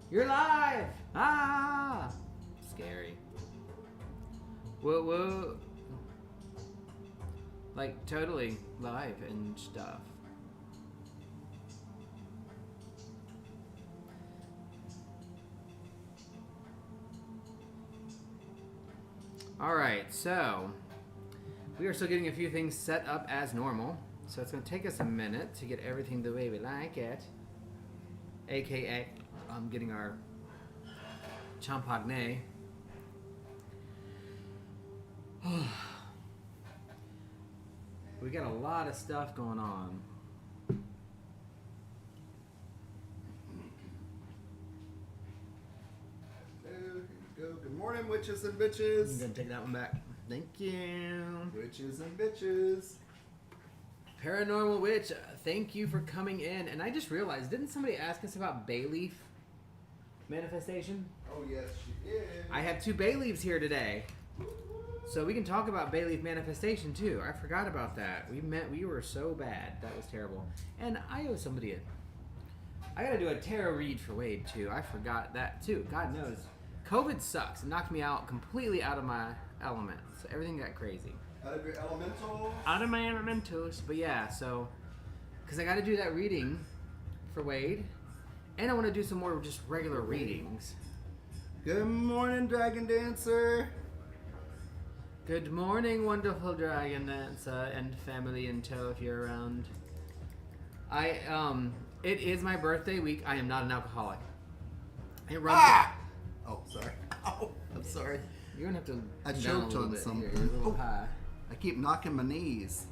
You're live! Ah! Scary. Whoa, whoa. Like, totally live and stuff. Alright, so we are still getting a few things set up as normal. So it's going to take us a minute to get everything the way we like it. AKA, getting our champagne. We got a lot of stuff going on. Good morning, witches and bitches. I'm going to take that one back. Thank you. Witches and bitches. Paranormal Witch, thank you for coming in. And I just realized, didn't somebody ask us about bay leaf manifestation? Oh, yes, she did. I have 2 bay leaves here today. So we can talk about bay leaf manifestation too. I forgot about that. We were so bad. That was terrible. And I owe somebody I gotta do a tarot read for Wade too. I forgot that too. God knows. COVID sucks. It knocked me out completely out of my element. So everything got crazy. Out of your elementals? Out of my elementals. But yeah, so because I gotta do that reading for Wade. And I want to do some more just regular readings. Good morning, Dragon Dancer. Good morning, wonderful Dragon Dancer and family in tow if you're around. It is my birthday week. I am not an alcoholic. It runs. Oh, sorry. Oh, I'm sorry. You're gonna have to. I down choked a little on bit something. Here. You're a little high. I keep knocking my knees.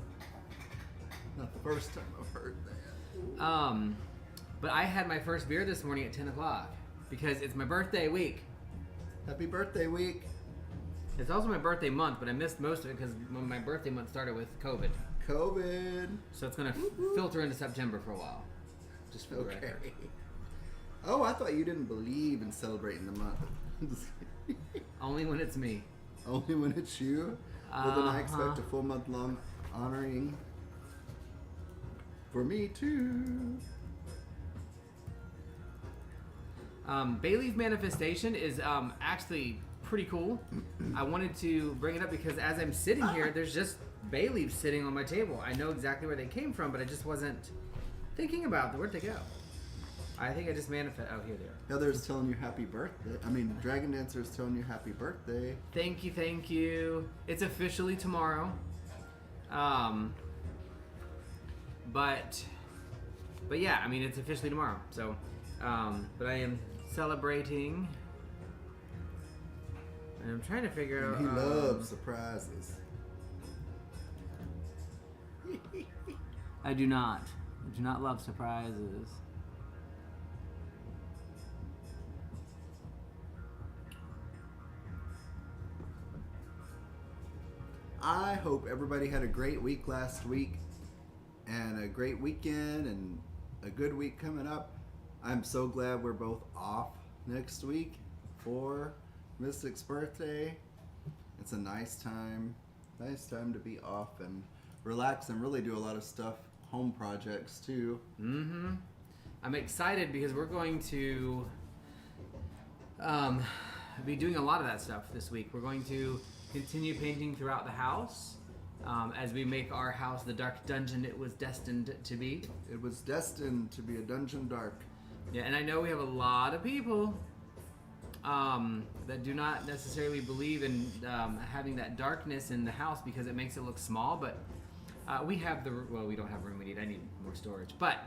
Not the first time I've heard that. But I had my first beer this morning at 10 o'clock because it's my birthday week. Happy birthday week. It's also my birthday month, but I missed most of it because my birthday month started with COVID. So it's going to filter into September for a while. Just for the record. Oh, I thought you didn't believe in celebrating the month. Only when it's me. Only when it's you? Well, then I expect a full month long honoring for me too. Bay leaf manifestation is actually pretty cool. I wanted to bring it up because as I'm sitting here, there's just bay leaves sitting on my table. I know exactly where they came from, but I just wasn't thinking about them. Where'd they go? I think I just manifest. Oh, here they are. Heather's telling you happy birthday. I mean, Dragon Dancer is telling you happy birthday. Thank you, thank you. It's officially tomorrow. But yeah, I mean, it's officially tomorrow. So, but I am celebrating. And I'm trying to figure out. He loves surprises. I do not. I do not love surprises. I hope everybody had a great week last week and a great weekend and a good week coming up. I'm so glad we're both off next week for Mystic's birthday. It's a nice time to be off and relax and really do a lot of stuff, home projects too. Mm-hmm. I'm excited because we're going to be doing a lot of that stuff this week. We're going to continue painting throughout the house as we make our house the dark dungeon it was destined to be. It was destined to be a dungeon dark. Yeah, and I know we have a lot of people that do not necessarily believe in having that darkness in the house because it makes it look small, but we have we don't have room we need. I need more storage. But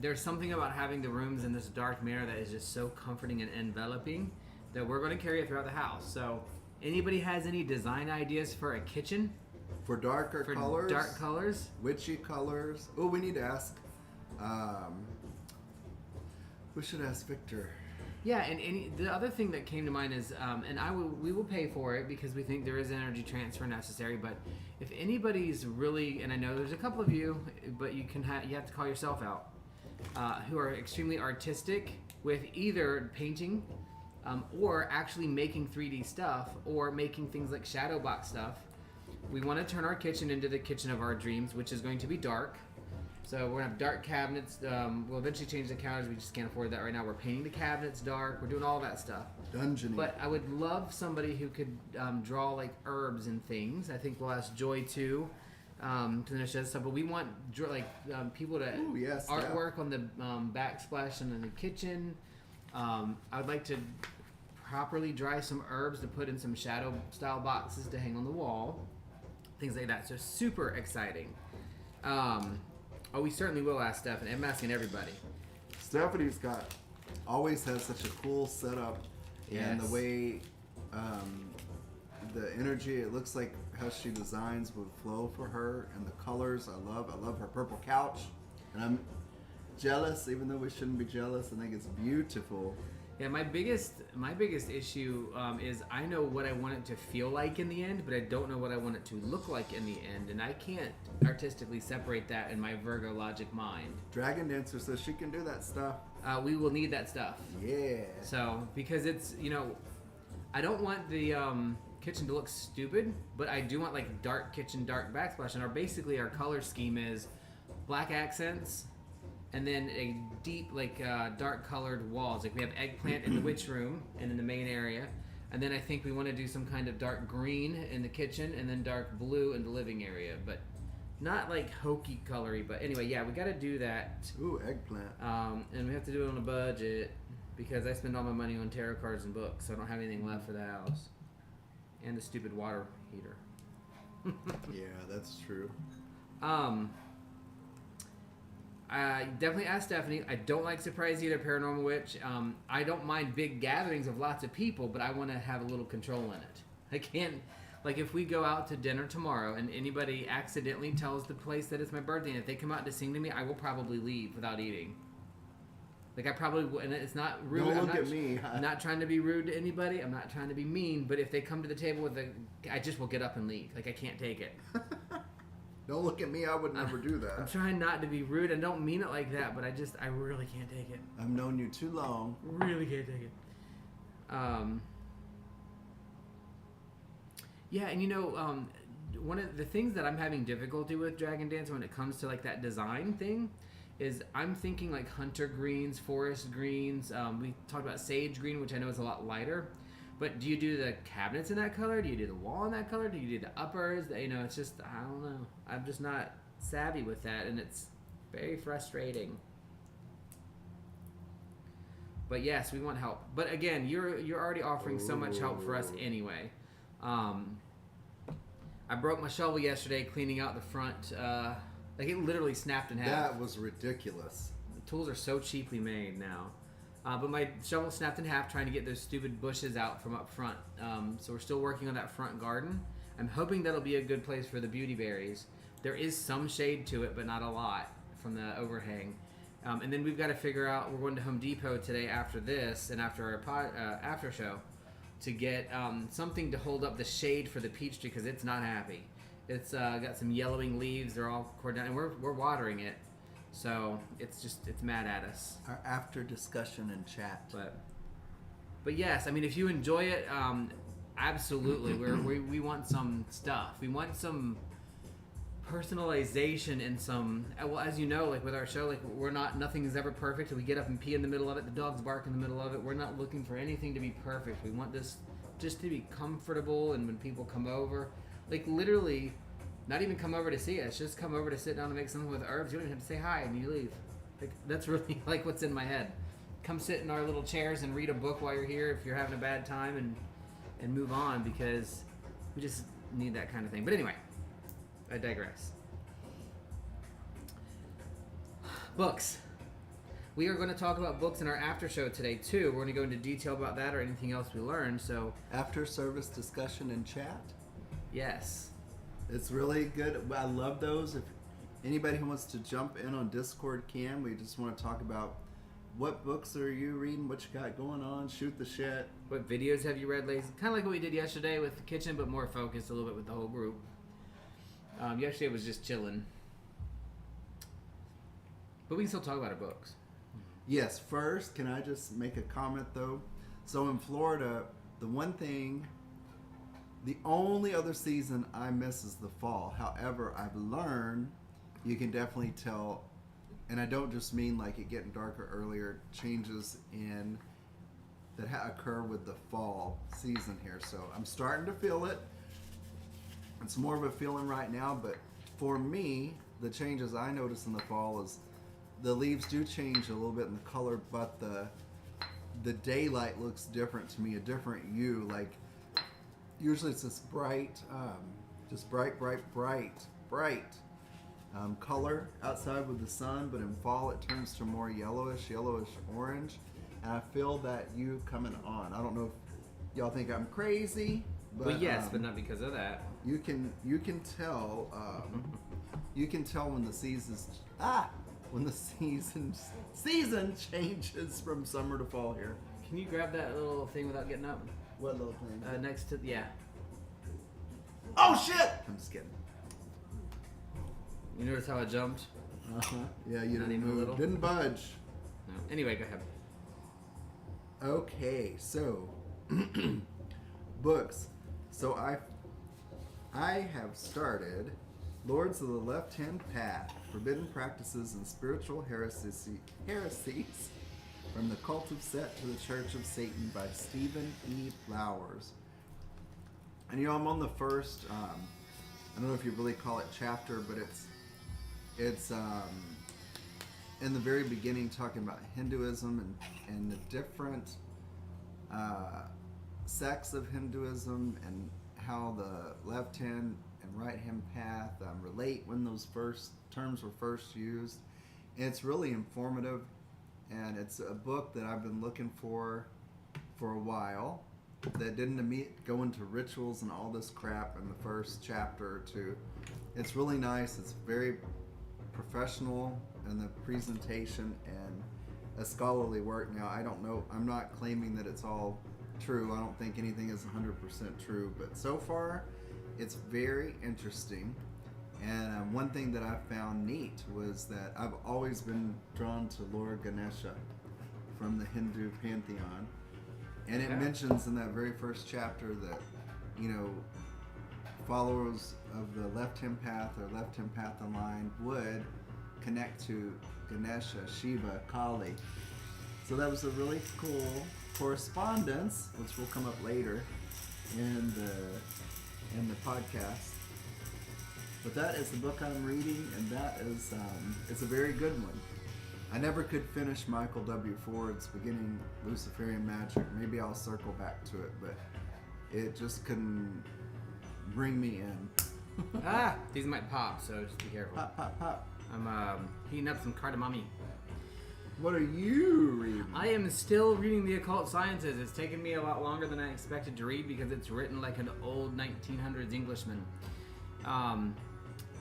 there's something about having the rooms in this dark mirror that is just so comforting and enveloping that we're going to carry it throughout the house. So anybody has any design ideas for a kitchen? For darker colors? Dark colors? Witchy colors. Oh, we need to ask. We should ask Victor. Yeah, and the other thing that came to mind is, we will pay for it because we think there is energy transfer necessary. But if anybody's really, and I know there's a couple of you, but you have to call yourself out, who are extremely artistic with either painting, or actually making 3D stuff, or making things like shadow box stuff. We want to turn our kitchen into the kitchen of our dreams, which is going to be dark. So we're gonna have dark cabinets. We'll eventually change the counters. We just can't afford that right now. We're painting the cabinets dark. We're doing all that stuff. Dungeoning. But I would love somebody who could draw like herbs and things. I think we'll ask Joy too to finish that stuff. But we want people to artwork on the backsplash and in the kitchen. I would like to properly dry some herbs to put in some shadow style boxes to hang on the wall. Things like that. So super exciting. We certainly will ask Stephanie. I'm asking everybody. Stephanie's always has such a cool setup, and the way the energy, it looks like how she designs would flow for her, and the colors I love her purple couch, and I'm jealous, even though we shouldn't be jealous. I think it's beautiful. Yeah, my biggest issue is I know what I want it to feel like in the end, but I don't know what I want it to look like in the end, and I can't artistically separate that in my Virgo logic mind. Dragon Dancer says she can do that stuff. We will need that stuff. Yeah. So, because it's, I don't want the kitchen to look stupid, but I do want like dark kitchen, dark backsplash, and our color scheme is black accents, and then a deep, dark colored walls. Like we have eggplant in the witch room and in the main area. And then I think we want to do some kind of dark green in the kitchen and then dark blue in the living area. But not like hokey colory. But anyway, yeah, we got to do that. Ooh, eggplant. And we have to do it on a budget because I spend all my money on tarot cards and books. So I don't have anything left for the house. And the stupid water heater. Yeah, that's true. I definitely asked Stephanie. I don't like Surprise Eater Paranormal Witch. I don't mind big gatherings of lots of people, but I want to have a little control in it. I can't, if we go out to dinner tomorrow and anybody accidentally tells the place that it's my birthday, and if they come out to sing to me, I will probably leave without eating. I probably, and it's not rude. Don't look at me. I'm not trying to be rude to anybody. I'm not trying to be mean, but if they come to the table I just will get up and leave. I can't take it. Don't look at me. I would never do that. I'm trying not to be rude. I don't mean it like that, but I really can't take it. I've known you too long. Really can't take it. Yeah, and one of the things that I'm having difficulty with Dragon Dance when it comes to that design thing is I'm thinking hunter greens, forest greens. We talked about sage green, which I know is a lot lighter. But do you do the cabinets in that color? Do you do the wall in that color? Do you do the uppers? It's just, I don't know. I'm just not savvy with that, and it's very frustrating. But yes, we want help. But again, you're already offering so much help for us anyway. I broke my shovel yesterday cleaning out the front. It literally snapped in half. That was ridiculous. The tools are so cheaply made now. But my shovel snapped in half trying to get those stupid bushes out from up front. So we're still working on that front garden. I'm hoping that'll be a good place for the beauty berries. There is some shade to it, but not a lot from the overhang. And then we've got to figure out, we're going to Home Depot today after this and after our after show to get something to hold up the shade for the peach tree because it's not happy. It's got some yellowing leaves. They're all cord down, and we're watering it. So it's mad at us. Our after discussion and chat. But yes, if you enjoy it, absolutely. We want some stuff. We want some personalization and some. Well, as you know, with our show, nothing is ever perfect. We get up and pee in the middle of it. The dogs bark in the middle of it. We're not looking for anything to be perfect. We want this just to be comfortable, and when people come over, literally. Not even come over to see us. Just come over to sit down and make something with herbs. You don't even have to say hi and you leave. That's really what's in my head. Come sit in our little chairs and read a book while you're here if you're having a bad time and move on because we just need that kind of thing. But anyway, I digress. Books. We are going to talk about books in our after show today too. We're going to go into detail about that or anything else we learned. So after service discussion and chat? Yes. It's really good. I love those. If anybody who wants to jump in on Discord can. We just want to talk about what books are you reading, what you got going on, shoot the shit. What videos have you read lately? Kind of like what we did yesterday with the kitchen, but more focused a little bit with the whole group. Yesterday was just chilling. But we can still talk about our books. Yes. First, can I just make a comment though? So in Florida, the only other season I miss is the fall. However, I've learned you can definitely tell and I don't just mean like it getting darker earlier, changes in that occur with the fall season here. So I'm starting to feel it. It's more of a feeling right now, but for me, the changes I notice in the fall is the leaves do change a little bit in the color, but the daylight looks different to me, a different hue. Like usually it's this bright, just bright color outside with the sun, but in fall it turns to more yellowish orange, and I feel that hue coming on. I don't know if y'all think I'm crazy, but well, yes, but not because of that. You can tell you can tell when the season changes from summer to fall here. Can you grab that little thing without getting up? What little thing? Next to Oh shit! I'm just kidding. You notice how I jumped? Yeah, you Not didn't even a move. little? Didn't budge. No. Anyway, go ahead. Okay, so books. So I have started Lords of the Left-Hand Path, Forbidden Practices and Spiritual Heresies from the Cult of Set to the Church of Satan by Stephen E. Flowers. And I'm on the first, I don't know if you really call it chapter, but it's in the very beginning talking about Hinduism and the different sects of Hinduism and how the left hand and right hand path relate when those first terms were first used. And it's really informative, and it's a book that I've been looking for a while, that didn't go into rituals and all this crap in the first chapter or two. It's really nice. It's very professional in the presentation and a scholarly work. Now, I don't know, I'm not claiming that it's all true. I don't think anything is 100% true, but so far it's very interesting. And one thing that I found neat was that I've always been drawn to Lord Ganesha from the Hindu pantheon, and it mentions in that very first chapter that, followers of the left-hand path or left-hand path line would connect to Ganesha, Shiva, Kali. So that was a really cool correspondence, which will come up later in the podcast. But that is the book I'm reading, and that is it's a very good one. I never could finish Michael W. Ford's Beginning Luciferian Magic. Maybe I'll circle back to it, but it just couldn't bring me in. These might pop, so just be careful. Pop, pop, pop. I'm heating up some cardamom. What are you reading? I am still reading The Occult Sciences. It's taken me a lot longer than I expected to read because it's written like an old 1900s Englishman.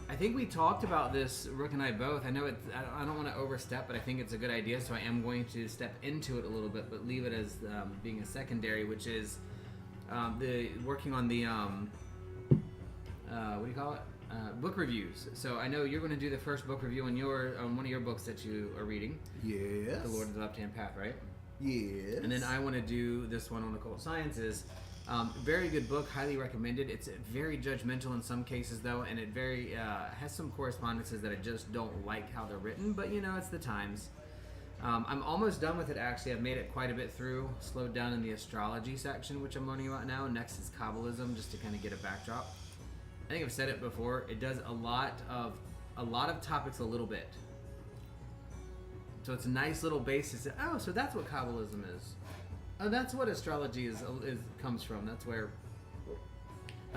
I think we talked about this, Rook and I both. I know I don't want to overstep, but I think it's a good idea, so I am going to step into it a little bit, but leave it as being a secondary, which is working on the what do you call it? Book reviews. So I know you're going to do the first book review on one of your books that you are reading. Yes. The Lord of the Left-Hand Path, right? Yes. And then I want to do this one on Occult Sciences. Very good book, highly recommended. It's very judgmental in some cases, though, and it very has some correspondences that I just don't like how they're written, but it's the times. I'm almost done with it, actually. I've made it quite a bit through, slowed down in the astrology section, which I'm learning about now. Next is Kabbalism, just to kind of get a backdrop. I think I've said it before. It does a lot of topics a little bit. So it's a nice little basis. Oh, so that's what Kabbalism is. Oh, that's what astrology comes from. That's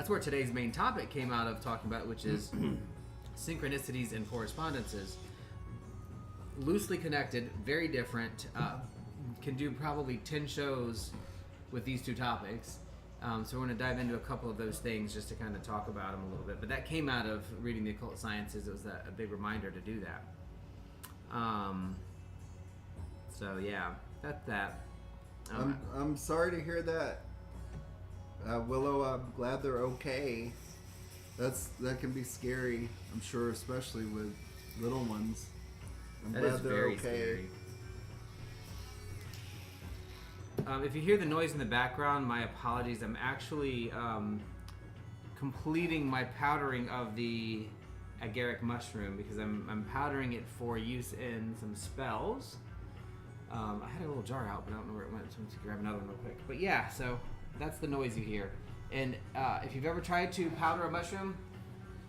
where today's main topic came out of talking about, which is synchronicities and correspondences. Loosely connected, very different. Can do probably 10 shows with these two topics. So we're going to dive into a couple of those things just to kind of talk about them a little bit. But that came out of reading The Occult Sciences. It was a big reminder to do that. So yeah, that's that. I'm sorry to hear that, Willow. I'm glad they're okay. That can be scary, I'm sure, especially with little ones. I'm That glad is they're very okay. scary. If you hear the noise in the background, my apologies. I'm actually completing my powdering of the agaric mushroom because I'm powdering it for use in some spells. I had a little jar out, but I don't know where it went, so I'm going to grab another one real quick. But yeah, so that's the noise you hear. And if you've ever tried to powder a mushroom,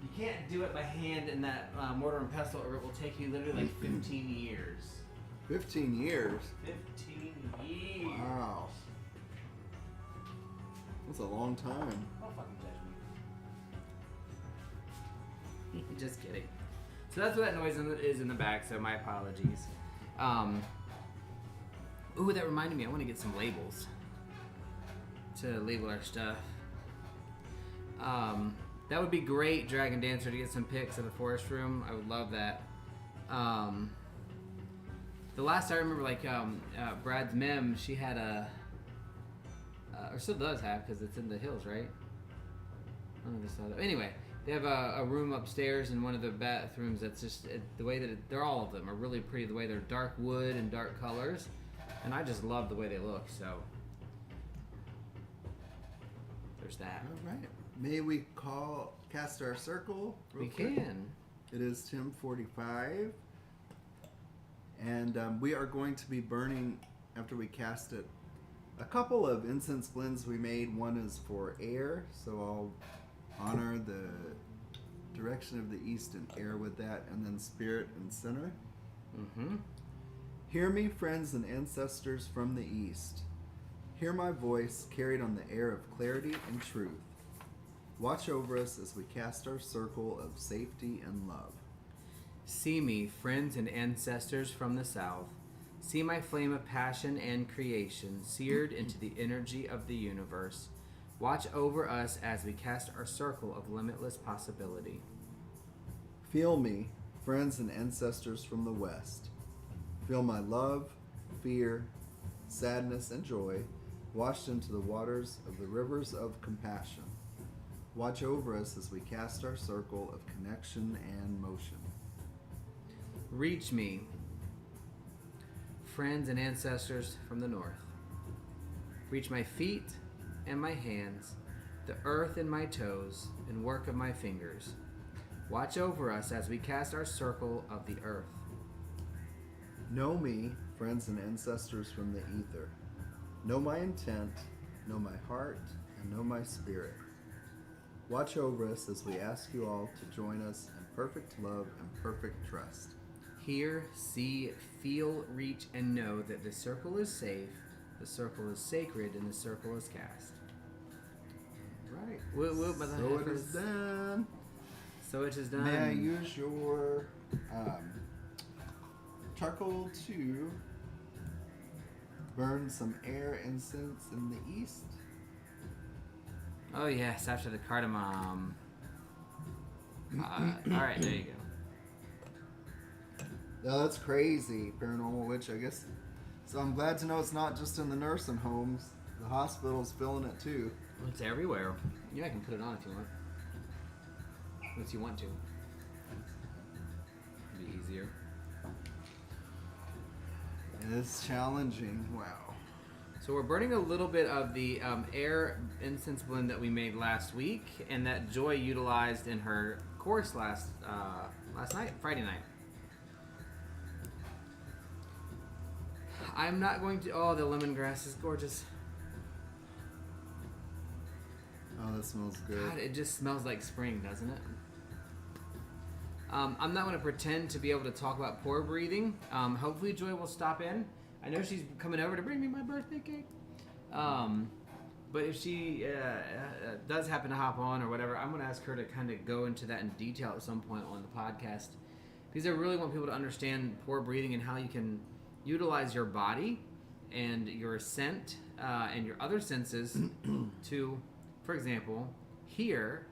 you can't do it by hand in that mortar and pestle, or it will take you literally like 15 years. 15 years? 15 years. Wow. That's a long time. Don't fucking judge me. Just kidding. So that's what that noise is in the back, so my apologies. Ooh, that reminded me, I want to get some labels to label our stuff. That would be great, Dragon Dancer, to get some pics of the forest room. I would love that. The last I remember, like, Brad's mem, she had a, or still does have, because it's in the hills, right? I don't know if I saw that. Anyway, they have a room upstairs in one of the bathrooms that's just, the way that, they're all of them are really pretty, the way they're dark wood and dark colors. And I just love the way they look, so there's that. All right. May we cast our circle? We quick? can. It is 10:45, and we are going to be burning, after we cast it, a couple of incense blends we made. One is for air, so I'll honor the direction of the east and air with that, and then spirit and center. Mm-hmm. Hear me, friends and ancestors from the east. Hear my voice carried on the air of clarity and truth. Watch over us as we cast our circle of safety and love. See me, friends and ancestors from the south. See my flame of passion and creation seared into the energy of the universe. Watch over us as we cast our circle of limitless possibility. Feel me, friends and ancestors from the west. Feel my love, fear, sadness, and joy washed into the waters of the rivers of compassion. Watch over us as we cast our circle of connection and motion. Reach me, friends and ancestors from the north. Reach my feet and my hands, the earth in my toes, and work of my fingers. Watch over us as we cast our circle of the earth. Know me, friends and ancestors from the ether. Know my intent, know my heart, and know my spirit. Watch over us as we ask you all to join us in perfect love and perfect trust. Hear, see, feel, reach, and know that the circle is safe, the circle is sacred, and the circle is cast. Right. Whoop, whoop, by the So it heifers. is done. So it is done. May I use your charcoal to burn some air incense in the east? Oh yes, after the cardamom. Alright, there you go. No, that's crazy, Paranormal Witch, I guess. So I'm glad to know it's not just in the nursing homes. The hospital's feeling it too. It's everywhere. Yeah, I can put it on if you want. Unless you want to. It'd be easier. It's challenging. Wow. So we're burning a little bit of the air incense blend that we made last week, and that Joy utilized in her course last night, Friday night. I'm not going to. Oh, the lemongrass is gorgeous. Oh, that smells good. God, it just smells like spring, doesn't it? I'm not going to pretend to be able to talk about pour breathing. Hopefully Joy will stop in. I know she's coming over to bring me my birthday cake. But if she does happen to hop on or whatever, I'm going to ask her to kind of go into that in detail at some point on the podcast. Because I really want people to understand pour breathing and how you can utilize your body and your scent and your other senses to, for example, hear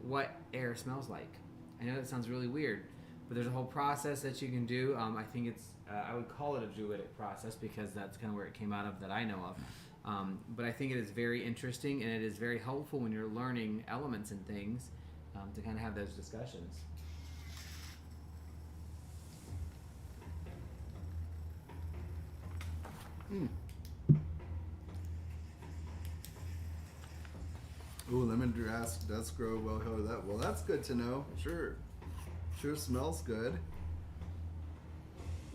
what air smells like. I know that sounds really weird, but there's a whole process that you can do. I think it's, I would call it a druidic process because that's kind of where it came out of that I know of. But I think it is very interesting and it is very helpful when you're learning elements and things to kind of have those discussions. Ooh, lemongrass does grow well here. Well, that's good to know. Sure. Sure smells good.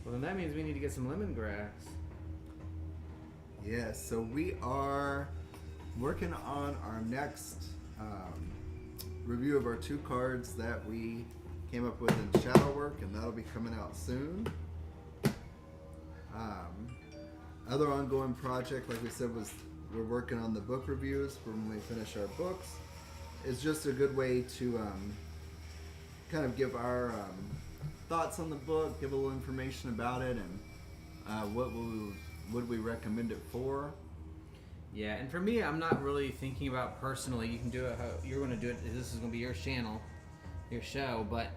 Well, then that means we need to get some lemongrass. Yes, so we are working on our next review of our 2 cards that we came up with in shadow work, and that'll be coming out soon. Other ongoing project, like we said, was we're working on the book reviews for when we finish our books. It's just a good way to kind of give our thoughts on the book, give a little information about it, and what would we recommend it for. Yeah, and for me, I'm not really thinking about personally. You can do it how you're going to do it. This is going to be your channel, your show, but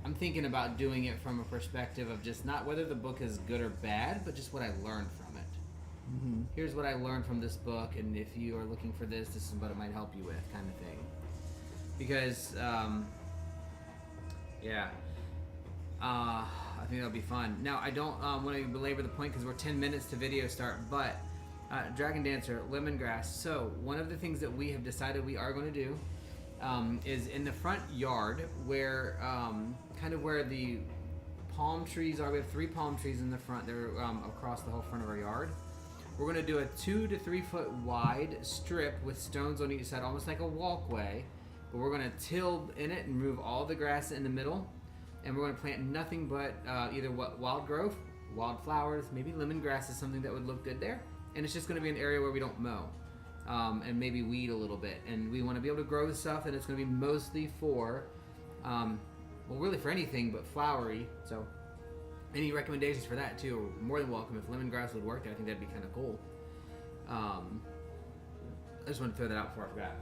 I'm thinking about doing it from a perspective of just not whether the book is good or bad, but just what I learned from it. Mm-hmm. Here's what I learned from this book, and if you are looking for this is what it might help you with, kind of thing. Because, I think that'll be fun. Now, I don't want to belabor the point because we're 10 minutes to video start, but Dragon Dancer, lemongrass. So, one of the things that we have decided we are going to do is in the front yard where, kind of where the palm trees are. We have 3 palm trees in the front. They're across the whole front of our yard. We're going to do a 2 to 3 foot wide strip with stones on each side, almost like a walkway. But we're going to till in it and remove all the grass in the middle. And we're going to plant nothing but either wild growth, wildflowers, maybe lemongrass is something that would look good there. And it's just going to be an area where we don't mow. And maybe weed a little bit. And we want to be able to grow the stuff, and it's going to be mostly for, well, really for anything but flowery. So any recommendations for that too are more than welcome. If lemongrass would work, I think that'd be kind of cool. I just want to throw that out before I forgot.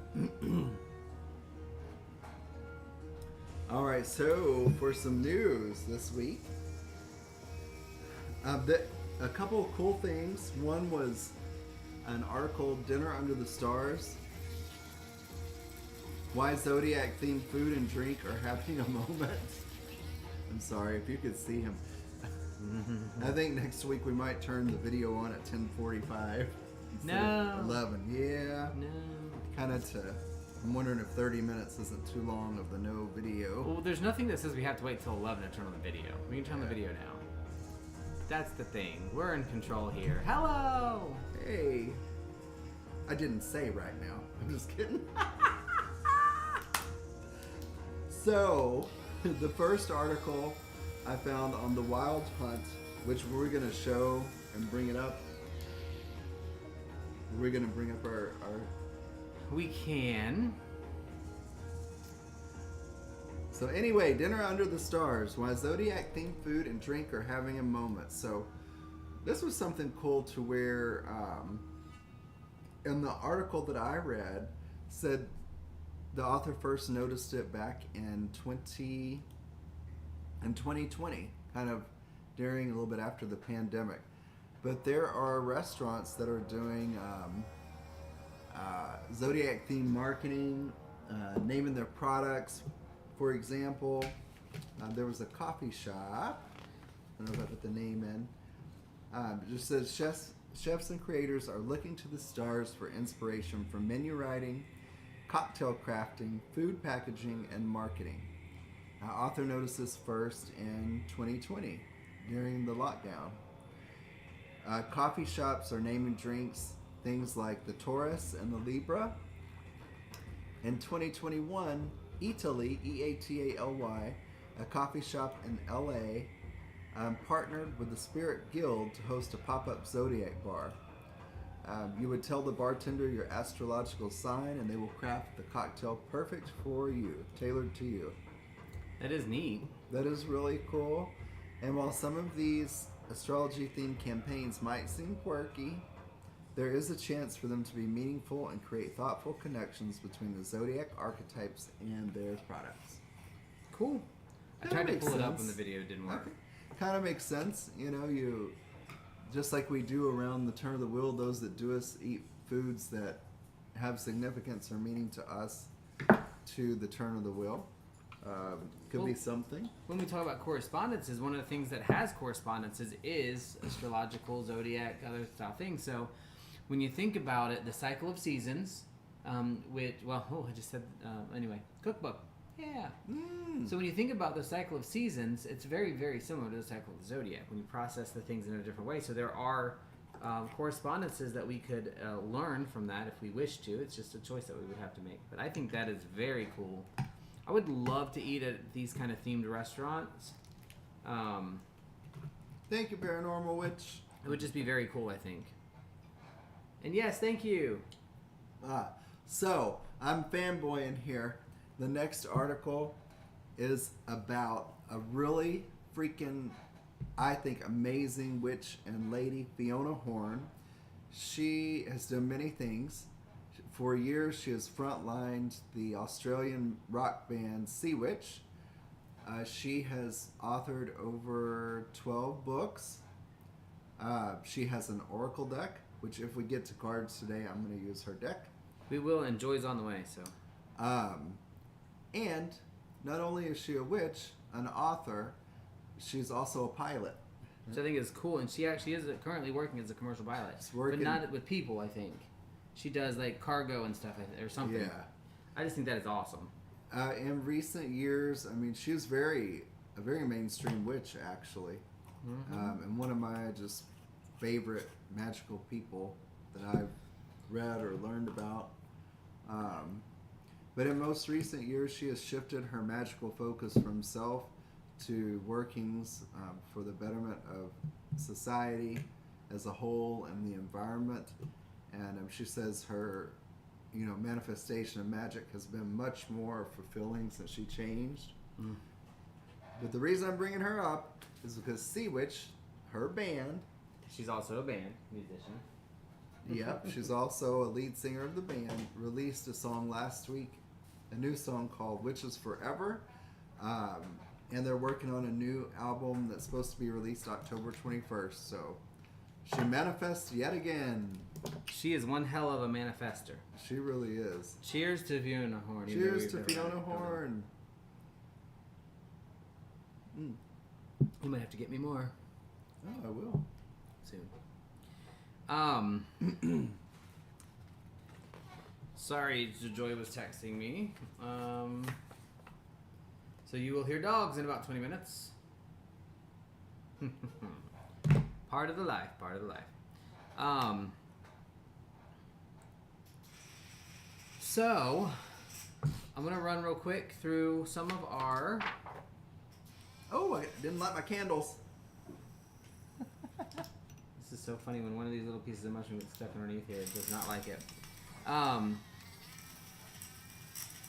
All right, so for some news this week, a couple of cool things. One was an article, Dinner Under the Stars. Why Zodiac themed food and drink are having a moment. I'm sorry, if you could see him. I think next week we might turn the video on at 10:45. No. 11, yeah. No. Kind of I'm wondering if 30 minutes isn't too long of the no video. Well, there's nothing that says we have to wait till 11 to turn on the video. We can turn on the video now. That's the thing. We're in control here. Hello! Hey. I didn't say right now. I'm just kidding. So, the first article I found on the Wild Hunt, which we're going to show and bring it up. We're going to bring up our... We can. So anyway, Dinner Under the Stars. Why Zodiac themed food and drink are having a moment. So this was something cool to where in the article that I read said the author first noticed it back in 2020, kind of during a little bit after the pandemic. But there are restaurants that are doing Zodiac themed marketing, naming their products. For example, there was a coffee shop. I don't know if I put the name in. It just says chefs and creators are looking to the stars for inspiration for menu writing, cocktail crafting, food packaging, and marketing. Author noticed this first in 2020 during the lockdown. Coffee shops are naming drinks things like the Taurus and the Libra. In 2021, Italy, Eataly, a coffee shop in LA, partnered with the Spirit Guild to host a pop-up Zodiac bar. You would tell the bartender your astrological sign and they will craft the cocktail perfect for you, tailored to you. That is neat. That is really cool. And while some of these astrology-themed campaigns might seem quirky, there is a chance for them to be meaningful and create thoughtful connections between the zodiac archetypes and their products. Cool. I tried to pull it up when the video didn't work. Okay. Kind of makes sense. You know, you just like we do around the turn of the wheel, those that do us eat foods that have significance or meaning to us to the turn of the wheel. Could be something. When we talk about correspondences, one of the things that has correspondences is astrological, zodiac, other style things. So when you think about it, the cycle of seasons, I just said, anyway, cookbook. Yeah. So when you think about the cycle of seasons, it's very, very similar to the cycle of the zodiac when you process the things in a different way. So there are correspondences that we could learn from that if we wish to. It's just a choice that we would have to make. But I think that is very cool. I would love to eat at these kind of themed restaurants. Thank you, Paranormal Witch. It would just be very cool, I think. And yes, thank you. So, I'm fanboying here. The next article is about a really freaking, I think, amazing witch and lady, Fiona Horn. She has done many things. For years, she has frontlined the Australian rock band Sea Witch. She has authored over 12 books. She has an oracle deck, which if we get to cards today, I'm going to use her deck. We will, and Joy's on the way, so. And not only is she a witch, an author, she's also a pilot. Which I think is cool, and she actually is currently working as a commercial pilot. But not with people, I think. She does like cargo and stuff, or something. Yeah. I just think that is awesome. In recent years, I mean, she's a very mainstream witch, actually. And one of my just favorite magical people that I've read or learned about. But in most recent years, she has shifted her magical focus from self to workings for the betterment of society as a whole and the environment. And she says her, manifestation of magic has been much more fulfilling since she changed. But the reason I'm bringing her up is because Sea Witch, her band. She's also a band musician. Yep, she's also a lead singer of the band. Released a song last week, a new song called Witches Forever. And they're working on a new album that's supposed to be released October 21st. So she manifests yet again. She is one hell of a manifester. She really is. Cheers to Fiona Horn. Cheers to Fiona Horn. You might have to get me more. Oh, I will. Soon. Sorry, Joy was texting me. So you will hear dogs in about 20 minutes. Part of the life. So, I'm going to run real quick through some of our... Oh, I didn't light my candles. This is so funny when one of these little pieces of mushroom gets stuck underneath here. It does not like it.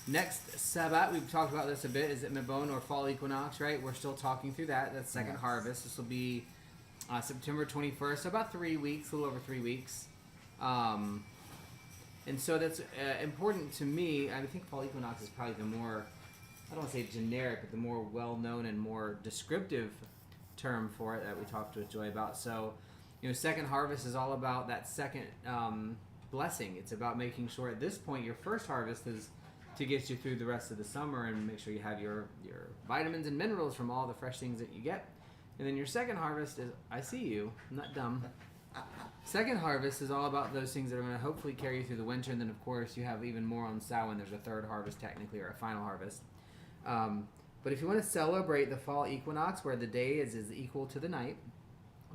Next Sabbath, we've talked about this a bit. Is it Mabon or Fall Equinox, right? We're still talking through that. That's second harvest. This will be September 21st, so about 3 weeks, a little over 3 weeks. And so that's important to me. I think Fall Equinox is probably the more, I don't want to say generic, but the more well-known and more descriptive term for it that we talked with Joy about. So, second harvest is all about that second blessing. It's about making sure at this point your first harvest is to get you through the rest of the summer and make sure you have your vitamins and minerals from all the fresh things that you get. And then your second harvest is, I see you, I'm not dumb. Second harvest is all about those things that are going to hopefully carry you through the winter. And then, of course, you have even more on Samhain. There's a third harvest, technically, or a final harvest. But if you want to celebrate the fall equinox, where the day is equal to the night,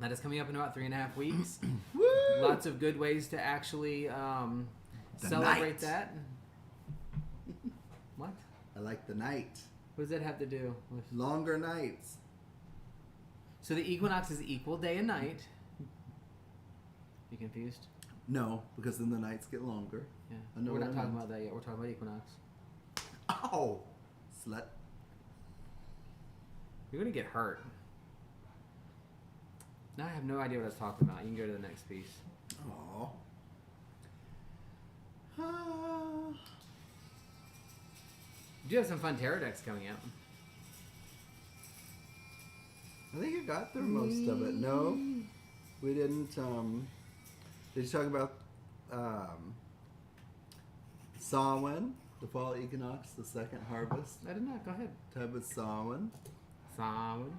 that is coming up in about 3.5 weeks. Woo! Lots of good ways to actually celebrate that. What? I like the night. What does that have to do with... Longer nights. So the equinox is equal day and night. You confused? No, because then the nights get longer. Yeah. I know We're not what I talking meant. about that yet. We're talking about equinox. Oh, slut. You're going to get hurt. Now I have no idea what I was talking about. You can go to the next piece. Aww. You do have some fun tarot decks coming out. I think I got through most of it. No, we didn't. Did you talk about Samhain, the fall equinox, the second harvest? I did not. Go ahead. Type of Samhain, Samhain.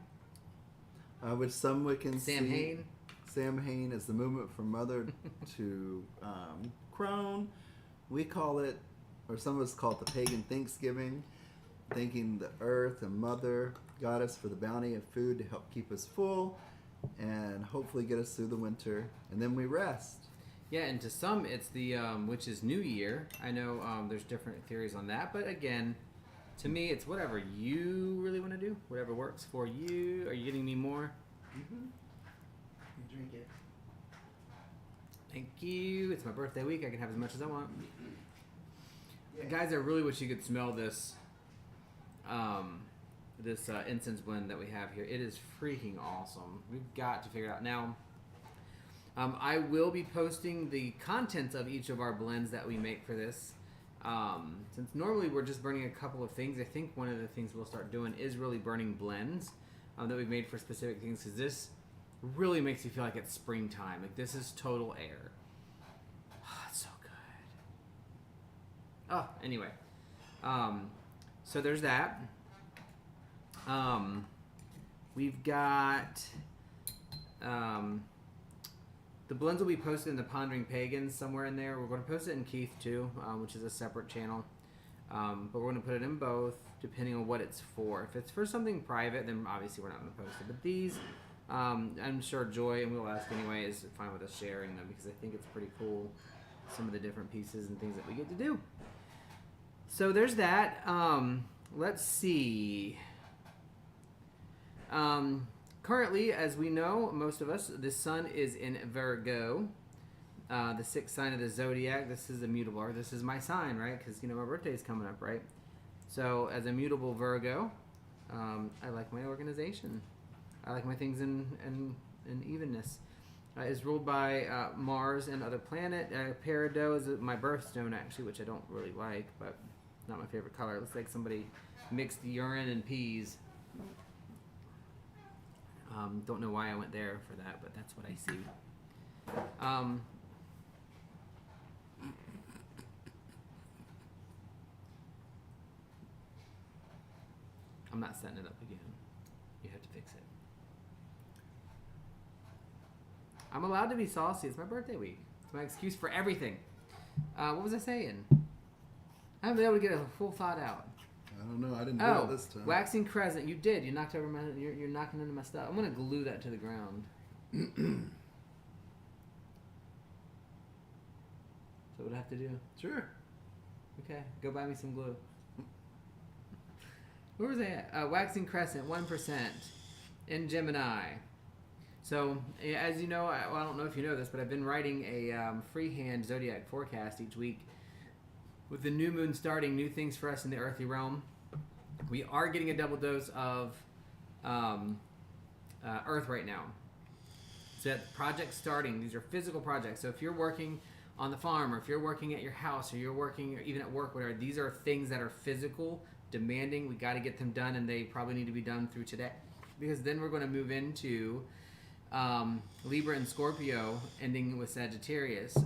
which some Wiccans see. Samhain. Samhain is the movement from mother to crone. We call it, or some of us call it the Pagan Thanksgiving. thanking the earth and mother goddess for the bounty of food to help keep us full and hopefully get us through the winter. And then we rest. Yeah, and to some it's the witch's new year. I know there's different theories on that, but again, to me it's whatever you really want to do, whatever works for you. Are you getting me more? Mm-hmm. You drink it. Thank you. It's my birthday week. I can have as much as I want. Yeah. Guys, I really wish you could smell this incense blend that we have here. It is freaking awesome. We've got to figure it out. Now, I will be posting the contents of each of our blends that we make for this. Since normally we're just burning a couple of things, I think one of the things we'll start doing is really burning blends that we've made for specific things, because this really makes you feel like it's springtime. Like, this is total air. Oh, it's so good. Oh, anyway. So there's that. We've got the blends will be posted in the Pondering Pagans somewhere in there. We're going to post it in Keith too, which is a separate channel. But we're going to put it in both, depending on what it's for. If it's for something private, then obviously we're not going to post it. But these, I'm sure Joy, and we'll ask anyway, is fine with us sharing them, because I think it's pretty cool, some of the different pieces and things that we get to do. So there's that. Let's see. Currently, as we know, most of us, the sun is in Virgo, the sixth sign of the zodiac. This is immutable. This is my sign, right? Because, my birthday is coming up, right? So, as a mutable Virgo, I like my organization. I like my things in evenness. Is ruled by Mars and other planet. Peridot is my birthstone, actually, which I don't really like, but not my favorite color. It looks like somebody mixed urine and peas. Don't know why I went there for that, but that's what I see. I'm not setting it up again. You have to fix it. I'm allowed to be saucy. It's my birthday week. It's my excuse for everything. What was I saying? I haven't been able to get a full thought out. I don't know. I didn't do it this time. Waxing crescent. You did. You knocked over my. You're knocking into my stuff. I'm gonna glue that to the ground. So what I have to do? Sure. Okay. Go buy me some glue. Where was I at? Waxing crescent, 1% in Gemini. So as you know, I don't know if you know this, but I've been writing a freehand zodiac forecast each week. With the new moon starting, new things for us in the earthly realm. We are getting a double dose of Earth right now. So that project starting, these are physical projects. So if you're working on the farm, or if you're working at your house, or you're working even at work, whatever, these are things that are physical, demanding. We got to get them done, and they probably need to be done through today. Because then we're going to move into Libra and Scorpio, ending with Sagittarius.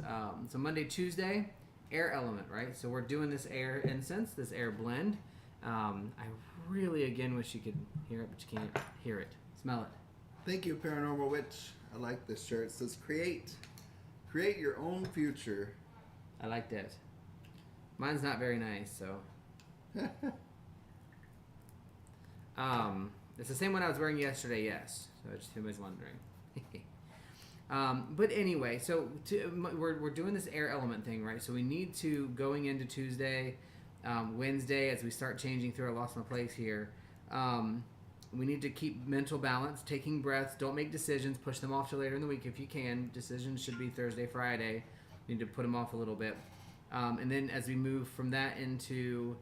So Monday, Tuesday, air element, right? So we're doing this air incense, this air blend. I really, again, wish you could hear it, but you can't hear it. Smell it. Thank you, Paranormal Witch. I like this shirt. It says, create your own future. I like that. Mine's not very nice, so. It's the same one I was wearing yesterday, yes. So just who was wondering. But anyway, so we're doing this air element thing, right? So we need to, going into Tuesday, Wednesday, as we start changing through, I lost my place here, we need to keep mental balance, taking breaths, don't make decisions, push them off to later in the week if you can. Decisions should be Thursday, Friday. You need to put them off a little bit. And then as we move from that into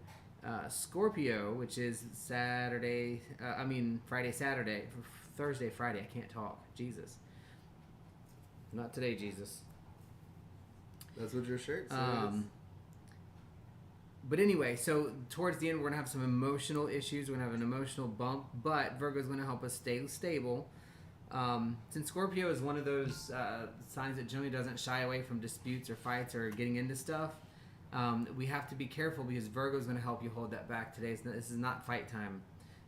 Scorpio, which is Friday, Saturday, Thursday, Friday, I can't talk, Jesus. Not today, Jesus. That's what your shirt says. But anyway, so towards the end, we're going to have some emotional issues. We're going to have an emotional bump, but Virgo's going to help us stay stable. Since Scorpio is one of those signs that generally doesn't shy away from disputes or fights or getting into stuff, we have to be careful, because Virgo's going to help you hold that back today. This is not fight time.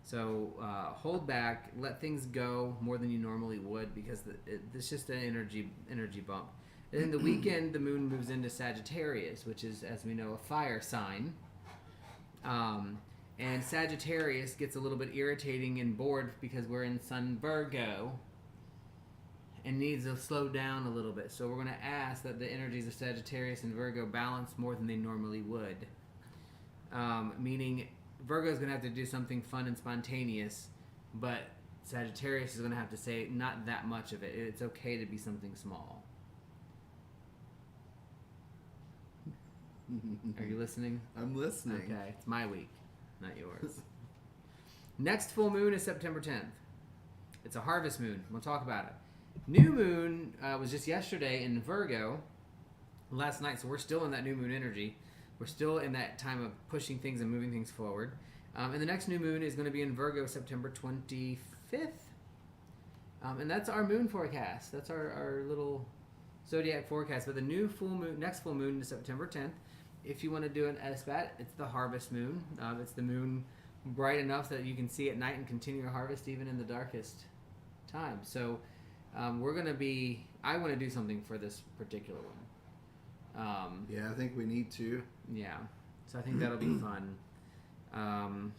So hold back, let things go more than you normally would, because it's just an energy bump. And then the weekend, the moon moves into Sagittarius, which is, as we know, a fire sign. And Sagittarius gets a little bit irritating and bored because we're in Sun Virgo and needs to slow down a little bit. So we're going to ask that the energies of Sagittarius and Virgo balance more than they normally would. Meaning Virgo is going to have to do something fun and spontaneous, but Sagittarius is going to have to say not that much of it. It's okay to be something small. Are you listening? I'm listening. Okay, it's my week, not yours. Next full moon is September 10th. It's a harvest moon. We'll talk about it. New moon was just yesterday in Virgo, last night, so we're still in that new moon energy. We're still in that time of pushing things and moving things forward. And the next new moon is going to be in Virgo September 25th. And that's our moon forecast. That's our little zodiac forecast. But the new full moon, next full moon is September 10th. If you want to do an SBAT, it's the harvest moon. It's the moon bright enough that you can see at night and continue your harvest even in the darkest time. So we're going to be, I want to do something for this particular one. Yeah, I think we need to. Yeah. So I think that'll be fun. And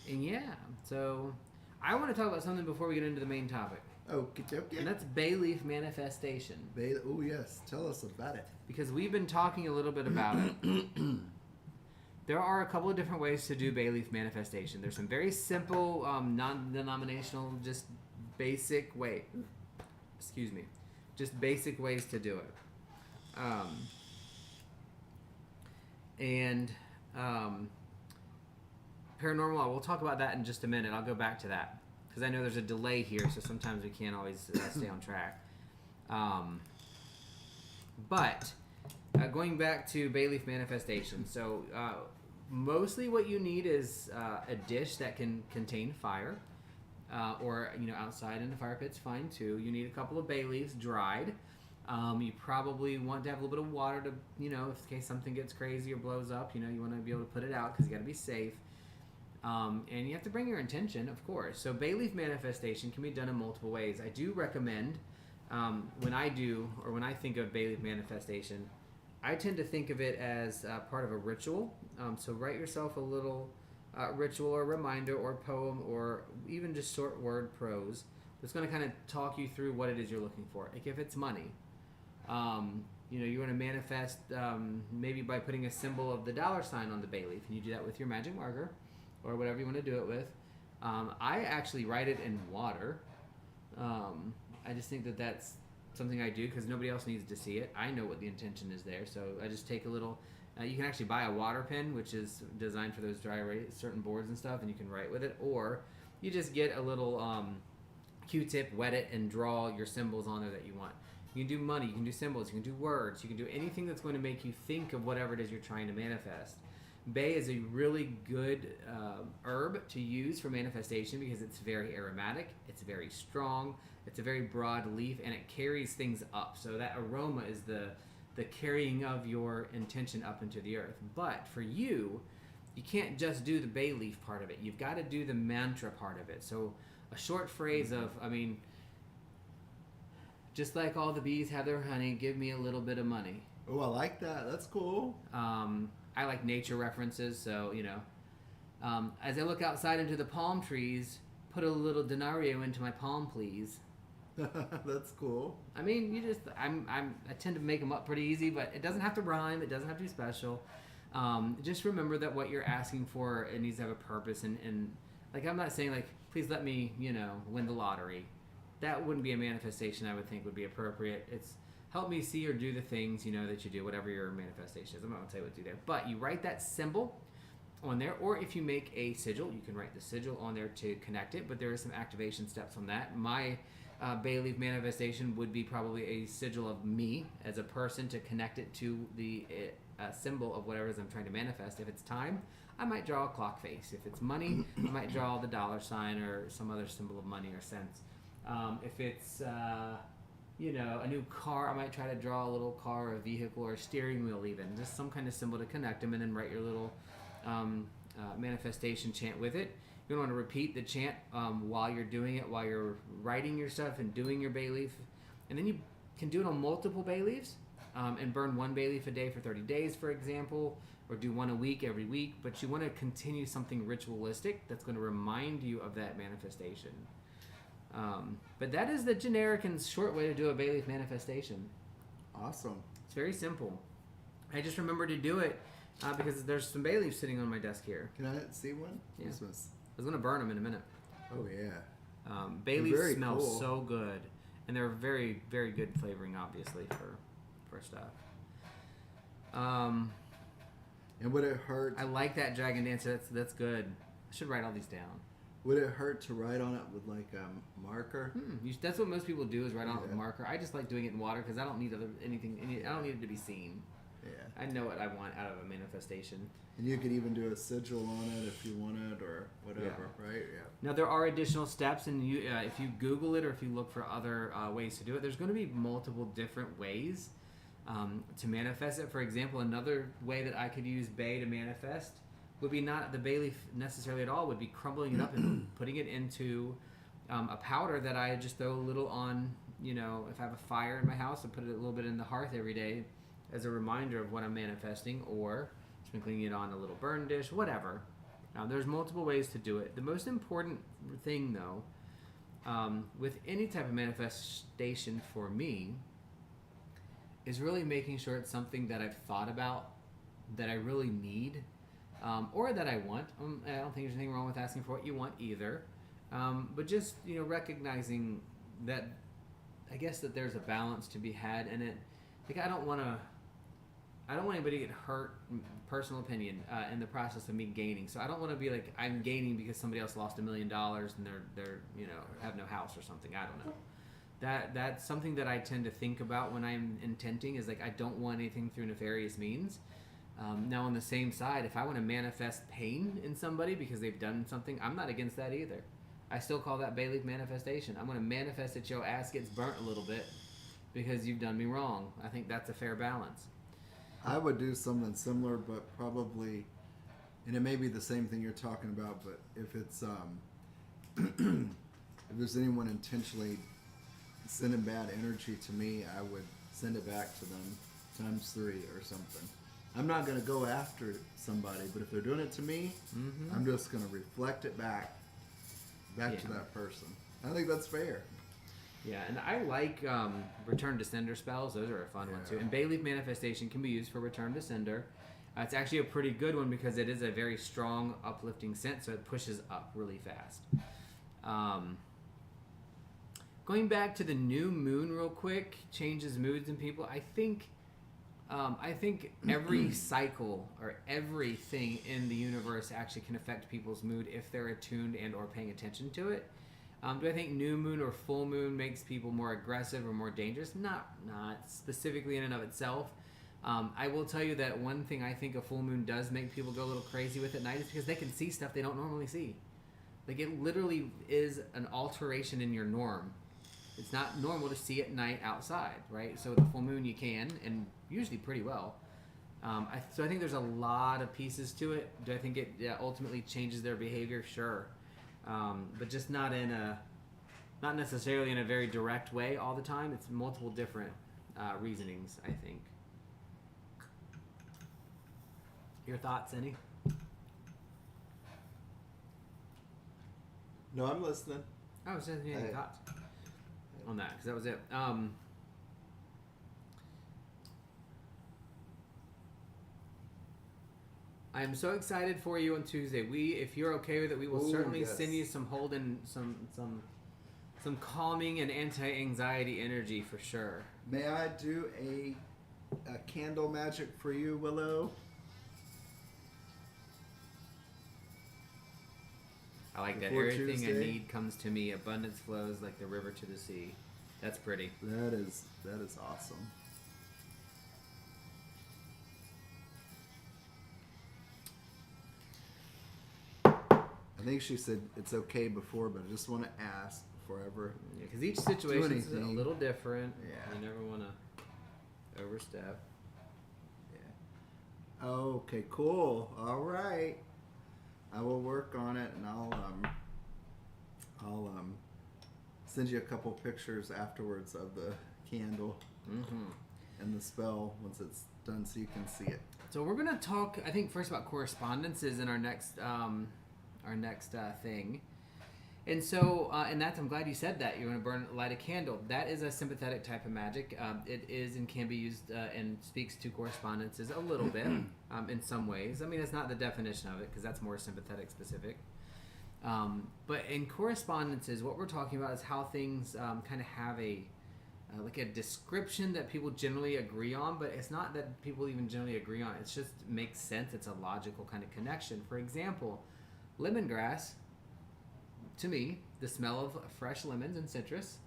yeah, so I want to talk about something before we get into the main topic. Okay. And that's bay leaf manifestation. Oh, yes. Tell us about it. Because we've been talking a little bit about it. There are a couple of different ways to do bay leaf manifestation. There's some very simple, non-denominational, just basic way. Excuse me. Just basic ways to do it. Paranormal, we'll talk about that in just a minute. I'll go back to that. Because I know there's a delay here, so sometimes we can't always stay on track. But going back to bay leaf manifestation. So mostly what you need is a dish that can contain fire. Or, outside in the fire pit's fine too. You need a couple of bay leaves dried. You probably want to have a little bit of water to, in case something gets crazy or blows up, you want to be able to put it out because you got to be safe. And you have to bring your intention, of course. So bay leaf manifestation can be done in multiple ways. I do recommend, when I think of bay leaf manifestation, I tend to think of it as part of a ritual. So write yourself a little ritual or reminder or poem or even just short word prose that's going to kind of talk you through what it is you're looking for. Like if it's money, you want to manifest maybe by putting a symbol of the $ on the bay leaf, and you do that with your magic marker or whatever you want to do it with. I actually write it in water. I just think that that's something I do because nobody else needs to see it. I know what the intention is there, so I just take a little. You can actually buy a water pen, which is designed for those dry erase certain boards and stuff, and you can write with it. Or you just get a little Q-tip, wet it, and draw your symbols on there that you want. You can do money, you can do symbols, you can do words, you can do anything that's going to make you think of whatever it is you're trying to manifest. Bay is a really good herb to use for manifestation because it's very aromatic, it's very strong, it's a very broad leaf, and it carries things up. So that aroma is the carrying of your intention up into the earth. But for you can't just do the bay leaf part of it. You've got to do the mantra part of it. So a short phrase of, just like all the bees have their honey, give me a little bit of money. Oh, I like that. That's cool. I like nature references, so, as I look outside into the palm trees, put a little denario into my palm, please. That's cool. I tend to make them up pretty easy, but it doesn't have to rhyme. It doesn't have to be special. Just remember that what you're asking for, it needs to have a purpose. And like, I'm not saying like, please let me, win the lottery. That wouldn't be a manifestation I would think would be appropriate. It's help me see or do the things, that you do, whatever your manifestation is. I'm not going to tell you what to do there. But you write that symbol on there, or if you make a sigil, you can write the sigil on there to connect it, but there are some activation steps on that. My bay leaf manifestation would be probably a sigil of me as a person to connect it to the symbol of whatever it is I'm trying to manifest. If it's time, I might draw a clock face. If it's money, I might draw the $ or some other symbol of money or cents. If it's a new car, I might try to draw a little car or a vehicle or a steering wheel even. Just some kind of symbol to connect them, and then write your little manifestation chant with it. You're going to want to repeat the chant while you're doing it, while you're writing your stuff and doing your bay leaf. And then you can do it on multiple bay leaves, and burn one bay leaf a day for 30 days, for example, or do one a week every week. But you want to continue something ritualistic that's going to remind you of that manifestation. But that is the generic and short way to do a bay leaf manifestation. Awesome. It's very simple. I just remember to do it because there's some bay leaves sitting on my desk here. Can I see one? Yeah. This was... I was going to burn them in a minute. Oh, yeah. Bay They're leaves very smell cool. so good. And they're very, very good flavoring, obviously, for stuff. And would it hurt? I like that dragon dancer. That's good. I should write all these down. Would it hurt to write on it with like a marker? That's what most people do is write on it with Yeah. a marker. I just like doing it in water because I don't need I don't need it to be seen. Yeah. I know what I want out of a manifestation. And you could even do a sigil on it if you wanted, or whatever, right? Yeah. Now there are additional steps, and you, if you Google it or if you look for other ways to do it, there's going to be multiple different ways to manifest it. For example, another way that I could use bay to manifest would be not the bay leaf necessarily at all. Would be crumbling it up and putting it into a powder that I just throw a little on. You know, if I have a fire in my house, I put it a little bit in the hearth every day as a reminder of what I'm manifesting, or sprinkling it on a little burn dish, whatever. There's multiple ways to do it. The most important thing, though, with any type of manifestation for me, is really making sure it's something that I've thought about, that I really need, or that I want. I don't think there's anything wrong with asking for what you want either. But just, recognizing that, I guess that there's a balance to be had in it. Like, I don't want anybody to get hurt, personal opinion, in the process of me gaining. So I don't want to be like, I'm gaining because somebody else lost $1 million and they're have no house or something. I don't know. That's something that I tend to think about when I'm intenting, is like, I don't want anything through nefarious means. Now on the same side, if I want to manifest pain in somebody because they've done something, I'm not against that either. I still call that bay leaf manifestation. I'm going to manifest that your ass gets burnt a little bit because you've done me wrong. I think that's a fair balance. I would do something similar, but probably, and it may be the same thing you're talking about, but if it's if there's anyone intentionally sending bad energy to me, I would send it back to them ×3 or something. I'm not going to go after somebody, but if they're doing it to me, I'm just going to reflect it back to that person. I think that's fair. Yeah, and I like return to sender spells. Those are a fun one too. And bay leaf manifestation can be used for return to sender. It's actually a pretty good one because it is a very strong uplifting scent, so it pushes up really fast. Going back to the new moon real quick, changes moods in people. I think every cycle or everything in the universe actually can affect people's mood if they're attuned and or paying attention to it. Do I think new moon or full moon makes people more aggressive or more dangerous? Not specifically in and of itself. I will tell you that one thing I think a full moon does make people go a little crazy with at night is because they can see stuff they don't normally see. Like, it literally is an alteration in your norm. It's not normal to see at night outside, right? So with the full moon you can, and usually pretty well. So I think there's a lot of pieces to it. Do I think it ultimately changes their behavior? Sure. But just not necessarily in a very direct way all the time. It's multiple different reasonings, I think. Your thoughts, any? No, I'm listening. I was just any thoughts on that, because that was it. I am so excited for you on Tuesday. If you're okay with it, we will certainly send you some some calming and anti-anxiety energy for sure. May I do a candle magic for you, Willow? I like that. Before Everything Tuesday. I need comes to me. Abundance flows like the river to the sea. That's pretty. That is awesome. I think she said it's okay before, but I just want to ask before I ever. Yeah, because each situation is a anything. little different. Yeah. You never want to overstep. Yeah. Okay, cool. All right. I will work on it, and I'll send you a couple pictures afterwards of the candle. Mm-hmm. and the spell once it's done, so you can see it. So we're gonna talk, I think, first about correspondences in our next thing. And so, and that's, I'm glad you said that. You're going to light a candle. That is a sympathetic type of magic. It is and can be used and speaks to correspondences a little bit in some ways. I mean, it's not the definition of it because that's more sympathetic specific. But in correspondences, what we're talking about is how things kind of have like a description that people generally agree on, but it's not that people even generally agree on. It just makes sense. It's a logical kind of connection. For example, lemongrass. To me, the smell of fresh lemons and citrus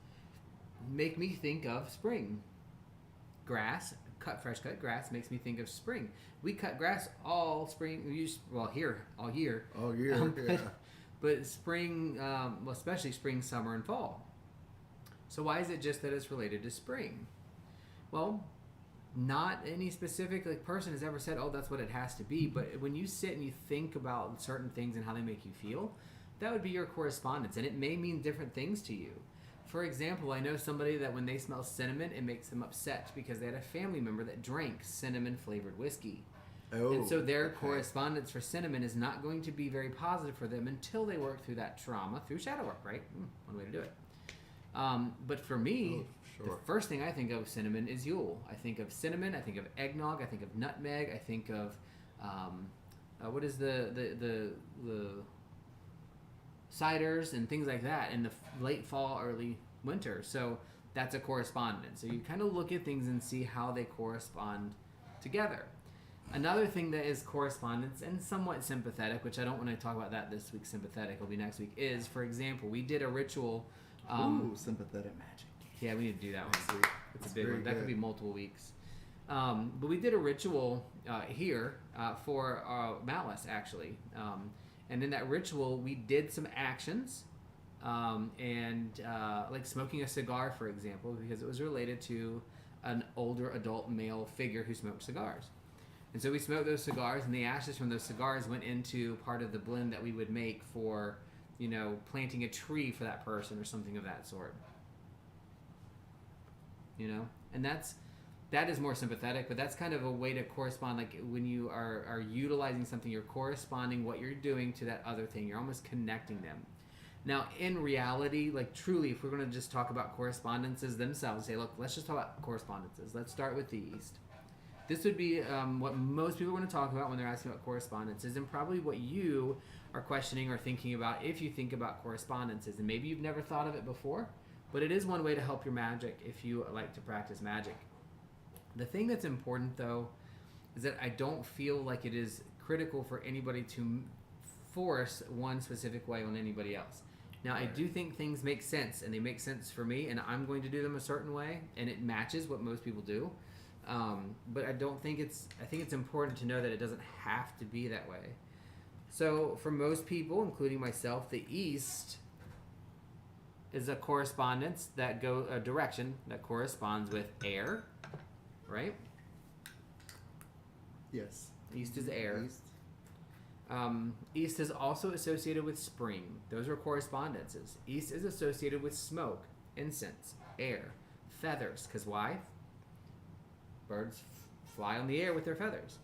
make me think of spring. Grass, fresh cut grass makes me think of spring. We cut grass all spring. All year. All year, yeah. But spring, well, especially spring, summer, and fall. So why is it just that it's related to spring? Well, not any specific person has ever said, oh, that's what it has to be. But when you sit and you think about certain things and how they make you feel, that would be your correspondence, and it may mean different things to you. For example, I know somebody that when they smell cinnamon, it makes them upset because they had a family member that drank cinnamon-flavored whiskey. Oh, and so their correspondence for cinnamon is not going to be very positive for them until they work through that trauma, through shadow work, right? One way to do it. But for me, the first thing I think of cinnamon is Yule. I think of cinnamon, I think of eggnog, I think of nutmeg, I think of, what is the ciders and things like that in the late fall, early winter. So that's a correspondence. So you kind of look at things and see how they correspond together. Another thing that is correspondence and somewhat sympathetic, which I don't want to talk about that this week, sympathetic, it'll be next week, is, for example, we did a ritual. Sympathetic magic. Yeah, we need to do that one. It's a big one. That could be multiple weeks. But we did a ritual here for Malice, actually. And in that ritual, we did some actions, like smoking a cigar, for example, because it was related to an older adult male figure who smoked cigars. And so we smoked those cigars, and the ashes from those cigars went into part of the blend that we would make for, planting a tree for that person or something of that sort. And that is more sympathetic, but that's kind of a way to correspond. Like when you are utilizing something, you're corresponding what you're doing to that other thing. You're almost connecting them. Now, in reality, like truly, if we're going to just talk about correspondences themselves, say, look, let's just talk about correspondences. Let's start with the East. This would be what most people are going to talk about when they're asking about correspondences, and probably what you are questioning or thinking about if you think about correspondences. And maybe you've never thought of it before, but it is one way to help your magic if you like to practice magic. The thing that's important, though, is that I don't feel like it is critical for anybody to force one specific way on anybody else. Now, I do think things make sense, and they make sense for me, and I'm going to do them a certain way, and it matches what most people do. But I think it's important to know that it doesn't have to be that way. So for most people, including myself, the East is a direction that corresponds with air, right? Yes. East is air. East. East is also associated with spring. Those are correspondences. East is associated with smoke, incense, air, feathers. Because why? Birds fly on the air with their feathers.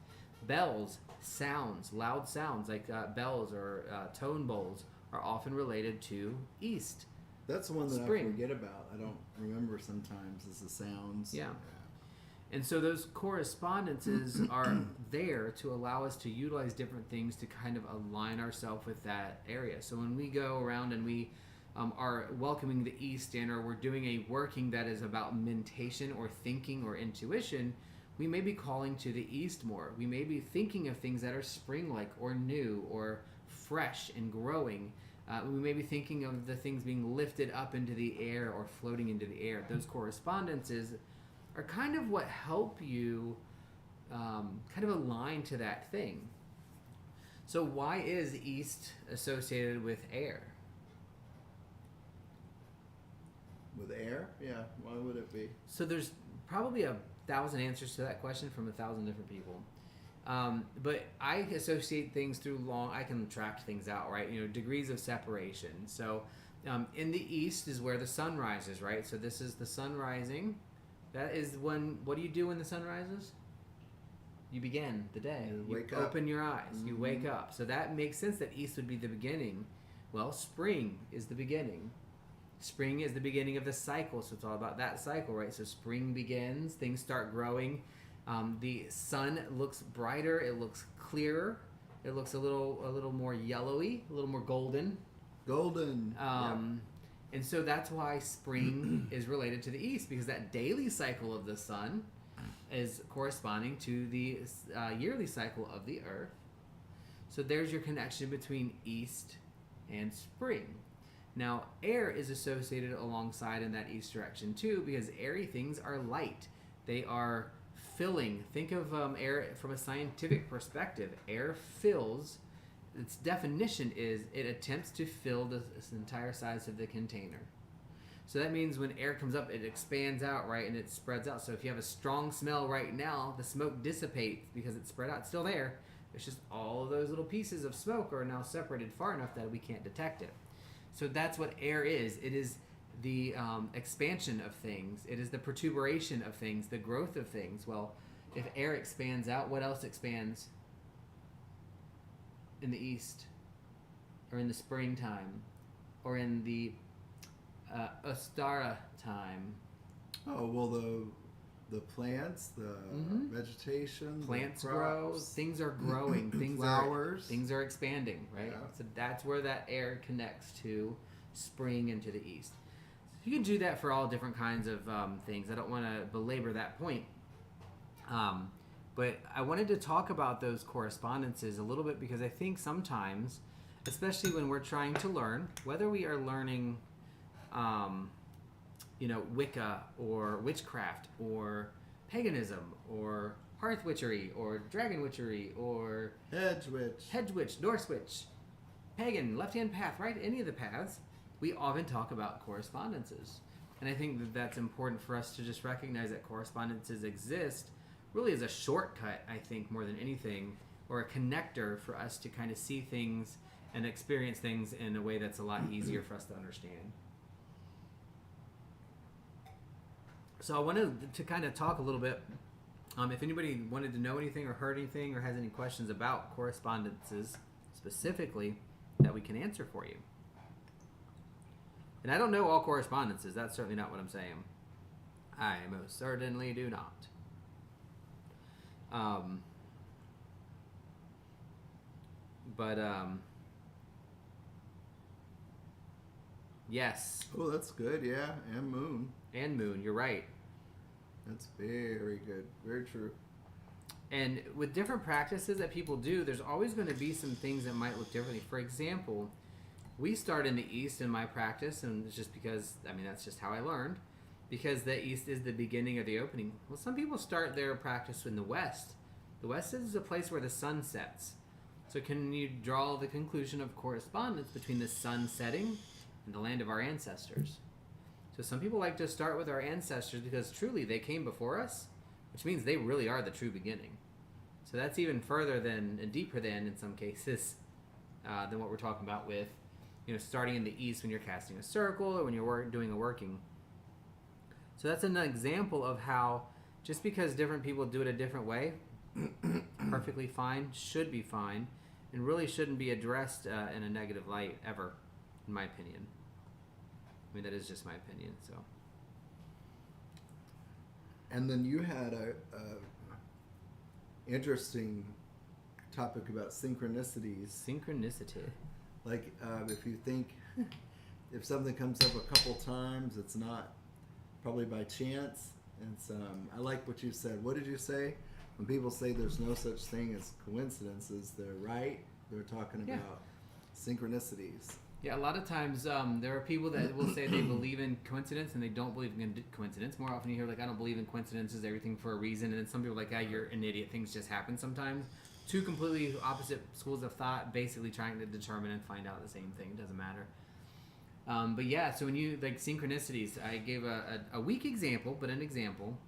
Bells, sounds, loud sounds like bells or tone bowls are often related to East. That's the one that Spring. I forget about. I don't remember sometimes is the sounds. Yeah. And so those correspondences are there to allow us to utilize different things to kind of align ourselves with that area. So when we go around and we are welcoming the East in, or we're doing a working that is about mentation or thinking or intuition, we may be calling to the East more. We may be thinking of things that are spring-like or new or fresh and growing. We may be thinking of the things being lifted up into the air or floating into the air. Those correspondences are kind of what help you kind of align to that thing. So why is East associated with air? With air? Yeah, why would it be? So there's probably 1,000 answers to that question from 1,000 different people. But I associate things through I can track things out, right? Degrees of separation. So in the East is where the sun rises, right? So this is the sun rising That is when. What do you do when the sun rises? You begin the day. You You wake up. open your eyes. Mm-hmm. You wake up. So that makes sense that east would be the beginning. Well, spring is the beginning. Spring is the beginning of the cycle, so it's all about that cycle, right? So spring begins, things start growing. The sun looks brighter. It looks clearer. It looks a little more yellowy, a little more golden. Golden. And so that's why spring is related to the east, because that daily cycle of the sun is corresponding to the yearly cycle of the earth. So there's your connection between east and spring. Now, air is associated alongside in that east direction too, because airy things are light. They are filling. Think of air from a scientific perspective. Air fills. Its definition is it attempts to fill this entire size of the container. So that means when air comes up, it expands out, right, and it spreads out. So if you have a strong smell right now, the smoke dissipates because it's spread out. It's still there. It's just all of those little pieces of smoke are now separated far enough that we can't detect it. So that's what air is. It is the expansion of things. It is the protuberation of things, the growth of things. Well, if air expands out, what else expands in the east, or in the springtime, or in the Ostara time? Oh, well, the plants, the vegetation, Plants the grow, crops, things are growing, flowers. things are expanding, right? Yeah. So that's where that air connects to spring and to the east. So you can do that for all different kinds of things. I don't want to belabor that point. But I wanted to talk about those correspondences a little bit because I think sometimes, especially when we're trying to learn, whether we are learning Wicca or witchcraft or paganism or hearth witchery or dragon witchery or hedge witch, Norse witch, pagan, left-hand path, right? Any of the paths, we often talk about correspondences. And I think that that's important for us to just recognize that correspondences exist really as a shortcut, I think, more than anything, or a connector for us to kind of see things and experience things in a way that's a lot easier for us to understand. So I wanted to kind of talk a little bit, if anybody wanted to know anything or heard anything or has any questions about correspondences specifically, that we can answer for you. And I don't know all correspondences. That's certainly not what I'm saying. I most certainly do not. Yes. Oh, that's good, yeah. And moon. And moon, you're right. That's very good. Very true. And with different practices that people do, there's always going to be some things that might look differently. For example, we start in the East in my practice, and it's just because, that's just how I learned, because the East is the beginning of the opening. Well, some people start their practice in the West. The West is a place where the sun sets. So can you draw the conclusion of correspondence between the sun setting and the land of our ancestors? So some people like to start with our ancestors because truly they came before us, which means they really are the true beginning. So that's even further than and deeper than, in some cases, than what we're talking about with, starting in the East when you're casting a circle or when you're doing a working. So that's an example of how just because different people do it a different way, perfectly fine, should be fine, and really shouldn't be addressed in a negative light ever, in my opinion. That is just my opinion. So. And then you had a interesting topic about synchronicities. Synchronicity. Like if you think if something comes up a couple times, it's not probably by chance. It's I like what you said. What did you say? When people say there's no such thing as coincidences, they're right. They're talking about synchronicities. Yeah, a lot of times there are people that will say they believe in coincidence and they don't believe in coincidence. More often you hear, I don't believe in coincidences, everything for a reason. And then some people are like, you're an idiot, things just happen sometimes. Two completely opposite schools of thought basically trying to determine and find out the same thing. It doesn't matter. But yeah, so when you, synchronicities, I gave a weak example, but an example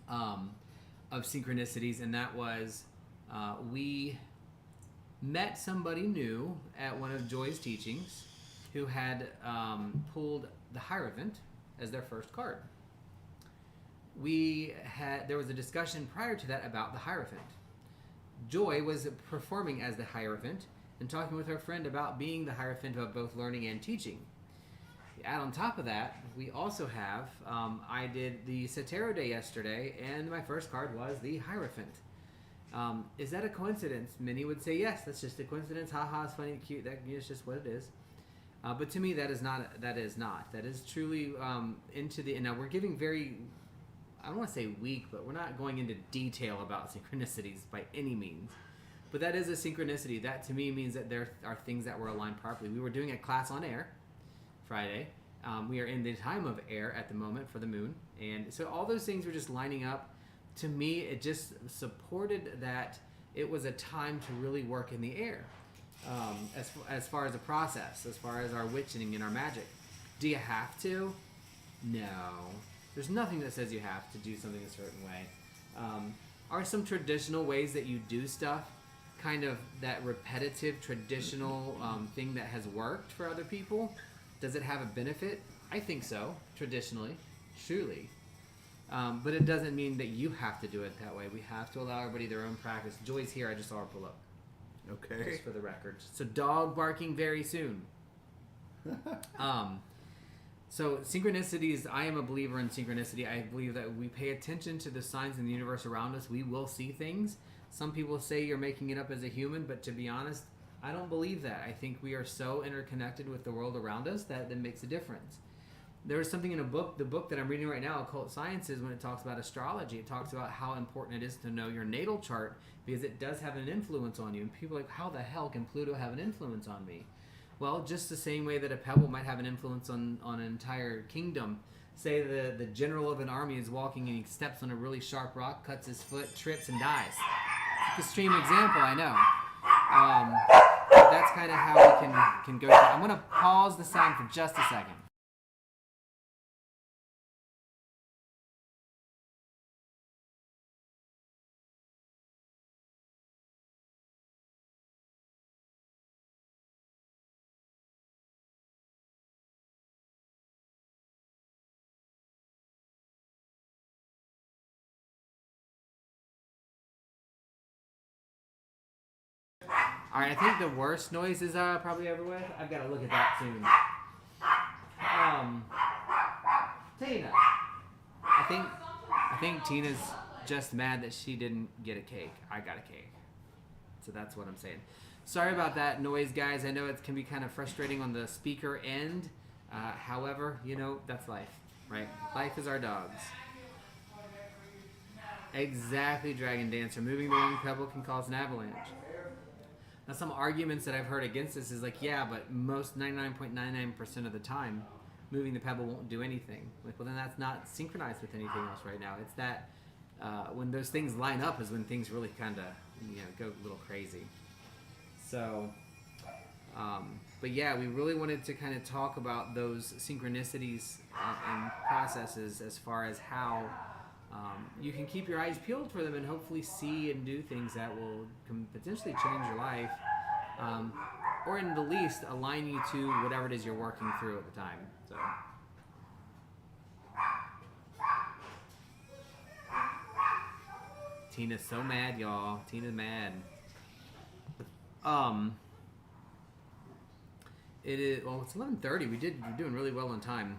of synchronicities, and that was we met somebody new at one of Joy's teachings who had pulled the Hierophant as their first card. there was a discussion prior to that about the Hierophant. Joy was performing as the Hierophant and talking with her friend about being the Hierophant of both learning and teaching. Add on top of that, we also have, I did the Satero Day yesterday, and my first card was the Hierophant. Is that a coincidence? Many would say yes, that's just a coincidence. Haha, it's funny, cute, it's just what it is. But to me, that is not. That is truly into the. And now we're giving very, I don't want to say weak, but we're not going into detail about synchronicities by any means. But that is a synchronicity. That to me means that there are things that were aligned properly. We were doing a class on air Friday. We are in the time of air at the moment for the moon. And so all those things were just lining up. To me, it just supported that it was a time to really work in the air. As far as a process, as far as our witching and our magic. Do you have to? No. There's nothing that says you have to do something a certain way. Are some traditional ways that you do stuff kind of that repetitive, traditional thing that has worked for other people? Does it have a benefit? I think so, traditionally, truly. But it doesn't mean that you have to do it that way. We have to allow everybody their own practice. Joy's here. I just saw her pull up. Okay. Just for the record. So dog barking very soon. So synchronicities, I am a believer in synchronicity. I believe that we pay attention to the signs in the universe around us. We will see things. Some people say you're making it up as a human, but to be honest, I don't believe that. I think we are so interconnected with the world around us that makes a difference. There is something in the book that I'm reading right now, Occult Sciences, when it talks about astrology. It talks about how important it is to know your natal chart because it does have an influence on you. And people are like, how the hell can Pluto have an influence on me? Well, just the same way that a pebble might have an influence on an entire kingdom. Say the general of an army is walking and he steps on a really sharp rock, cuts his foot, trips, and dies. It's an extreme example, I know. But that's kind of how we can go through. I'm going to pause the sound for just a second. Alright, I think the worst noise is probably over with. I've got to look at that soon. Tina. I think Tina's just mad that she didn't get a cake. I got a cake. So that's what I'm saying. Sorry about that noise, guys. I know it can be kind of frustrating on the speaker end. However, that's life, right? Life is our dogs. Exactly, Dragon Dancer. Moving the wrong pebble can cause an avalanche. Now, some arguments that I've heard against this is like, yeah, but most 99.99% of the time, moving the pebble won't do anything. Like, well, then that's not synchronized with anything else right now. It's that when those things line up is when things really kind of, go a little crazy. So, but yeah, we really wanted to kind of talk about those synchronicities and processes as far as how you can keep your eyes peeled for them and hopefully see and do things that will potentially change your life, or in the least align you to whatever it is you're working through at the time. So. Tina's so mad, y'all. Tina's mad. It is. Well, it's 11:30. We're doing really well on time.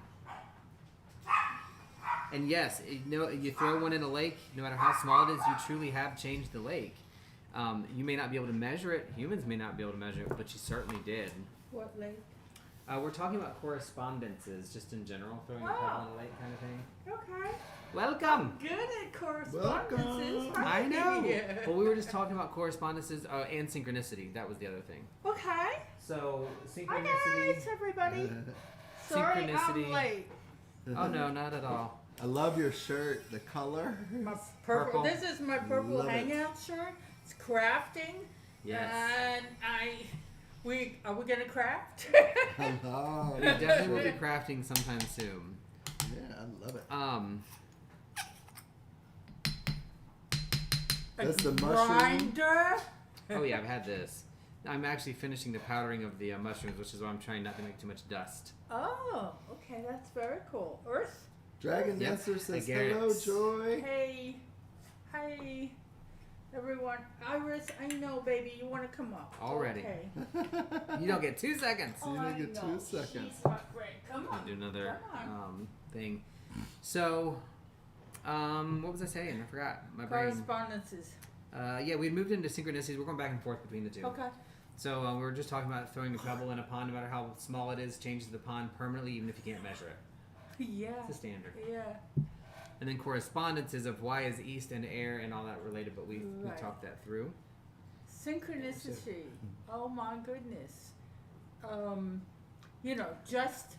And yes, you throw one in a lake, no matter how small it is, you truly have changed the lake. You may not be able to measure it. Humans may not be able to measure it, but you certainly did. What lake? We're talking about correspondences, just in general, throwing a pebble in a lake kind of thing. Okay. Welcome. Good at correspondences. Welcome. I know. Well, we were just talking about correspondences and synchronicity. That was the other thing. Okay. So, synchronicity. Hi guys, everybody. Sorry Synchronicity. I'm late. Oh, no, not at all. I love your shirt, the color. My Purple. This is my purple Love it. hangout shirt. It's crafting. Yes. And are we gonna craft? Hello. We definitely will be crafting sometime soon. Yeah, I love it. A That's the mushroom. grinder. Oh yeah, I've had this. I'm actually finishing the powdering of the mushrooms, which is why I'm trying not to make too much dust. Oh, okay, that's very cool. Earth. Dragon Yep, Dancer says, Garrett. hello, Joy. Hey, hi, everyone. Iris, I know, baby, you want to come up Already. Okay. You don't get 2 seconds. So you I only get 2 know. seconds. She's not great. Come on. Do another Come on. thing. So, what was I saying? I forgot. My brain. Correspondences. Yeah, we moved into synchronicities. We're going back and forth between the two. Okay. So we were just talking about throwing a pebble in a pond, no matter how small it is, changes the pond permanently, even if you can't measure it. Yeah. It's a standard. Yeah. And then correspondences of why is east and air and all that related, but we Right. talked that through. Synchronicity. Oh my goodness. Just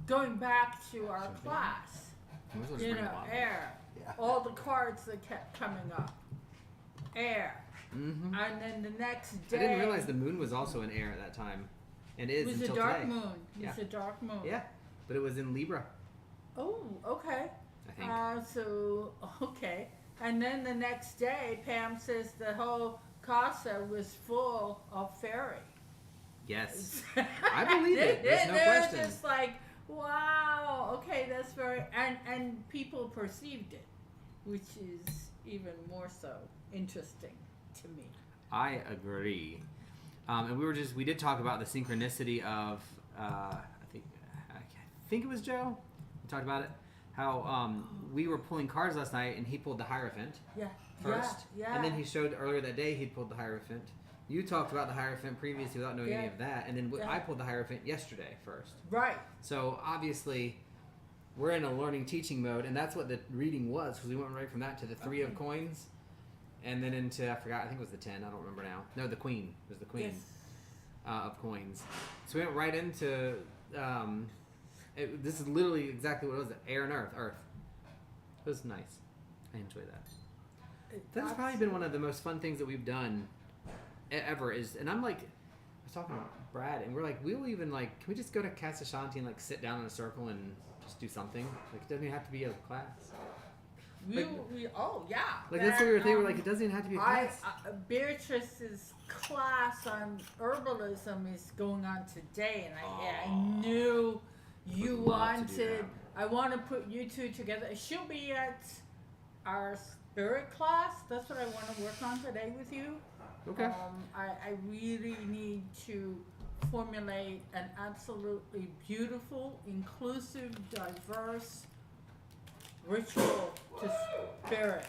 going back to our class. Might as well just bring it on. Air. Yeah. All the cards that kept coming up. Air. Mm-hmm. And then the next I day. didn't realize the moon was also in air at that time. And is it was until a dark today. moon. It Yeah. was a dark moon. Yeah, but it was in Libra, Oh, okay. I think. Okay. And then the next day, Pam says the whole casa was full of fairy. Yes. I believe it. There's no they're question. just like, wow, okay, that's very, and people perceived it, which is even more so interesting to me. I agree. And we did talk about the synchronicity of, I think it was Joe. We talked about it. How we were pulling cards last night, and he pulled the Hierophant Yeah. first, Yeah. and then he showed earlier that day he'd pulled the Hierophant. You talked about the Hierophant previously without knowing any Yeah. of that, and then Yeah. I pulled the Hierophant yesterday first. Right. So obviously, we're in a learning teaching mode, and that's what the reading was, because we went right from that to the Three of Coins, and then into, I forgot, I think it was the 10, I don't remember now. No, the Queen. It was the Queen Yes. of Coins. So we went right into, this is literally exactly what it was, air and earth. It was nice. I enjoy that. That's probably been one of the most fun things that we've done ever is, and I'm like, I was talking to Brad, and we're like, we'll even like, can we just go to Casa Shanti and like sit down in a circle and just do something? Like, it doesn't even have to be a class. Oh yeah. Like, that's what we were thinking. We're like, it doesn't even have to be a class. Beatrice's class on herbalism is going on today, and I knew you Would love to do wanted. that. I want to put you two together. She'll be at our spirit class. That's what I want to work on today with you. Okay. I really need to formulate an absolutely beautiful, inclusive, diverse ritual to spirit.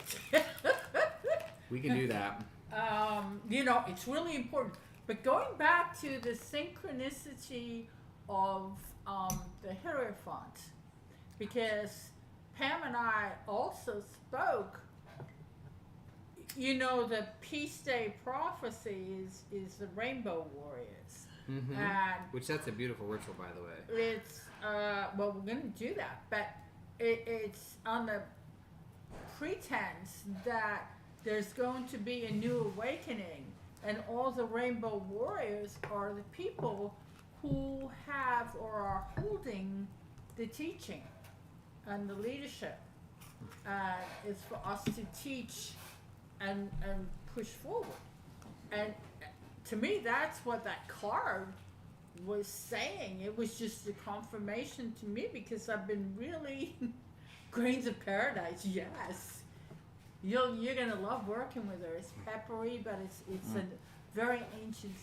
We can do that. It's really important. But going back to the synchronicity of the Hierophant, because Pam and I also spoke. The Peace Day prophecy is the Rainbow Warriors. Mm-hmm. And Which that's a beautiful ritual, by the way. it's, we're going to do that, but it's on the pretense that there's going to be a new awakening, and all the Rainbow Warriors are the people who have or are holding the teaching and the leadership. It's for us to teach and push forward. And to me, that's what that card was saying. It was just a confirmation to me, because I've been really Grains of Paradise. Yes, you're gonna love working with her. It's peppery, but it's a very ancient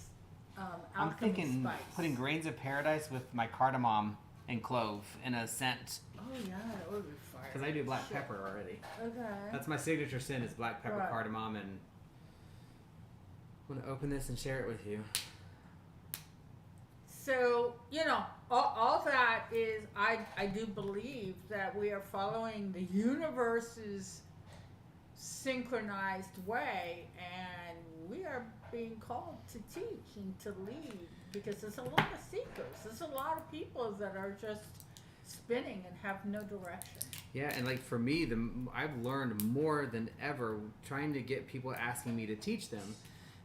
I'm alchemy thinking spice. putting Grains of Paradise with my cardamom and clove in a scent. Oh yeah, that would be fire. Because I do black Shit. pepper already. Okay. That's my signature scent is black pepper, Right. cardamom, and I'm going to open this and share it with you. So, all that is, I do believe that we are following the universe's synchronized way, and we are being called to teach and to lead, because there's a lot of seekers. There's a lot of people that are just spinning and have no direction. Yeah, and like for me, I've learned more than ever trying to get people asking me to teach them.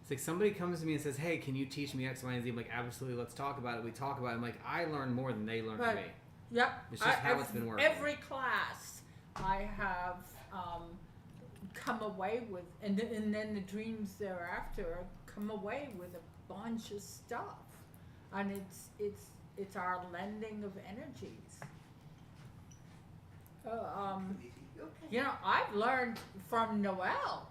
It's like somebody comes to me and says, "Hey, can you teach me X, Y, and Z?" I'm like, "Absolutely, let's talk about it." We talk about it. I'm like, I learn more than they learn from me. Yep. It's just how it's been working. Every class I have come away with, and then the dreams thereafter come away with a bunch of stuff, and it's our lending of energies. You know, I've learned from Noelle.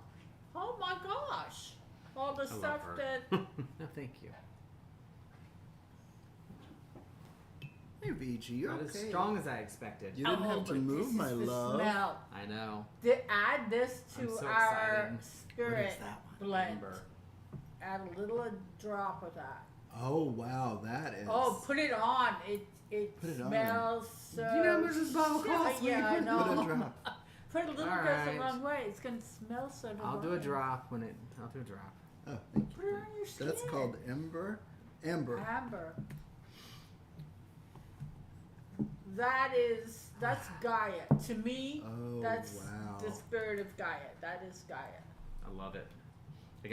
Oh my gosh, all the I stuff love her. that. No, thank you. Hey, VG, you Not okay? as strong as I expected. You didn't have to but move, this my is the love. Smell. I know. Add this I'm to so our excited. spirit What is that one? blend. Amber. Add a little drop of that. Oh wow, that is. Oh, put it on. It Put it on. smells so. You know how much this bottle costs? Yeah, I Put a know. drop. Put a little All goes right. a long way. It's gonna smell so divine. I'll do a drop when it. I'll do a drop. Oh, thank Put it you. on your skin. That's called Amber. Amber. Amber. That's Gaia. To me, Oh, that's wow. the spirit of Gaia. That is Gaia. I love it. Like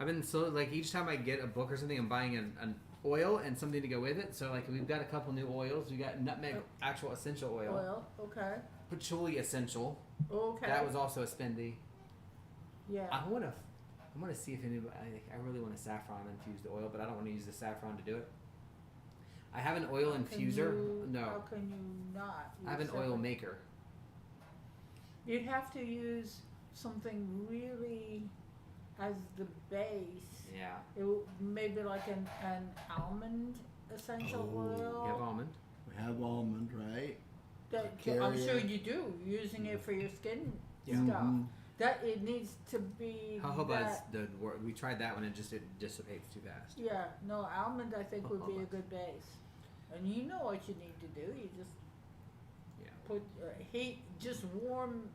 I've been so like each time I get a book or something, I'm buying an oil and something to go with it. So like we've got a couple new oils. We got nutmeg actual essential oil, Okay. patchouli essential. Okay. That was also a spendy. Yeah. I want to see if anybody. I really want a saffron infused oil, but I don't want to use the saffron to do it. I have an oil infuser. No, How can you not? I have an use oil something? maker. You'd have to use something really as the base. Yeah, Maybe like an almond essential Oh, oil. you have almond. We have almond, right? That I'm Carrier. sure you do, using it for your skin Yeah. stuff. Mhm. That it needs to be. Jojoba is that, the word. We tried that one and it dissipates too fast. yeah, no, almond I think would be a Jojoba. good base. And you know what you need to do. You just Yeah. put heat, just warm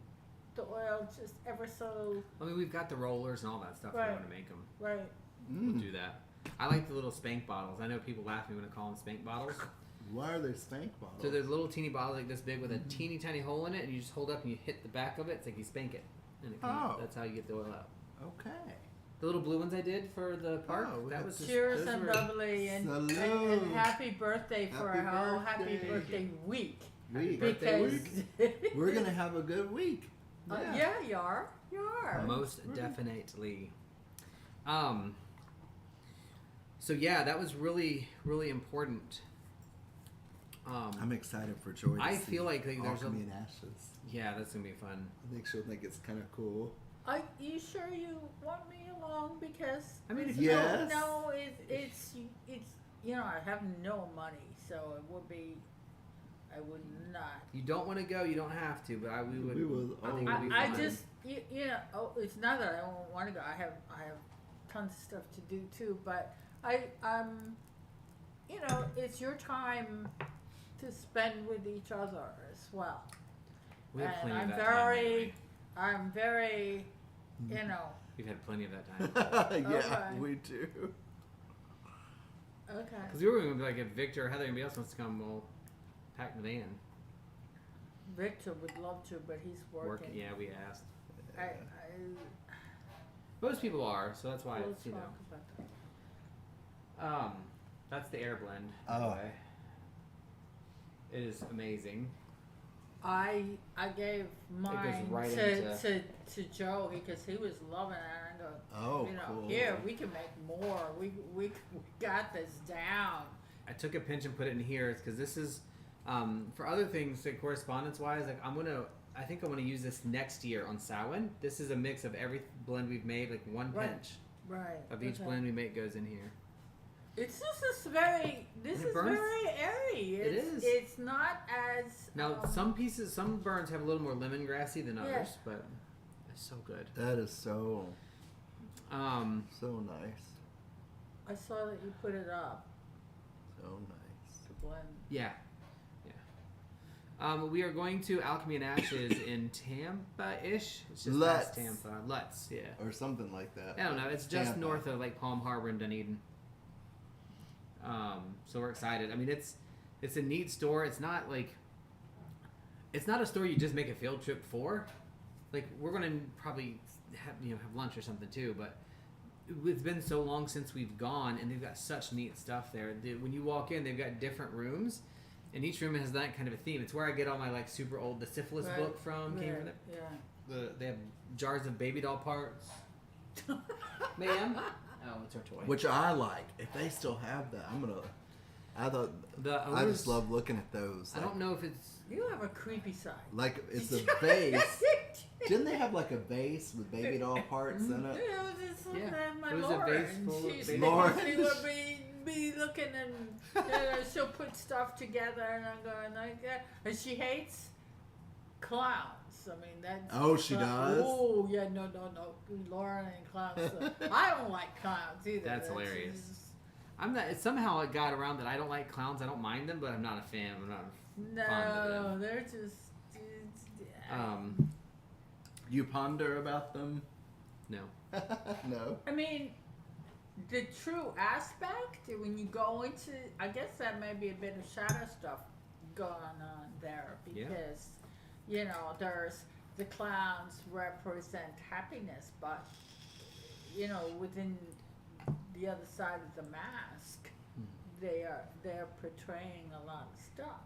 the oil just ever so I mean, we've got the rollers and all that stuff. Right. We want to make them. right. We'll Mm. do that. I like the little spank bottles. I know people laugh at me when I call them spank bottles. Why are they spank bottles? So there's little teeny bottles like this big with a teeny tiny hole in it, and you just hold up and you hit the back of it. It's like you spank it, and it comes, Oh. that's how you get the oil out. Okay. The little blue ones I did for the park. Oh, that was just, Cheers those and were- bubbly and Salud. happy birthday for Happy a whole happy birthday. birthday week. Week. birthday Because We're gonna have a good week. yeah, you are. You are. Most definitely. So yeah, that was really really important. I'm excited for Joy. To I see feel like there's Alchemy and Ashes. yeah, that's gonna be fun. I think she'll think it's kind of cool. You sure you want me along? Because I mean, if you- Yes. no, it's you know I have no money, so it would be I would not. You don't want to go, you don't have to, but we would. We will. I think Oh, it'll be I fun. just you know it's not that I don't want to go. I have tons of stuff to do too, but you know it's your time to spend with each other as well. We had And plenty I'm of that time. lately. I'm very you know We've had plenty of that time. yeah, Okay. we do. okay. Because we were going to be like, if Victor or Heather or anybody else wants to come, we'll pack the van. Victor would love to, but he's working. Yeah, we asked. Most people are, so that's why We'll it's, you talk know. about that. That's the air blend. by the Oh. way. It is amazing. I gave mine right to Joe because he was loving it. And I go, Oh, you know, cool. here we can make more. We got this down. I took a pinch and put it in here because this is, for other things, like correspondence-wise, like I think I'm gonna use this next year on Samhain. This is a mix of every blend we've made, like one Right. pinch Right. of each okay. blend we make goes in here. It's just very. This And it is burns. very airy. It It's, is. It's not as. Now, some burns have a little more lemongrassy than Yeah. others, but it's so good. That is so nice. I saw that you put it up So nice. to blend. Yeah. We are going to Alchemy and Ashes in Tampa-ish. It's just past Lutz. Tampa. Lutz, yeah. Or something like that. I don't know. It's just Tampa. north of like Palm Harbor and Dunedin. So we're excited. I mean, it's a neat store. It's not a store you just make a field trip for. Like we're gonna probably have lunch or something too. But it's been so long since we've gone, and they've got such neat stuff there. When you walk in, they've got different rooms, and each room has that kind of a theme. It's where I get all my like super old the syphilis Right. book from. Came from Right, it. Yeah. They have jars of baby doll parts. Ma'am. Oh, it's our toy. Which I like. If they still have that, I'm gonna I thought The I odors, just love looking at those. I don't know if it's. You have a creepy side. Like it's a vase. Didn't they have like a vase with baby doll parts in it? It was just something Yeah. that my It was a Lauren. vase full of She's baby Lauren. She would be looking and she'll put stuff together and I'm going like that. And she hates clowns. I mean that's. Oh, she does? Oh yeah, no. Lauren and clowns. I don't like clowns either. That's hilarious. I'm not. Somehow it got around that I don't like clowns. I don't mind them, but I'm not a fan. I'm not fond of No, them. they're just. You ponder about them? No. No. I mean, the true aspect when you go into, I guess that may be a bit of shadow stuff going on there because, you know, there's the clowns represent happiness, but you know, within the other side of the mask, they're portraying a lot of stuff.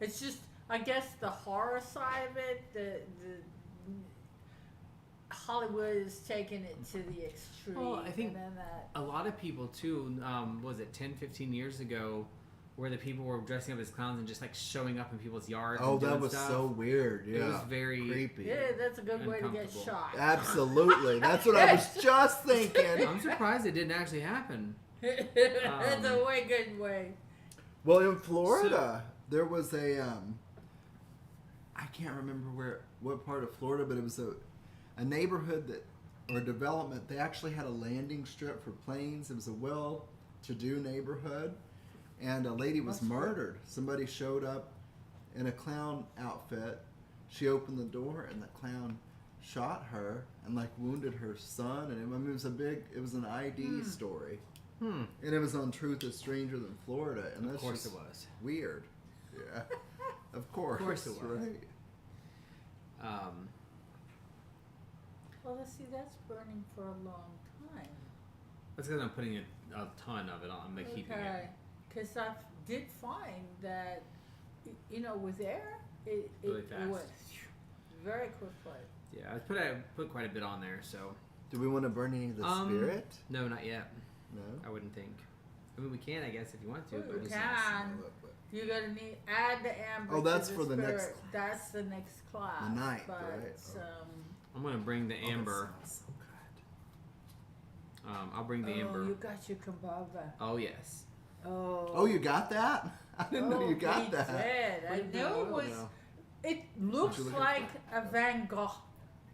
It's just, I guess, the horror side of it, the Hollywood is taking it to the extreme. Well, I think and then that, a lot of people too. Was it 10, 15 years ago, where the people were dressing up as clowns and just like showing up in people's yards? Oh, and doing that was stuff. so weird. Yeah. It was very creepy. yeah, that's a good way to get Uncomfortable. shot. Absolutely. That's what I was just thinking. I'm surprised it didn't actually happen. That's a way good way. Well, in Florida, there was a I can't remember what part of Florida, but it was a neighborhood or development. They actually had a landing strip for planes. It was a well-to-do neighborhood, and a lady was murdered. Somebody showed up in a clown outfit. She opened the door, and the clown shot her and like wounded her son. And it was an ID story. And it was on Truth is Stranger Than Florida, and that's Of course just it was. weird. Yeah, of course. Of course it was. Right. Well, let's see, that's burning for a long time. That's because I'm putting a ton of it on. I'm keeping it. Okay, because I did find that, you know, with air, it Really fast. went very quickly. Yeah, I put quite a bit on there. So Do we want to burn any of the spirit? no, not yet. No. I wouldn't think. I mean, we can, I guess, if you want to. Well, But we it's can. You're gonna add the amber. Oh, that's to for the spirit. next class. That's the next class. The ninth, but, right? I'm gonna bring the Oh, that amber. smells so good. I'll bring the amber. You got your kambaba. Oh yes. Oh, You got that? I didn't know you got he that. Did. I knew it was. No. It looks you looking like a Van Gogh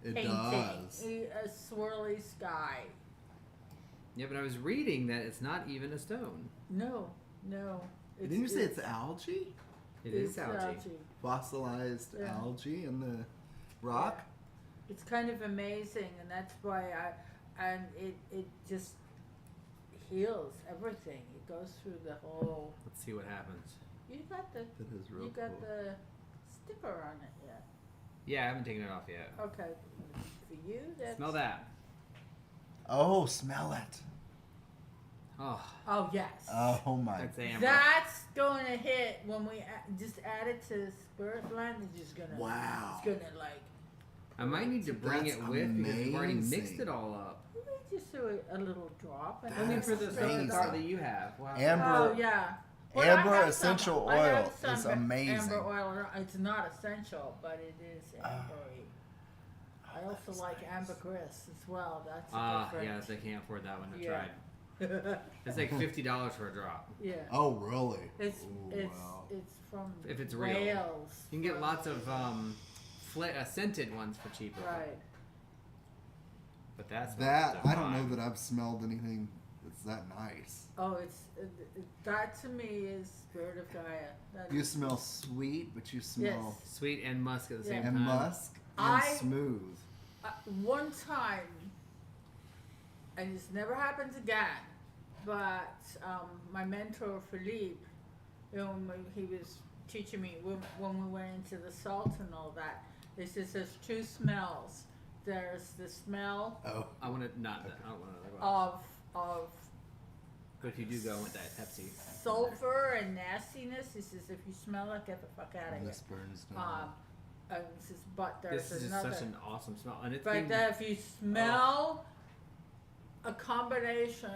It painting. does. A swirly sky. Yeah, but I was reading that it's not even a stone. No. Didn't you say it's algae? It is algae. Fossilized Yeah. algae in the rock? It's kind of amazing, and that's why it just heals everything. It goes through the whole. Let's see what happens. You got the. That is real You got cool. the sticker on it yet? Yeah, I haven't taken it off yet. Okay. For you, that's. Smell that. Oh, smell it. Oh, Oh yes. Oh my. that's amber. That's going to hit when we just add it to Spirit Blend. It's just gonna. Wow. It's gonna like. I might need to bring That's it with because we've already mixed amazing. it all up. We just do a little drop. And I mean, for the That's stuff amazing. that you have. Wow. Amber. Oh yeah. Well, I Amber have essential I have oil some is amazing. Amber oil. It's not essential, but it is ambery. I also like ambergris as well. That's a different. Yes, I can't afford that one. I Yeah. tried. It's like $50 for a drop. Yeah. Oh, really? It's Ooh, it's wow. it's from If it's real. Wales. You can get from- lots of scented ones for cheaper. Right. But that's That, I don't know that I've smelled anything that's that nice. Oh, it's that to me is Spirit of Gaia. That You is- smell sweet, but you smell Sweet and musk at the same and time. musk and I- smooth. one time, and this never happens again, but my mentor Philippe, you know, when he was teaching me when we went into the salt and all that, he says there's two smells. There's the smell Oh. I want to not. I don't want another glass. of But if you do go with that Pepsi. sulfur and nastiness. He says if you smell it, get the fuck out of here. This burns down. And he says, but there's This is just another. such an awesome smell, and it's But been, if you smell a combination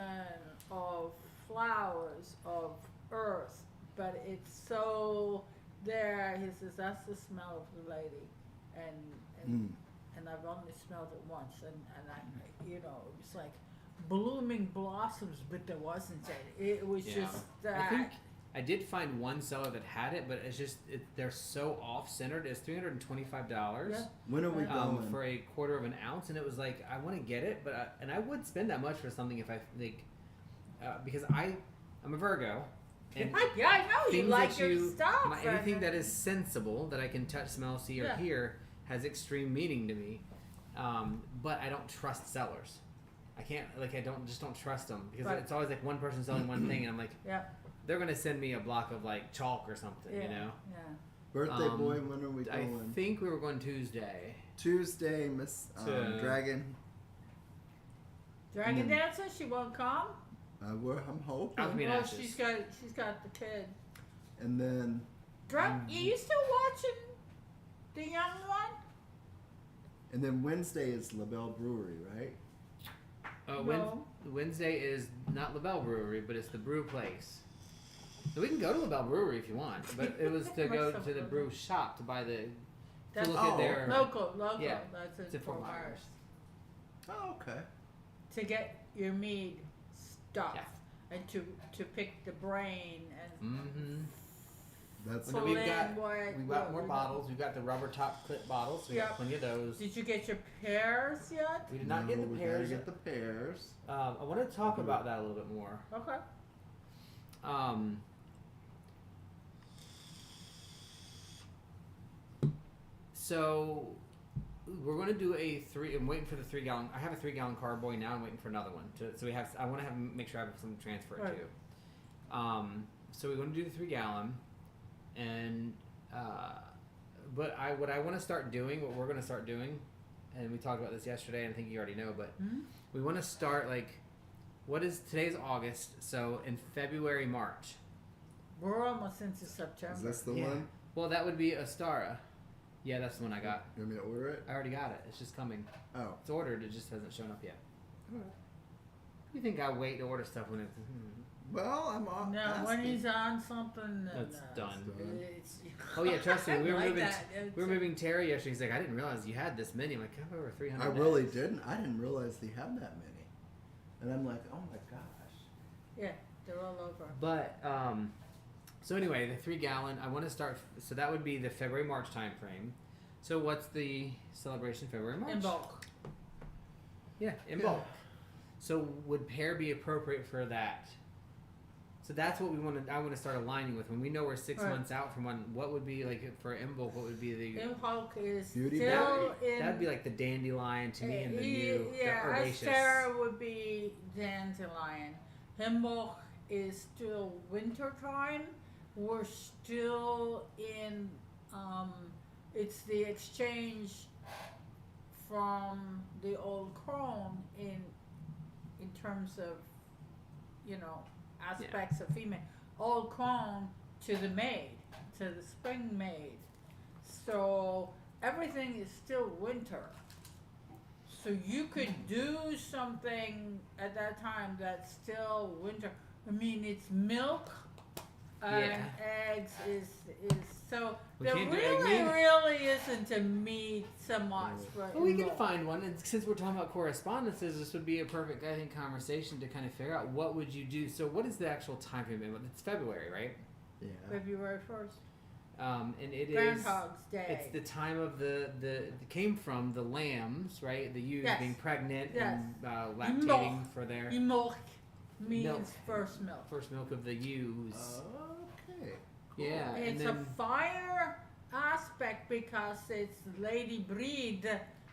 of flowers, of earth, but it's so there. He says that's the smell of the lady, and I've only smelled it once, and I, it was like blooming blossoms, but there wasn't any. It was just that. I think I did find one seller that had it, but it's just they're so off centered. It's $325. Yeah. When are we going? For a quarter of an ounce, and it was like I want to get it, but I would spend that much for something if I think because I'm a Virgo. And yeah, I know you things like that your stuff. anything that is sensible that I can touch, smell, see, or hear has extreme meaning to me. But I don't trust sellers. I can't I don't trust them because it's always like one person selling one thing, and I'm like, they're gonna send me a block of like chalk or something, you know. Yeah. Birthday boy, when are we going? I think we were going Tuesday. Tuesday, Miss Dragon. Dragon dancer, she won't come. I'm hoping. Well, she's got the kid. And then. Are you still watching the young one? And then Wednesday is LaBelle Brewery, right? No. Wednesday is not LaBelle Brewery, but it's the brew place. So we can go to LaBelle Brewery if you want, but it was to go to the brew shop to buy to look at their local. Yeah, That's to Fort Fort Myers. Myers. Oh, okay. To get your mead stuff and to pick the brain and. Mm-hmm. That's we've got more bottles. We've got the rubber top clip bottles. So we got plenty of those. Did you get your pears yet? We did not get the pears. We gotta get the pears. I want to talk about that a little bit more. Okay. So we're going to do I'm waiting for the 3 gallon. I have a 3 gallon carboy now. I'm waiting for another one. I want to make sure I have some to transfer it to. So we're going to do the 3 gallon, and what I want to start doing, what we're going to start doing, and we talked about this yesterday, and I think you already know, but we want to start today's August, so in February, March. We're almost into September. Is this the one? Well, that would be Astara. Yeah, that's the one I got. You want me to order it? I already got it. It's just coming. Oh. It's ordered. It just hasn't shown up yet. You think I wait to order stuff when it's... Well, I'm on. No, when he's on something... That's done. Oh, yeah, trust me. We were moving Terry yesterday. He's like, I didn't realize you had this many. I'm like, I have over 300 I really didn't. I didn't realize he had that many. And I'm like, oh my gosh. Yeah, they're all over. But, so anyway, the 3 gallon, I want to start, so that would be the February-March time frame. So what's the celebration February-March? In bulk. Yeah, in bulk. So would pear be appropriate for that? So that's what I want to start aligning with. When we know we're 6 months out from one, what would be like for in bulk, what would be the... In bulk is Beauty still in... That'd be like the dandelion to me and the new, the herbaceous. Astera would be dandelion. In bulk is still winter time. We're still in, it's the exchange from the old crone in terms of, aspects of female. Old crone to the maid, to the spring maid. So everything is still winter. So you could do something at that time that's still winter. I mean, it's milk. Eggs is so there really isn't a meat so much. Well, we can find one, and since we're talking about correspondences, this would be a perfect, I think, conversation to kind of figure out what would you do. So, what is the actual time frame? It's February, right? Yeah. February 1st. And it Groundhog's Day. It's the time of it came from the lambs, right? The ewes being pregnant and lactating for their milk. Means first milk. First milk of the ewes. Okay. Cool. Yeah. It's a fire aspect because it's Lady Breed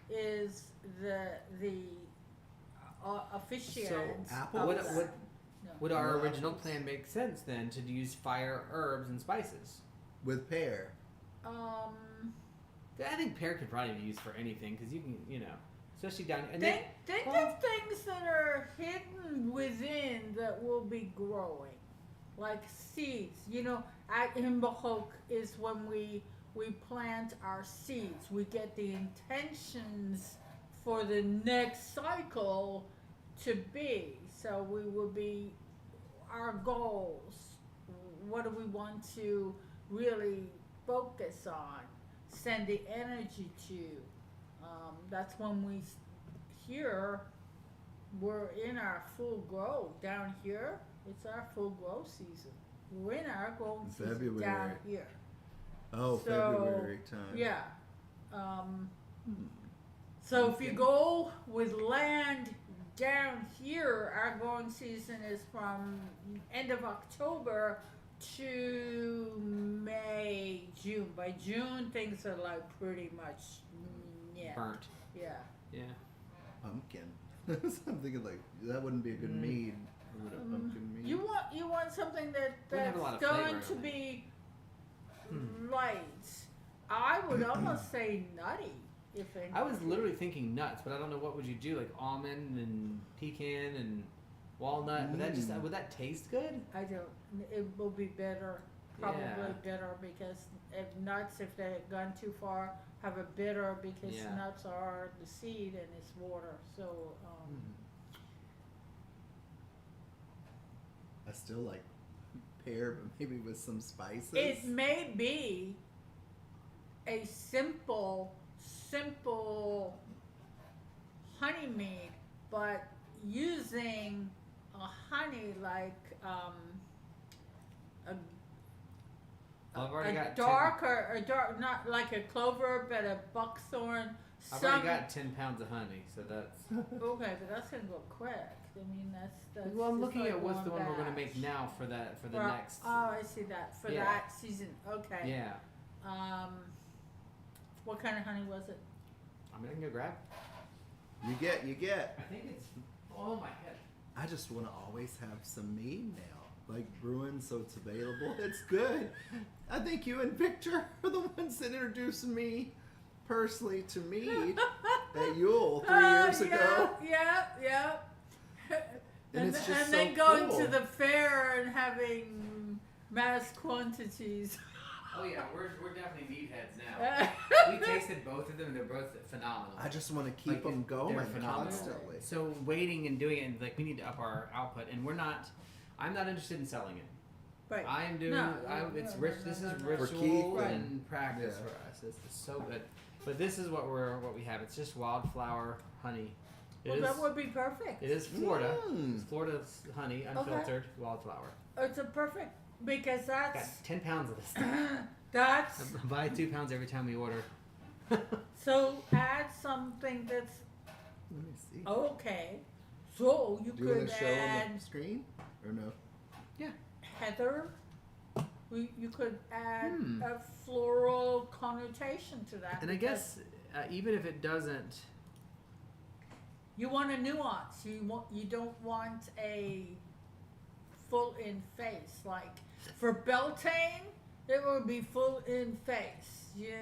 is the officiant. So would our original plan make sense then to use fire herbs and spices? With pear. I think pear could probably be used for anything because you can, especially down. And think of things that are hidden within that will be growing, like seeds. At Imbolc is when we plant our seeds. We get the intentions for the next cycle to be. So we will be our goals what do we want to really focus on, send the energy to. That's when here we're in our full grow. Down here, it's our full grow season. We're in our growing season down here. Oh, So, February time. Yeah. So if you go with land down here, our growing season is from end of October to May, June. By June, things are like pretty much Burnt. Yeah. Yeah. Pumpkin. I'm thinking like that wouldn't be a good mead. Or would a pumpkin mead? You want something Wouldn't have a lot that's of going flavor, to really. be light. I would almost say nutty, if anything. I was literally thinking nuts, but I don't know what would you do, like almond and pecan and walnut. But that just would that taste good? I don't. It will be bitter. Probably Yeah. bitter because if they've gone too far, have a bitter because Yeah. nuts are the seed and it's water. So I still like pear, but maybe with some spices. it may be a simple honey mead, but using a honey like I've already got not like a clover, but a buckthorn. I've already got 10 pounds of honey, so that's. Okay, but that's gonna go quick. I mean, that's. Well, I'm just looking like at what's the one we're batch. gonna make now for the Well, next. Oh, I see that for Yeah. that season. Okay. Yeah. What kind of honey was it? I mean, I can go grab. You get. I think it's. Oh my head. I just want to always have some mead now, like brewing, so it's available. It's good. I think you and Victor are the ones that introduced me personally to mead at Yule 3 years ago. Yeah. And it's just then so going cool. to the fair and having mass quantities. Oh yeah, we're definitely meat heads now. We tasted both of them, and they're both phenomenal. I just want to keep them they're going phenomenal. constantly. So waiting and doing it, like we need to up our output, and I'm not interested in selling it. Right. I am doing. It's rich. This is For ritual Keith and practice yeah. for us. It's so good. But this is what we have. It's just wildflower honey. That would be perfect. It is Florida. Mm. It's Florida's honey, unfiltered wildflower. It's a perfect because Got that's 10 pounds of this stuff. that's I buy 2 pounds every time we order. so add something that's Let me see. okay. So you Do you could want to show on add the screen or no? heather. You could add a floral connotation to that. And I because guess even if it doesn't, you want a nuance. You don't want a full in face. Like for Beltane, it would be full in face. Yeah.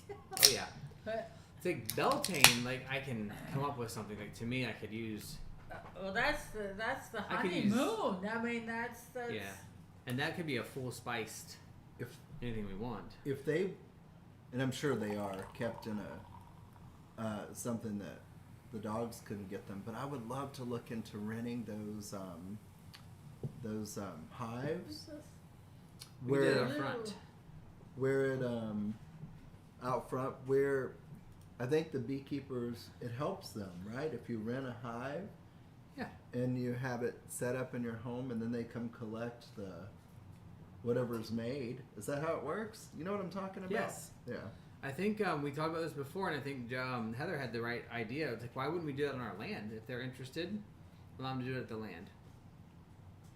oh yeah. It's like Beltane, like I can come up with something. Like to me, I could use. Well, that's the I could use- honeymoon. I mean, that's Yeah, and that could be a full spiced. If Anything we want. if they, and I'm sure they are kept in a something that the dogs couldn't get them, but I would love to look into renting those hives We did where up front. where it out front where I think the beekeepers, it helps them, right? If you rent a hive, Yeah. and you have it set up in your home, and then they come collect the whatever's made. Is that how it works? You know what I'm talking about? Yes. Yeah. I think we talked about this before, and I think Heather had the right idea. It's like, why wouldn't we do that on our land? If they're interested, allow them to do it at the land.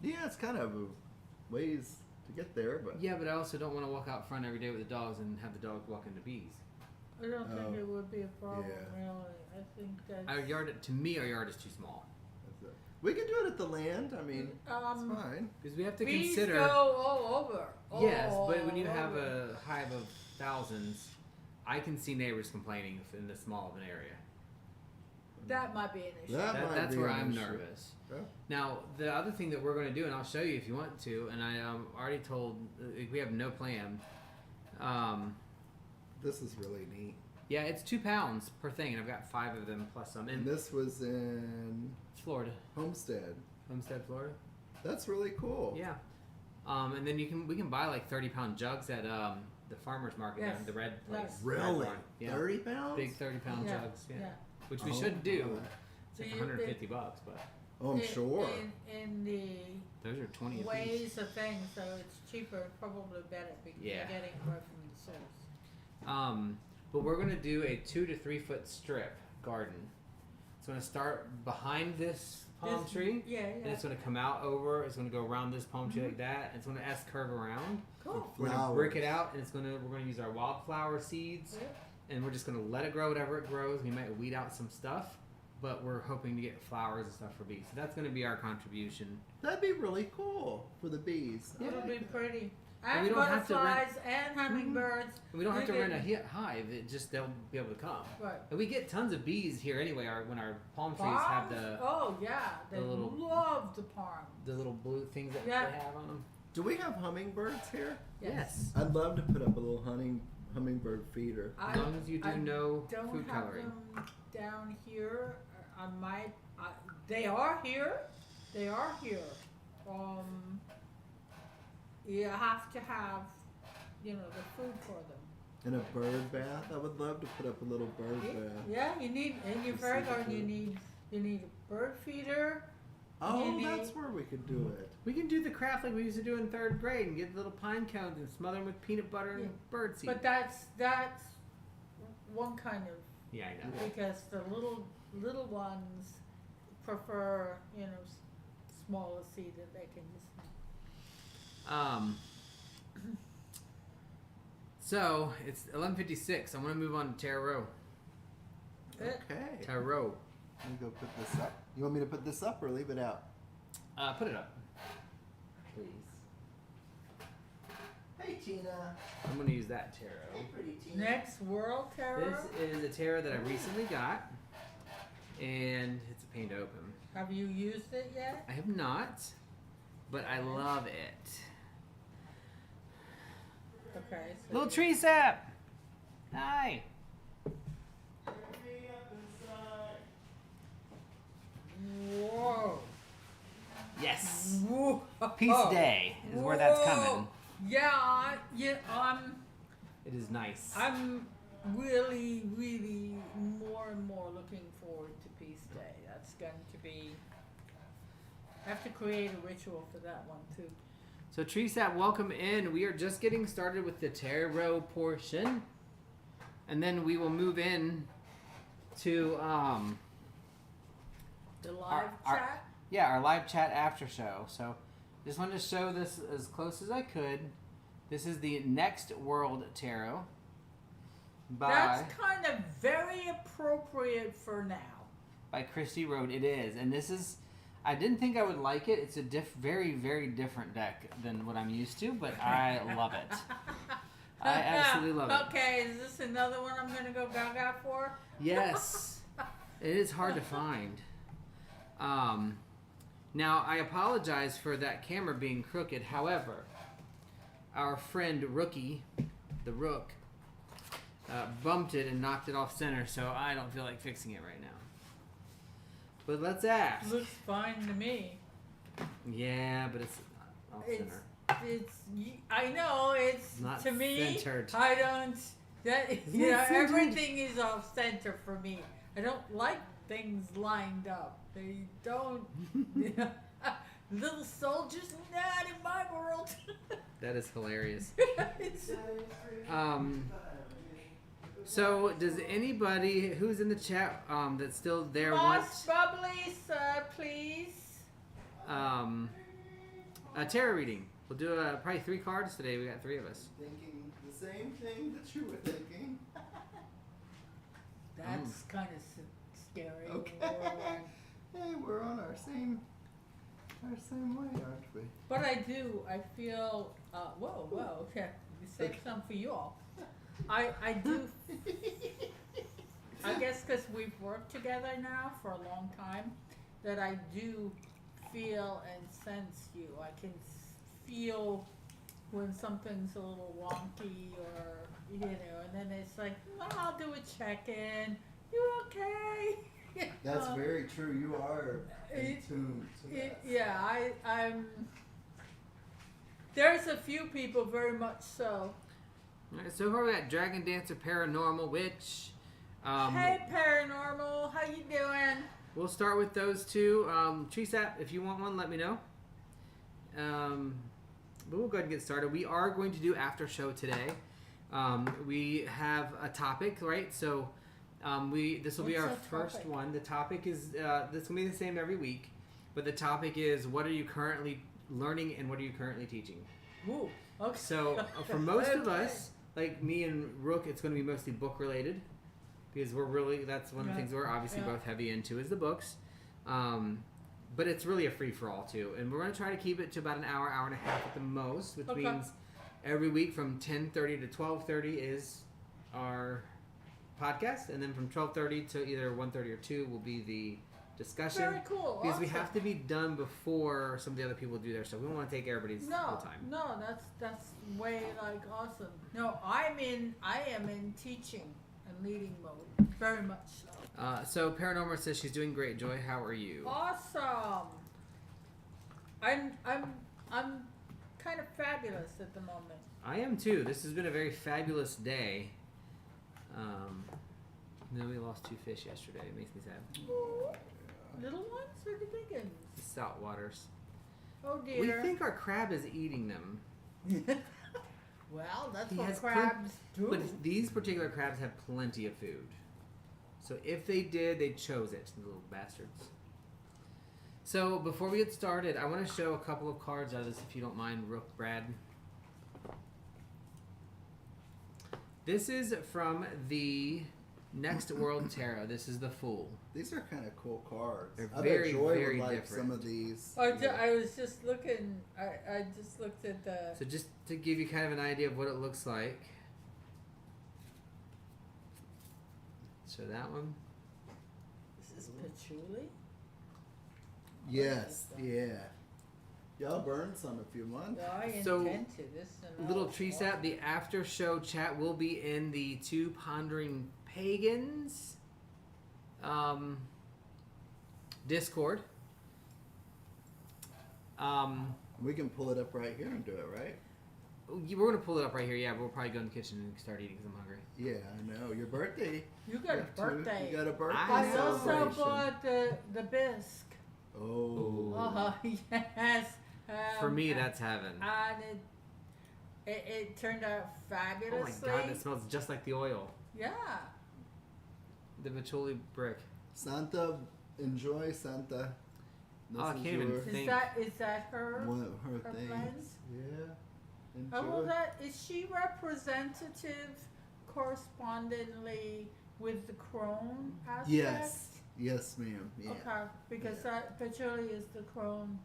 Yeah, it's kind of a ways to get there, but Yeah, but I also don't want to walk out front every day with the dogs and have the dogs walk into bees. I don't think Oh. it would be a problem, Yeah. really. I think that's... Our yard, to me, our yard is too small we can do it at the land. I mean, it's fine. because we have to bees consider. go all over. Yes, but when you all have over. a hive of thousands, I can see neighbors complaining in this small of an area. That might be an issue. That might That's be where an I'm issue. nervous. Yeah. Now, the other thing that we're going to do, and I'll show you if you want to, and I already told, we have no plan. This is really neat. Yeah, it's 2 pounds per thing, and I've got 5 of them plus some And in this was in Florida, Homestead. Homestead, Florida. That's really cool. Yeah. And then we can buy like 30-pound jugs at the farmer's market Yes. down at the red place. Yes. Really? Red barn. Yeah. 30 pounds? Big 30-pound Yeah. jugs. Yeah. Yeah. Which we Oh, should do. God. It's like So you- $150, but Oh, I'm sure. In the those are 20 a piece. ways of things, so it's cheaper, probably better because Yeah. you're getting it right from the source. But we're gonna do a 2 to 3 foot strip garden. It's gonna start behind this palm This- tree. Yeah, And yeah. it's going to come out over. It's going to go around this palm tree like that. And it's going to S curve around. Cool. We're going to brick it Flowers. out, and we're going to use our wildflower seeds, Yeah. and we're just going to let it grow whatever it grows. We might weed out some stuff, but we're hoping to get flowers and stuff for bees. So that's going to be our contribution. That'd be really cool for the bees. I It'll like be that. pretty. And And we don't have to rent- butterflies and hummingbirds. And we don't have to You rent a can- hive. It just they'll be able to come. Right. And we get tons of bees here anyway. When our palm trees have Palms? the Oh yeah, they the little- love the palm. little blue things that Yeah. they have on them. Do we have hummingbirds here? Yes. I'd love to put up a little hummingbird feeder. As long as you do I no don't food have coloring. them down here. I might. They are here. They are here. You have to have, the food for them. And a bird bath. I would love to put up a little bird bath. Yeah, you need in your Let's fairy see the garden. You need a bird feeder. Oh, Maybe. that's where we could do it. We can do the craft like we used to do in 3rd grade and get little pine cones and smother them with peanut butter and Yeah. bird seed. But that's one kind of, yeah, I know. because the little ones prefer smaller seed that they can just. So it's 11:56. I want to move on to tarot. Okay. Tarot. Let me go put this up. You want me to put this up or leave it out? Put it up, please. Hey, Tina. I'm gonna use that tarot. Pretty Tina. Next World Tarot. This is a tarot that I recently got, and it's a pain to open. Have you used it yet? I have not, but I love it. Okay. So Little tree sap. Hi. Whoa. Yes. Whoa. Peace Day is where that's coming. Whoa. Yeah. It is nice. I'm really, really more and more looking forward to Peace Day. That's going to be. I have to create a ritual for that one too. So Tresat, welcome in. We are just getting started with the tarot portion, and then we will move in to The live Our- chat. our live chat after show. So just wanted to show this as close as I could. This is the Next World Tarot by That's kind of very appropriate for now. by Christy Rode. It is, and this is. I didn't think I would like it. It's a very, very different deck than what I'm used to, but I love it. I absolutely love it. Okay, is this another one I'm gonna go gaga for? Yes, it is hard to find. Now I apologize for that camera being crooked. However, our friend Rookie, the Rook, bumped it and knocked it off center, so I don't feel like fixing it right now. But let's ask. Looks fine to me. Yeah, but it's off It's center. I know it's Not to me. centered. I don't. That It's not centered. everything is off center for me. I don't like things lined up. They don't. Little soldiers, not in my world. That is hilarious. It's- So does anybody who's in the chat that's still there want Moss Bubbly, sir, please. a tarot reading? We'll do probably 3 cards today. We got 3 of us. Thinking the same thing that you were thinking. That's kind of scary. Okay. Hey, we're on our same way, aren't we? But I do. I feel. Whoa. Okay, save some for you all. I do. I guess because we've worked together now for a long time, that I do feel and sense you. I can feel when something's a little wonky, or and then it's like, well, I'll do a check-in. You okay? That's very true. You are in it- tune to that. Yeah, I'm. There's a few people, very much so. All right, so far we got Dragon Dancer, Paranormal, Witch. Hey, Paranormal, how you doing? We'll start with those two. Treesap, if you want one, let me know. But we'll go ahead and get started. We are going to do after show today. We have a topic, right? So this will be What's our the first topic? one. The topic is this will be the same every week, but the topic is what are you currently learning and what are you currently teaching? Ooh, okay. So for most of Okay. us, like me and Rook, it's going to be mostly book related because that's one of the things we're obviously both heavy into is the books. But it's really a free for all too, and we're going to try to keep it to about an hour, hour and a half at the most, which means every week from 10:30 to 12:30 is our podcast, and then from 12:30 to either 1:30 or 2 will be the discussion. Very cool. Because we awesome. have to be done before some of the other people do their stuff. We don't want to take everybody's whole time. No, that's way like awesome. No, I am in teaching and leading mode, very much so. So Paranormal says she's doing great. Joy, how are you? Awesome. I'm kind of fabulous at the moment. I am too. This has been a very fabulous day. Then we lost 2 fish yesterday. It makes me sad. Ooh, little ones or the big ones? The salt waters. Oh We dear. think our crab is eating them. Well, that's He what has crabs do. But these particular crabs have plenty of food. So if they did, they chose it, the little bastards. So before we get started, I want to show a couple of cards out of this, if you don't mind, Rook, Brad. This is from the Next World Tarot. This is the Fool. These are kind of cool cards. They're I very, bet Joy very would like different. some of these. I was just looking. I just looked at the. So just to give you kind of an idea of what it looks like. So that one. This is patchouli. Yes, yeah. Y'all burn some if you want. No, I So, intend to. This is an Little old tree one. sap, the after show chat will be in the Two Pondering Pagans Discord. We can pull it up right here and do it, right? We're going to pull it up right here, yeah, but we'll probably go in the kitchen and start eating because I'm hungry. Yeah, I know. Your birthday. You got a have to- birthday. You got a birthday I also celebration. bought the bisque. Oh. Oh yes. For me, that's heaven. And it turned out Oh my fabulously. god, that smells just like the oil. Yeah. The patchouli brick. Santa, enjoy Santa. This Oh, I is can't even your- think. Is that her? one of her her things. friends? Yeah. Enjoy. Oh, well, that is she representative correspondingly with the crone aspect? Yes. Yes, ma'am. Yeah. Okay, because Yeah. that patchouli is the crone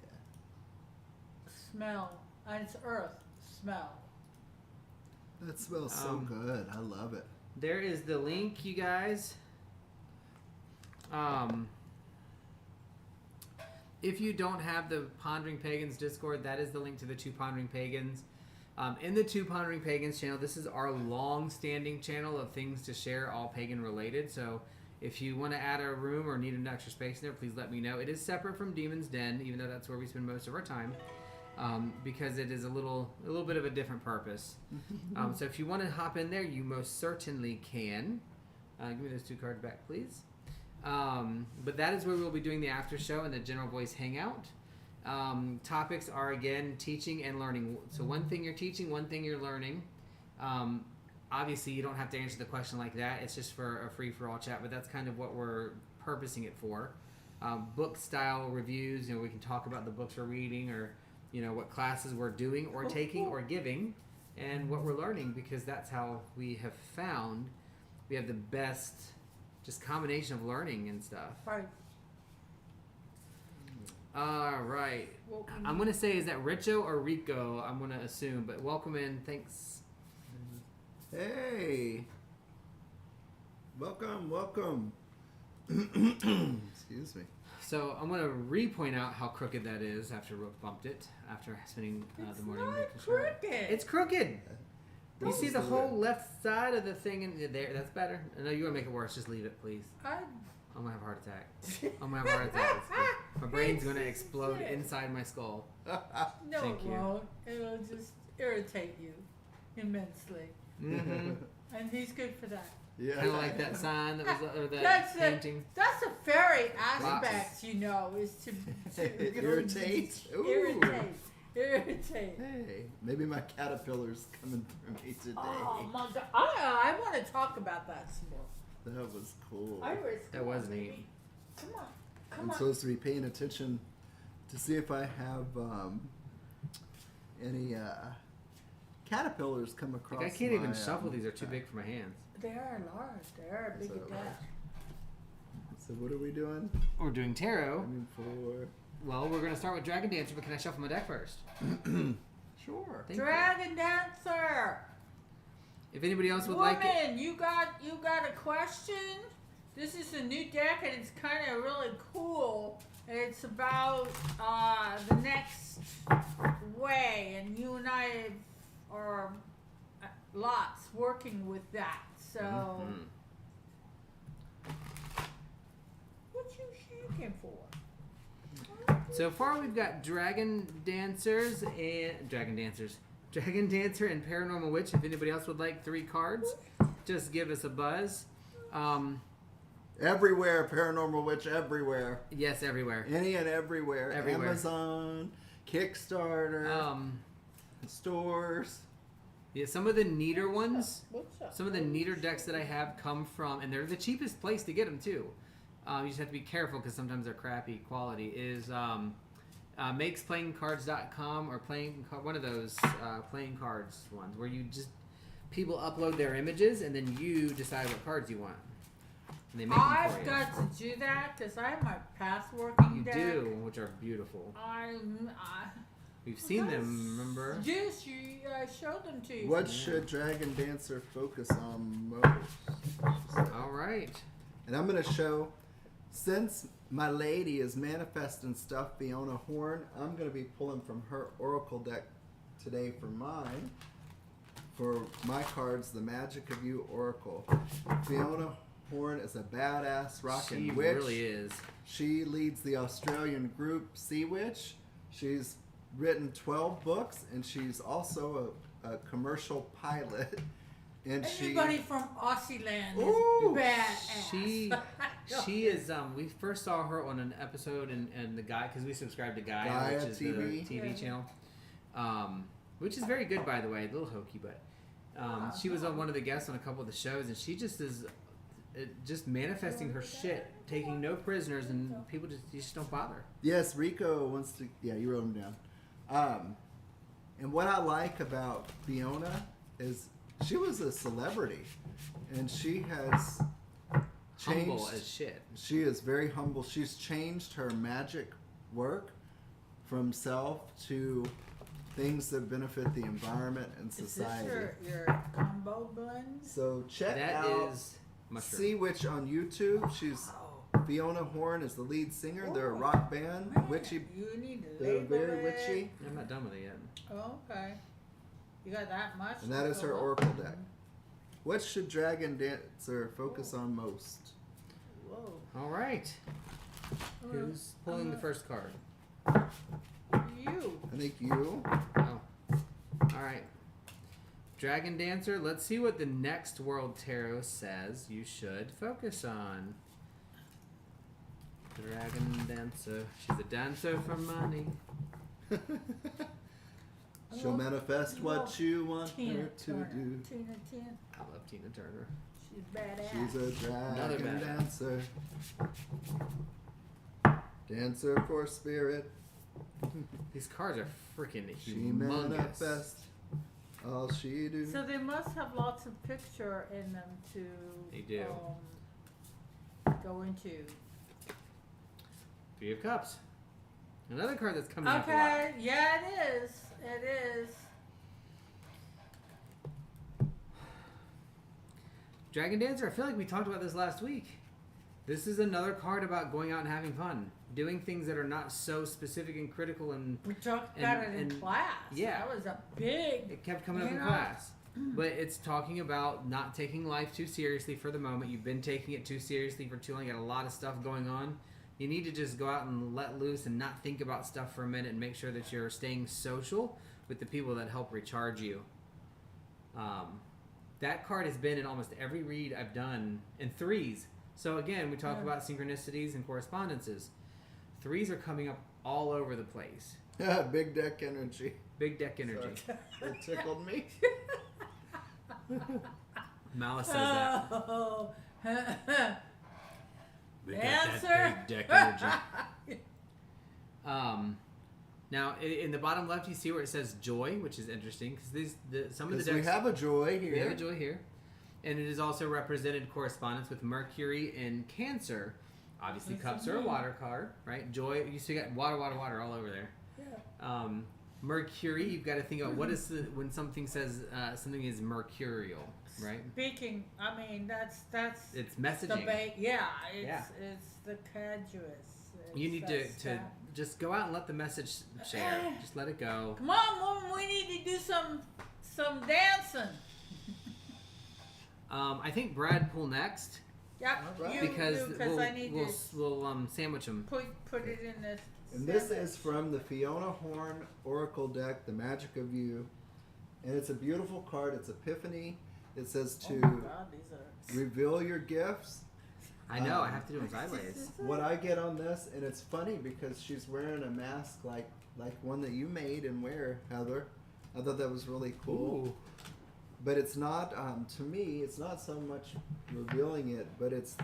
Yeah. smell, and it's earth smell. That smells so good. I love it. There is the link, you guys. If you don't have the Pondering Pagans Discord, that is the link to the Two Pondering Pagans. In the Two Pondering Pagans channel, this is our long-standing channel of things to share, all pagan related. So if you want to add a room or need an extra space in there, please let me know. It is separate from Demon's Den, even though that's where we spend most of our time, because it is a little bit of a different purpose. So if you want to hop in there, you most certainly can. Give me those 2 cards back, please. But that is where we'll be doing the after show and the general voice hangout. Topics are, again, teaching and learning. So one thing you're teaching, one thing you're learning. Obviously, you don't have to answer the question like that. It's just for a free-for-all chat, but that's kind of what we're purposing it for. Book-style reviews, we can talk about the books we're reading or, what classes we're doing or taking or giving and what we're learning, because that's how we have found we have the best just combination of learning and stuff. Right. All right. Well, I'm going to say, is that Richo or Rico? I'm going to assume, but welcome in. Thanks. Hey. Welcome. Excuse me. So I'm going to re-point out how crooked that is after Rook bumped it, after spending it's the morning not making sure. crooked. It's crooked. You Don't see the do whole it. left side of the thing in there. That's better. I know you want to make it worse. Just leave it, please. I'm gonna have a heart attack. I'm gonna have a heart attack. My brain's gonna explode inside my skull. No, Thank it you. won't. It'll just irritate you immensely. Mm-hmm. And he's good for that. Yeah. Kind of like that sign that was, or that That's painting. That's a fairy Rocks. aspect, you know, is to Irritate. Ooh. Irritate. Hey, maybe my caterpillar's coming for me today. Oh my god! I want to talk about that some more. That was cool. Iris, That come was on, neat. baby. Come on, I'm come on. supposed to be paying attention to see if I have any caterpillars come across. Like I can't even my, shuffle these; they're too big for my hands. They are large. They are big So, and bad. So what are we doing? We're doing tarot. Aiming for. Well, we're gonna start with Dragon Dancer, but can I shuffle my deck first? Sure. Thank you. Dragon Dancer. If anybody else would Woman, like it, you got a question? This is a new deck and it's kind of really cool. It's about the next way, and you and I are lots working with that. So, Mhm. what you shaking for? So far we've got Dragon Dancer and Paranormal Witch. If anybody else would like 3 cards, just give us a buzz. Everywhere, Paranormal Witch, everywhere. Yes, everywhere. Any and everywhere. Everywhere. Amazon, Kickstarter, stores. Yeah, some of the neater ones, What's up? some of the neater decks that I have come from, and they're the cheapest place to get them too. You just have to be careful because sometimes they're crappy quality. Is makesplayingcards.com or one of those playing cards ones where you just people upload their images and then you decide what cards you want. And they make them for I've you. got to do that because I have my past working You deck. do, which are beautiful. We've seen them, remember? Yes, you showed them to you. What should Dragon Dancer focus on most? All right. And I'm going to show, since my lady is manifesting stuff, Fiona Horn, I'm going to be pulling from her Oracle deck today for mine. For my cards, the Magic of You Oracle. Fiona Horn is a badass rockin' She witch. really is. She leads the Australian group Sea Witch. She's written 12 books, and she's also a commercial pilot. And Anybody from Aussie land Ooh, is badass. She is. We first saw her on an episode and the Guy, because we subscribe to Gaia, Gaia which is TV. the TV channel, which is very good, by the way. A little hokey, but she was on one of the guests on a couple of the shows, and she just is just manifesting her shit, taking no prisoners, and people just don't bother. Yes, Rico wants to. Yeah, you wrote them down. And what I like about Fiona is she was a celebrity, and she has changed. Humble as shit. She is very humble. She's changed her magic work from self to things that benefit the environment and society. Is this your combo blend? So check That out is mushroom. Sea Witch on YouTube. She's Wow. Fiona Horn is the lead singer. They're a rock band, Man, witchy. You need to They're label very it. witchy, I'm not done with it yet. Oh, okay. You got that much? and that is to her go up? oracle deck. What should Dragon Dancer focus on most? Whoa. All right. Who's pulling the Uh, first card? You. I think you. Oh. All right. Dragon Dancer, let's see what the next World Tarot says you should focus on. Dragon Dancer. She's a dancer for money. She'll manifest what you want Tina her to Turner. do. Tina. I love Tina Turner. She's badass. She's a Another dragon badass. dancer. Dancer for spirit. These cards are freaking She humongous. manifests all she do. So they must have lots of picture in them to They do. go into. 3 of Cups. Another card that's coming up a lot. Okay, yeah, it is. It is. Dragon Dancer, I feel like we talked about this last week. This is another card about going out and having fun. Doing things that are not so specific and critical, and We talked about it in and- class. yeah. That was a big. it kept coming up You in know, class. but it's talking about not taking life too seriously for the moment. You've been taking it too seriously for too long. You got a lot of stuff going on. You need to just go out and let loose and not think about stuff for a minute and make sure that you're staying social with the people that help recharge you. That card has been in almost every read I've done in threes. So again, we talk about synchronicities and correspondences. Threes are coming up all over the place. Yeah, big deck energy. Big deck energy. Sorry. It tickled me. Malice says that. Oh. We Answer. that big deck energy. Now, in the bottom left, you see where it says joy, which is interesting because some of the decks we have a joy here. We have a joy here, and it is also represented correspondence with Mercury in Cancer. Obviously, cups are a water card, right? Joy. You see, got water all over there. Yeah. Mercury. You've got to think about what is when something says something is mercurial, right? Speaking, I mean that's It's messaging. It's the caduous. You need to just go out and let the message share. Just let it go. Come on, Mom, we need to do some dancing. I think Brad pull next. Yep, All right. because I need to we'll sandwich them. put it in this. And this is from the Fiona Horn Oracle deck, The Magic of You. And it's a beautiful card. It's Epiphany. It says to Oh my God, these are. reveal your gifts. I know. I have to do them sideways. What I get on this, and it's funny because she's wearing a mask like one that you made and wear, Heather. I thought that was really cool. Ooh. But it's not, to me, it's not so much revealing it, but it's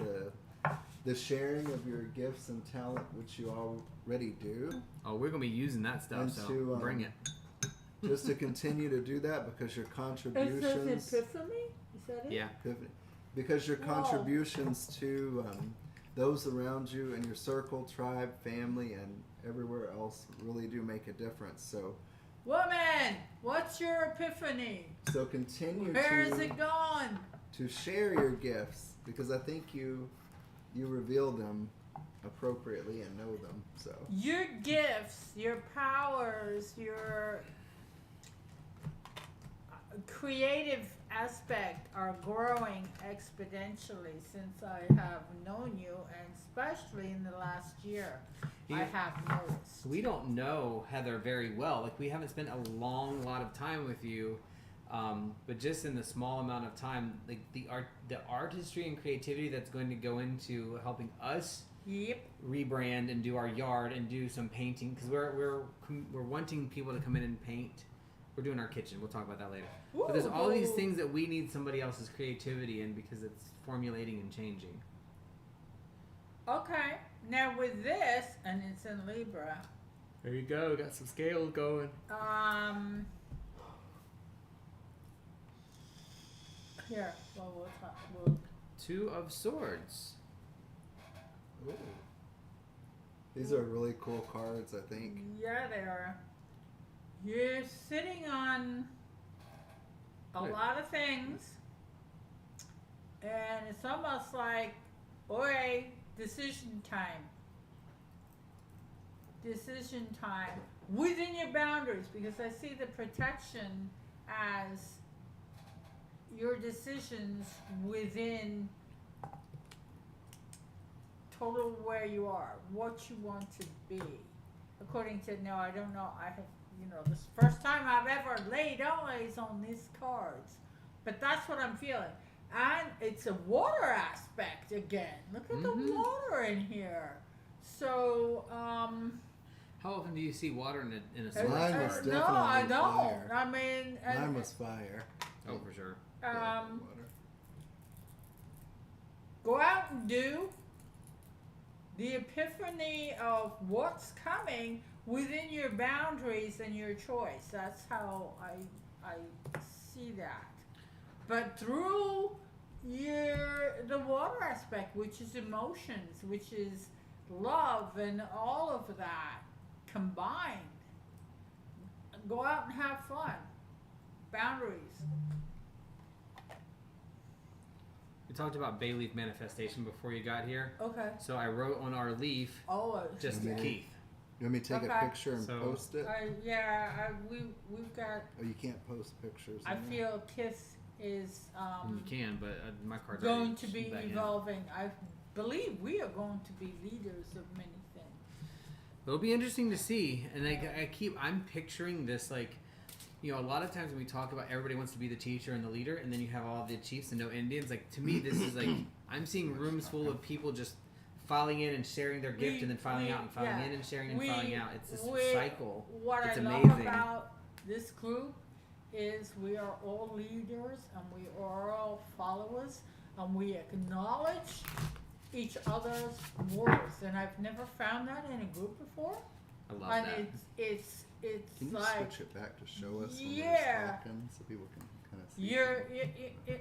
the sharing of your gifts and talent, which you already do. Oh, we're gonna be using that stuff. And So to, bring it. Just to continue to do that because your contributions. It says Epiphany? Is that it? Yeah. Because your Whoa. contributions to those around you and your circle, tribe, family, and everywhere else really do make a difference. So Woman, what's your epiphany? So continue Where is it going? to share your gifts because I think you reveal them appropriately and know them. So Your gifts, your powers, your creative aspect are growing exponentially since I have known you, and especially in the last year. I have noticed. We don't know Heather very well. Like, we haven't spent a lot of time with you, but just in the small amount of time, like the artistry and creativity that's going to go into helping us Yep. rebrand and do our yard and do some painting, because we're wanting people to come in and paint. We're doing our kitchen. We'll talk about that later. But there's all these things that we need somebody else's creativity in because it's formulating and changing. Okay. Now with this, and it's in Libra. There you go. Got some scales going. Here. Well, we'll Two of Swords. ooh. These are really cool cards, I think. Yeah, they are. You're sitting on a Good. lot of things, and it's almost like, oi, decision time. Decision time within your boundaries, because I see the protection as your decisions within total where you are, what you want to be. According to, no, I don't know, I have, this first time I've ever laid eyes on these cards. But that's what I'm feeling. And it's a water aspect again. Look at the water in here. So, How often do you see water in a Mine sword was card? definitely no, I don't. fire. I mean, Mine was fire. Oh, for sure. Yeah, water. go out and do the epiphany of what's coming within your boundaries and your choice. That's how I see that. But through the water aspect, which is emotions, which is love and all of that combined, go out and have fun. Boundaries. We talked about bay leaf manifestation before you got here. Okay. So I wrote on our leaf Oh, just Yeah. Keith. You want me to take Okay. a picture and So- post it? We've got. Oh, you can't post pictures. I in there? feel KISS is You can, but my card's going already to be back in. evolving. I believe we are going to be leaders of many things. It'll be interesting to see, and I'm picturing this like, you know, a lot of times when we talk about everybody wants to be the teacher and the leader, and then you have all the chiefs and no Indians. Like to me, this is like I'm seeing rooms full of people just filing in and sharing their gift, and then filing out and filing in and sharing and filing out. It's this cycle. What It's I amazing. love about this group is we are all leaders and we are all followers, and we acknowledge each other's words. And I've never found that in a group before. I love And that. it's Can you like switch it back to show us when Yeah. we're talking so people can kind of see?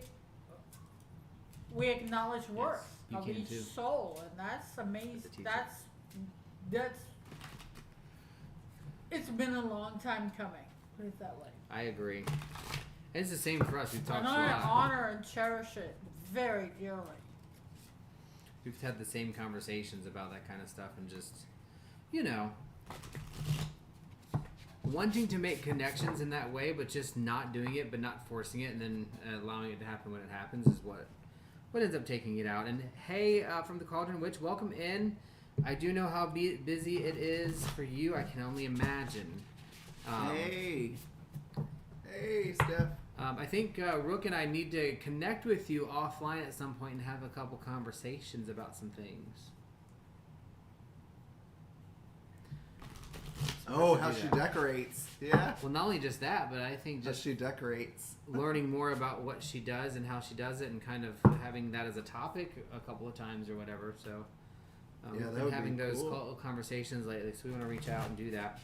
we acknowledge worth you of can each too. soul, and that's amazing. teacher. That's it's been a long time coming. Put it that way. I agree. And it's the same for us. We've talked And a I lot. honor and cherish it very dearly. We've had the same conversations about that kind of stuff, and just, you know, wanting to make connections in that way, but just not doing it, but not forcing it, and then allowing it to happen when it happens is what ends up taking it out. And hey, from the Cauldron Witch, welcome in. I do know how busy it is for you. I can only imagine. Hey, Steph. I think Rook and I need to connect with you offline at some point and have a couple conversations about some things. Oh, to how do she that. decorates. Yeah. Well, not only just that, but I think How just she decorates. learning more about what she does and how she does it, and kind of having that as a topic a couple of times or whatever. So Yeah, we've that been would having be those cool. conversations lately, so we want to reach out and do that.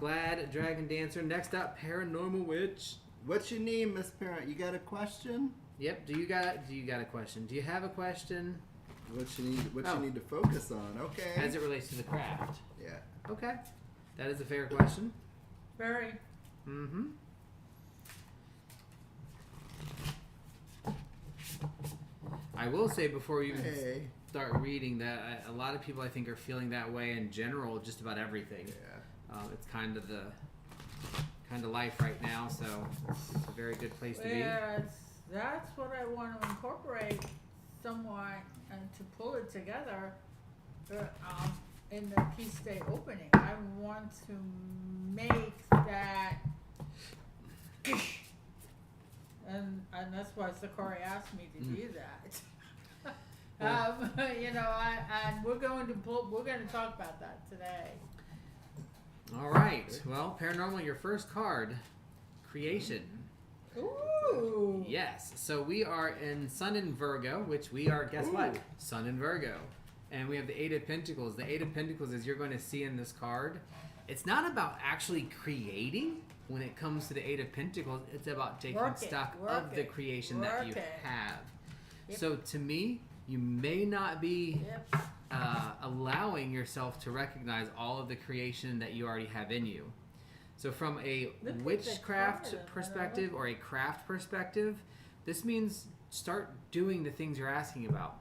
Glad Dragon Dancer. Next up, Paranormal Witch. What you need, Miss Parent? You got a question? Yep. Do you got a question? Do you have a question What you need? What Oh. you need to focus on? Okay. as it relates to the craft? Yeah. Okay, that is a fair question. Very. Mm-hmm. I will say before you even Hey. start reading that a lot of people I think are feeling that way in general, just about everything. Yeah. It's kind of the life right now, so it's a very good place to be. Yeah, that's what I want to incorporate somewhat and to pull it together in the Peace Day opening. I want to make that, and that's why Sakari asked me to do that. You know, and we're going to talk about that today. All right. Well, Paranormal, your first card, Creation. Ooh. Yes. So we are in Sun in Virgo, which we are, guess what? Ooh. Sun in Virgo. And we have the Eight of Pentacles. The Eight of Pentacles, as you're going to see in this card, it's not about actually creating. When it comes to the Eight of Pentacles, it's about taking stock of the creation that you have. Yep. So to me, you may not be Yep. allowing yourself to recognize all of the creation that you already have in you. So from a Look at the witchcraft card. perspective or a craft perspective, this means start doing the things you're asking about.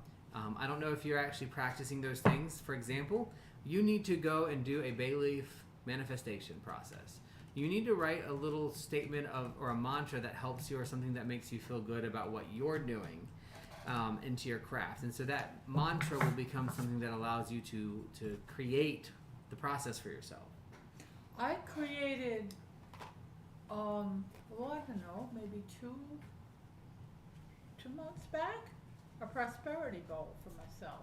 I don't know if you're actually practicing those things. For example, you need to go and do a bay leaf manifestation process. You need to write a little statement or a mantra that helps you or something that makes you feel good about what you're doing into your craft. And so that mantra will become something that allows you to create the process for yourself. I created, well, I don't know, maybe two months back, a prosperity goal for myself.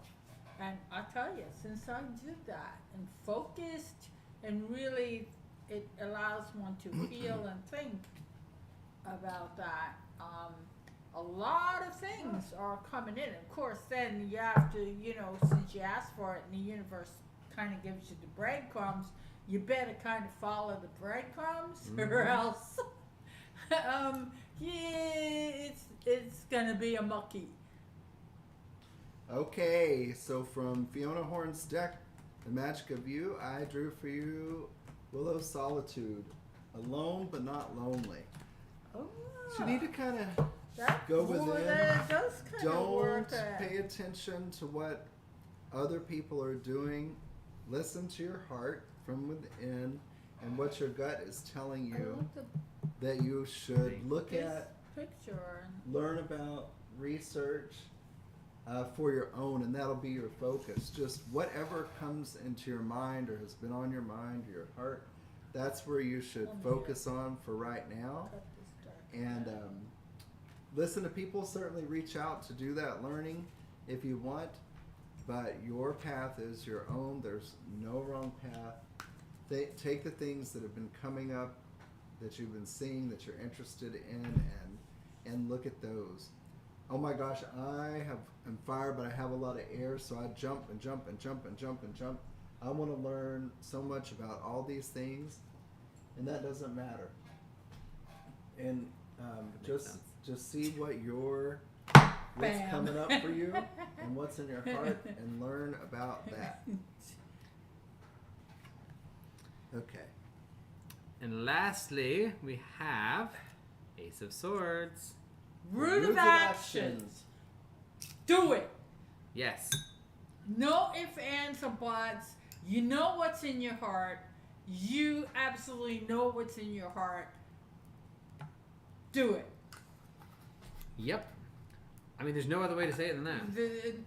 And I tell you, since I did that and focused and really, it allows one to feel and think about that. A lot of things are coming in. Of course, then you have to, you know, since you asked for it and the universe kind of gives you the breadcrumbs, you better kind of follow the breadcrumbs or else, yeah, it's gonna be a mucky. Okay, so from Fiona Horn's deck, The Magic of You, I drew for you Willow Solitude. Alone but not lonely. Oh, So you need to kind of that, go well, within. that does kind of don't work. pay attention to what other people are doing. listen to your heart from within and what your gut is telling you that you should look at, picture. learn about, research for your own, and that'll be your focus. Just whatever comes into your mind or has been on your mind or your heart, that's where you should focus on for right now. And listen to people. Certainly reach out to do that learning if you want, but your path is your own. There's no wrong path. Take the things that have been coming up, that you've been seeing, that you're interested in, and look at those. Oh my gosh, I'm fire, but I have a lot of air, so I jump and jump and jump and jump and jump. I want to learn so much about all these things, and that doesn't matter. And just see what's Bam. coming up for you and what's in your heart, and learn about that. Okay. And lastly, we have Ace of Swords. Root of actions. Do it. Yes. No ifs, ands, or buts. You know what's in your heart. You absolutely know what's in your heart. Do it. Yep. I mean, there's no other way to say it than that.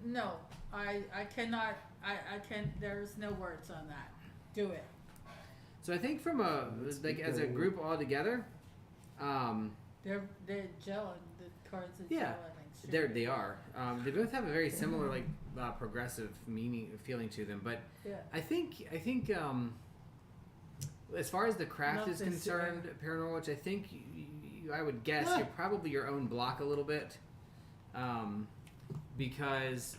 No, I cannot. I can. There's no words on that. Do it. So I think from as a group all together, They're gelling. The cards are yeah, gelling. they are. They both have a very similar progressive feeling to them. But Yeah. I think as far as the craft is Nothing's concerned, Paranormal, which I think I would guess you're probably your own block a little bit, because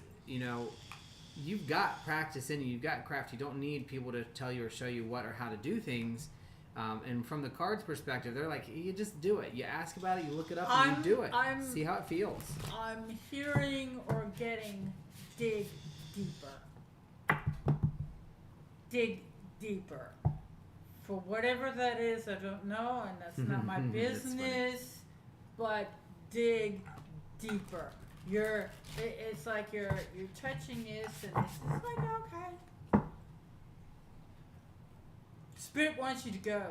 you've got practice in you, you've got craft. You don't need people to tell you or show you what or how to do things. And from the cards perspective, they're like, you just do it. You ask about it, you look it up, and you do it. See how it feels. I'm hearing or getting dig deeper. Dig deeper. For whatever that is, I don't know, and that's not my business. But dig deeper. It's like you're touching this, and it's just like, okay. Spirit wants you to go.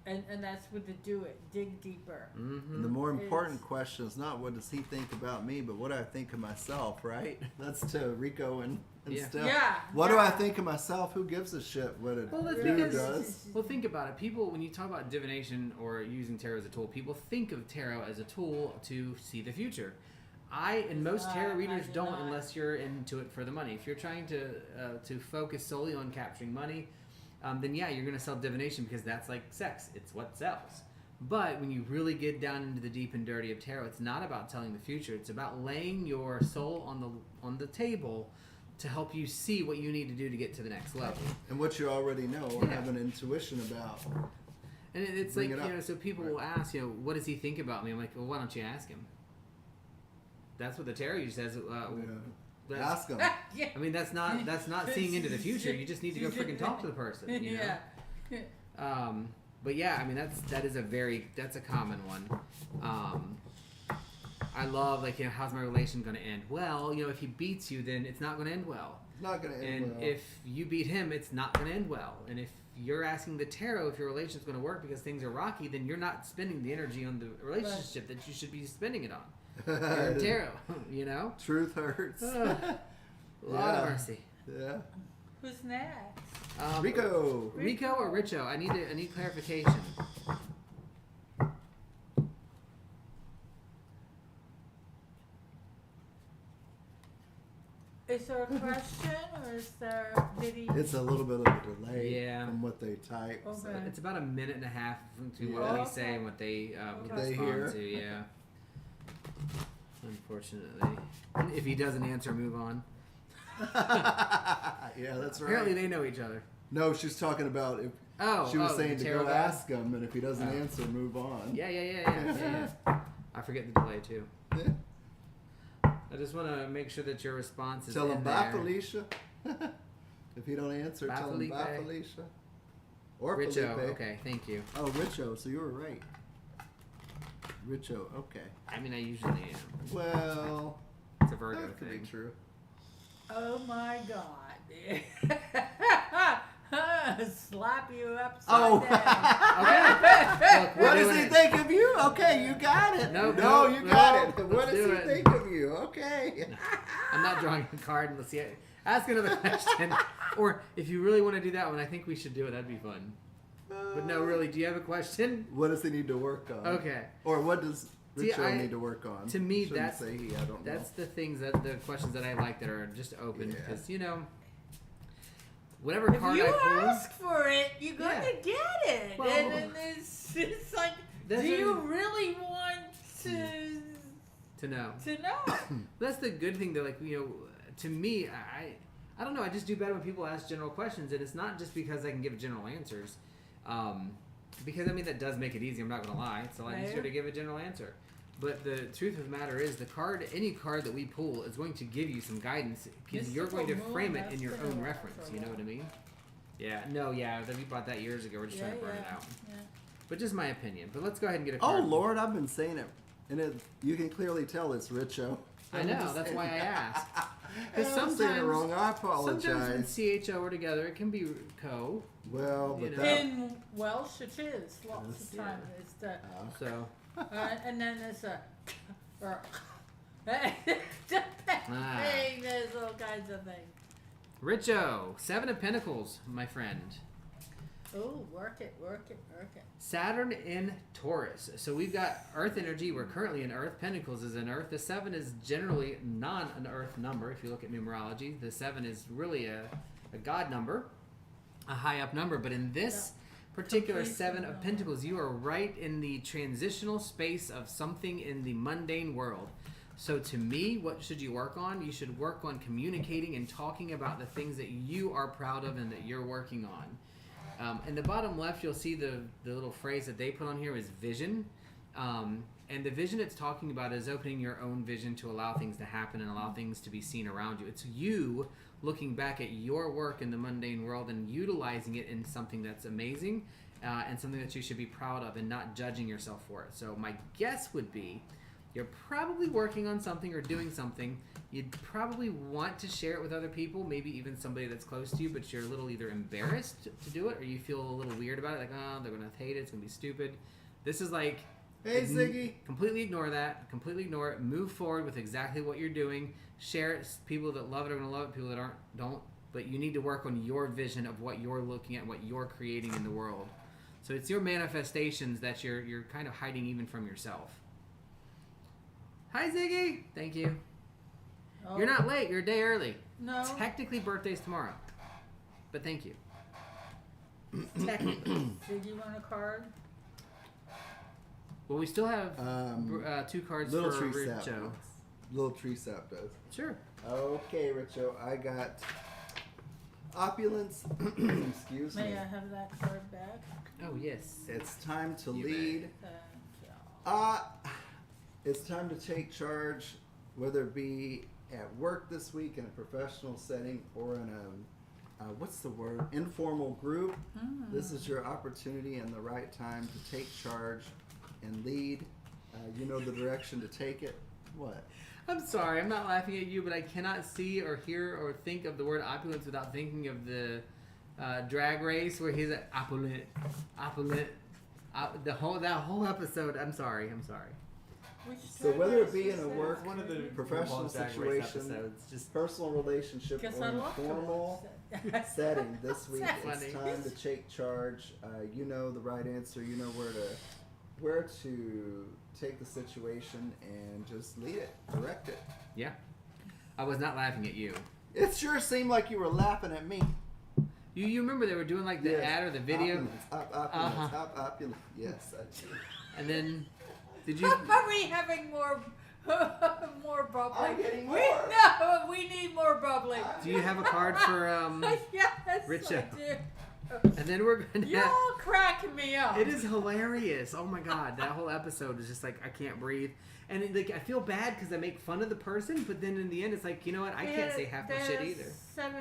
And that's what to do it. Dig deeper. Mm-hmm. And the more important question is not what does he think about me, but what do I think of myself, right? That's to Rico and Steph. Yeah. What do I think of myself? Who gives a shit what a dude does? Well, think about it. People, when you talk about divination or using tarot as a tool, people think of tarot as a tool to see the future. Most tarot readers don't unless you're into it for the money. If you're trying to focus solely on capturing money, then yeah, you're going to sell divination because that's like sex. It's what sells. But when you really get down into the deep and dirty of tarot, it's not about telling the future. It's about laying your soul on the table to help you see what you need to do to get to the next level. And what you already know or have an intuition about. And it's like, so people will ask, what does he think about me? I'm like, well, why don't you ask him? That's what the tarot says. Ask him. Yeah. I mean, that's not seeing into the future. You just need to go freaking talk to the person. You know? Yeah. But yeah, I mean that's a common one. I love how's my relation going to end? Well, if he beats you, then it's not going to end well. It's not going to end well. And if you beat him, it's not going to end well. And if you're asking the tarot if your relationship's going to work because things are rocky, then you're not spending the energy on the relationship that you should be spending it on. You're in tarot, Truth hurts. Lot of mercy. Yeah. Who's next? Rico or Richo? I need clarification. Is there a question or is there It's a little bit of a delay from what they type. Okay. So. It's about a minute and a half between what we say and what they respond hear. to. Yeah. Unfortunately, if he doesn't answer, move on. Yeah, that's right. Apparently, they know each other. No, she's talking about if she was saying to go ask him, and if he doesn't answer, move on. Yeah. I forget the delay too. Yeah. I just want to make sure that your response is Tell him in bye, there. Felicia. If you don't answer, Bye, tell him Felipe. bye, Felicia. Or Richo. Felipe. Okay, thank you. Oh, Richo. So you were right. Richo. Okay. I mean, I usually am. Well, It's a Virgo that could thing. be true. Oh my God. Slap you upside Oh. down. Look, What we're does doing he it. think of you? Okay, you got it. Nope, No, nope, you got nope. it. What Let's does do he it. think of you? Okay. I'm not drawing a card. Let's see it. Ask another question. Or if you really want to do that one, I think we should do it. That'd be fun. But no, really, do you have a question? What does he need to work on? Okay. Or what does See, Richo need to work on? to me, Shouldn't that's- say he. I don't know. That's the things that the questions that I like that are just open Yeah. because whatever If card you I pull. ask for it, you're going Yeah. to get it. Well, and it's like, do that's you what- really want to know. to know? That's the good thing though. Like to me, I don't know. I just do better when people ask general questions, and it's not just because I can give general answers. Because I mean that does make it easy. I'm not gonna lie. It's a lot easier Yeah. to give a general answer. But the truth of the matter is, any card that we pull is going to give you some guidance because you're going to Mystical frame moon, it in that's your been own around reference. for a You know what I while. mean? Yeah. No. Yeah. We bought that years ago. We're just trying to burn it out. Yeah. But just my opinion. But let's go ahead and get a Oh card. Lord, I've been saying it, and you can clearly tell it's Richo. I know. That's why I asked. And Because I'm saying it wrong. I sometimes when apologize. CHO are together, it can be co. Well, but You know. that. In Welsh, it is lots of Yeah. times. It's the So. and then there's a or Ah. hey, there's all kinds of things. Richo, 7 of Pentacles, my friend. Oh, work it, work it, work it. Saturn in Taurus. So we've got Earth energy. We're currently in Earth. Pentacles is in Earth. The 7 is generally not an Earth number. If you look at numerology, the 7 is really a God number, a high up number. But in this particular Complete 7 of number. Pentacles, you are right in the transitional space of something in the mundane world. So to me, what should you work on? You should work on communicating and talking about the things that you are proud of and that you're working on. In the bottom left, you'll see the little phrase that they put on here is vision. And the vision it's talking about is opening your own vision to allow things to happen and allow things to be seen around you. It's you looking back at your work in the mundane world and utilizing it in something that's amazing and something that you should be proud of and not judging yourself for it. So my guess would be you're probably working on something or doing something. You'd probably want to share it with other people, maybe even somebody that's close to you, but you're a little either embarrassed to do it or you feel a little weird about it, like, oh, they're going to hate it, it's going to be stupid. This is like, Hey, Ziggy. completely ignore that, completely ignore it, move forward with exactly what you're doing, share it. People that love it are going to love it, people that aren't, don't. But you need to work on your vision of what you're looking at, what you're creating in the world. So it's your manifestations that you're kind of hiding even from yourself. Hi, Ziggy. Thank you. Oh, You're not late. You're a day early. No. Technically, birthday's tomorrow. But thank you. Technically. Did you want a card? Well, we still have 2 cards Little for tree sap. Richo. Little tree sap does. Sure. Okay, Richo, I got opulence. Excuse me. May I have that card back? Oh, yes. It's time to You lead. Thank you. It's time to take charge, whether it be at work this week in a professional setting or in a what's the word? Informal group. This is your opportunity and the right time to take charge and lead. You know the direction to take it. What? I'm sorry, I'm not laughing at you, but I cannot see or hear or think of the word opulence without thinking of the drag race where he's like, opulent. That whole episode. I'm sorry. Which So whether it be drag in a race work, is One of the that? professional Drag Race situation, episodes, just personal relationship, Guess or I love to informal watch setting this week, Funny. it's time to take charge. You know the right answer. You know where to take the situation and just lead it, direct it. yeah. I was not laughing at you. It sure seemed like you were laughing at me. You remember they were doing like the Yes. ad or the video, Opulence, opulence. Yes. and then did you? Are we having more bubbly? I'm getting more. No, we need more bubbly. Do you have a card for Yes, Richo? I do. And then we're gonna. You're all cracking me up. It is hilarious. Oh my god, that whole episode is just like I can't breathe, and like I feel bad because I make fun of the person, but then in the end it's like you know what I can't say half the shit There's either. 7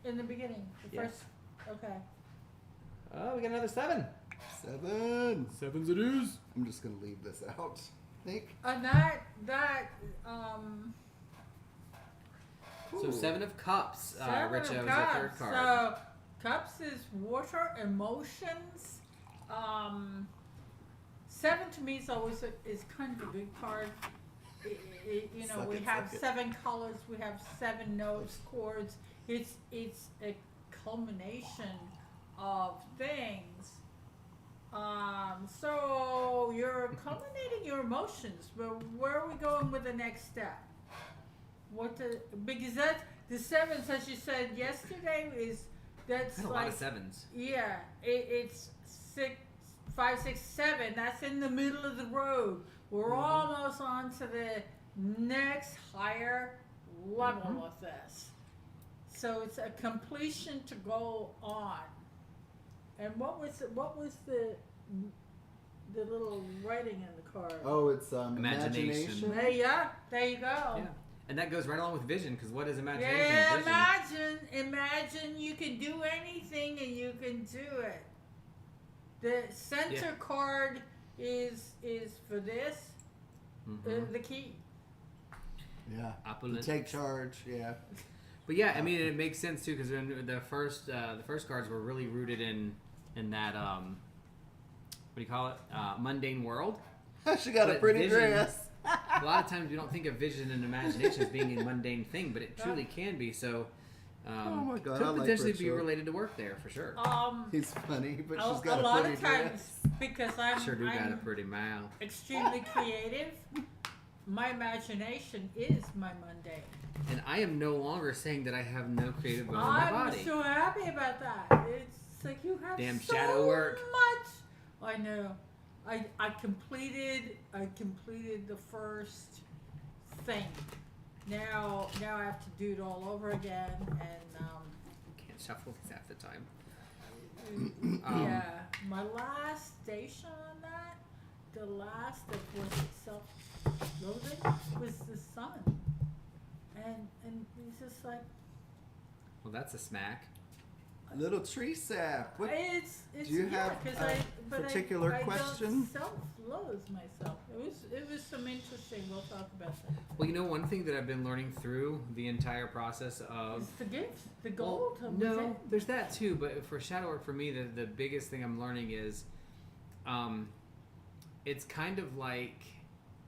in the beginning. The Yes. first. Okay. Oh, we got another 7. 7. 7s it is. I'm just gonna leave this out. Think. And that So 7 of Cups, Seven Richo, of is your Cups. third card. So Cups is water, emotions. 7 to me is always is kind of a good card. You know, we have 7 colors, we have 7 notes, chords. It's a culmination of things. So you're culminating your emotions. But where are we going with the next step? Because that the 7s, as you said yesterday, that's a lot of 7s. Yeah, it's 6, 5, 6, 7. That's in the middle of the road. We're almost on to the next higher level of this. So it's a completion to go on. And what was the little writing in the card? Oh, it's imagination. Yeah, there you go. Yeah. And that goes right along with vision, because what is imagination? Yeah, Vision. imagine you can do anything and you can do it. The center card is for this, the key. Yeah. Opulent. Take charge. Yeah. But yeah, I mean, it makes sense too, because the first cards were really rooted in that what do you call it? Mundane world. She got But a pretty vision- dress. A lot of times we don't think of vision and imagination as being a mundane thing, but it truly can be. So, Oh my God, I could like potentially be Rachel. related to work there for sure. He's funny, but A she's got lot pretty of times, dress. because I'm Sure do got a pretty mouth. extremely creative, my imagination is my mundane. And I am no longer saying that I have no creative bone in my I'm body. so happy about that. It's like you have Damn so shadow work. much. I know. I completed the first thing. Now I have to do it all over again, and Can't shuffle these half the time. yeah. My last station on that, the last that was self-loathing, was the sun, and it's just like Well, that's a smack. Little tree sap. What? it's Do you yeah, have 'cause a particular I question? don't self-loathe myself. It was some interesting. We'll talk about that. Well, you know, one thing that I've been learning through the entire process of It's the gift, the Well, gold. no, there's that too. But for shadow work, for me, the biggest thing I'm learning is, it's kind of like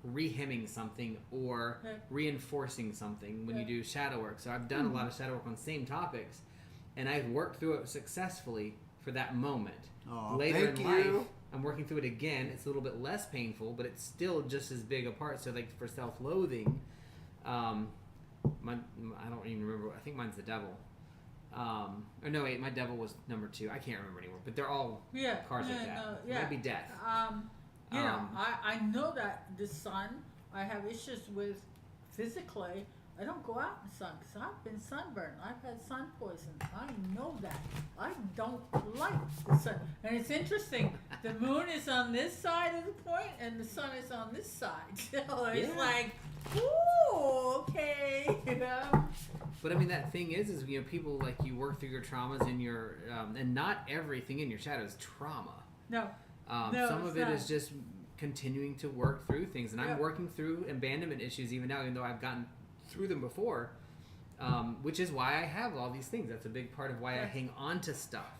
rehemming something or Okay. reinforcing something when you Okay. do shadow work. So I've done a lot of shadow work on the same topics, and I've worked through it successfully for that moment. Aw, Later thank in you. life, I'm working through it again. It's a little bit less painful, but it's still just as big a part. So like for self-loathing, I don't even remember. I think mine's the devil. Or no, wait, my devil was number 2. I can't remember anymore. But they're all cards like that. No, It might be death. You know, I know that the sun, I have issues with physically. I don't go out in the sun because I've been sunburned. I've had sun poison. I know that. I don't like the sun. And it's interesting. The moon is on this side of the point and the sun is on this side. So it's like, ooh, okay. You know? But I mean, that thing is you know, people like you work through your traumas in your, and not everything in your shadow is trauma. No. Some of it's it not. is just continuing to work through things, and I'm Yeah. working through abandonment issues even now, even though I've gotten through them before, which is why I have all these things. That's a big part of why I hang on to stuff.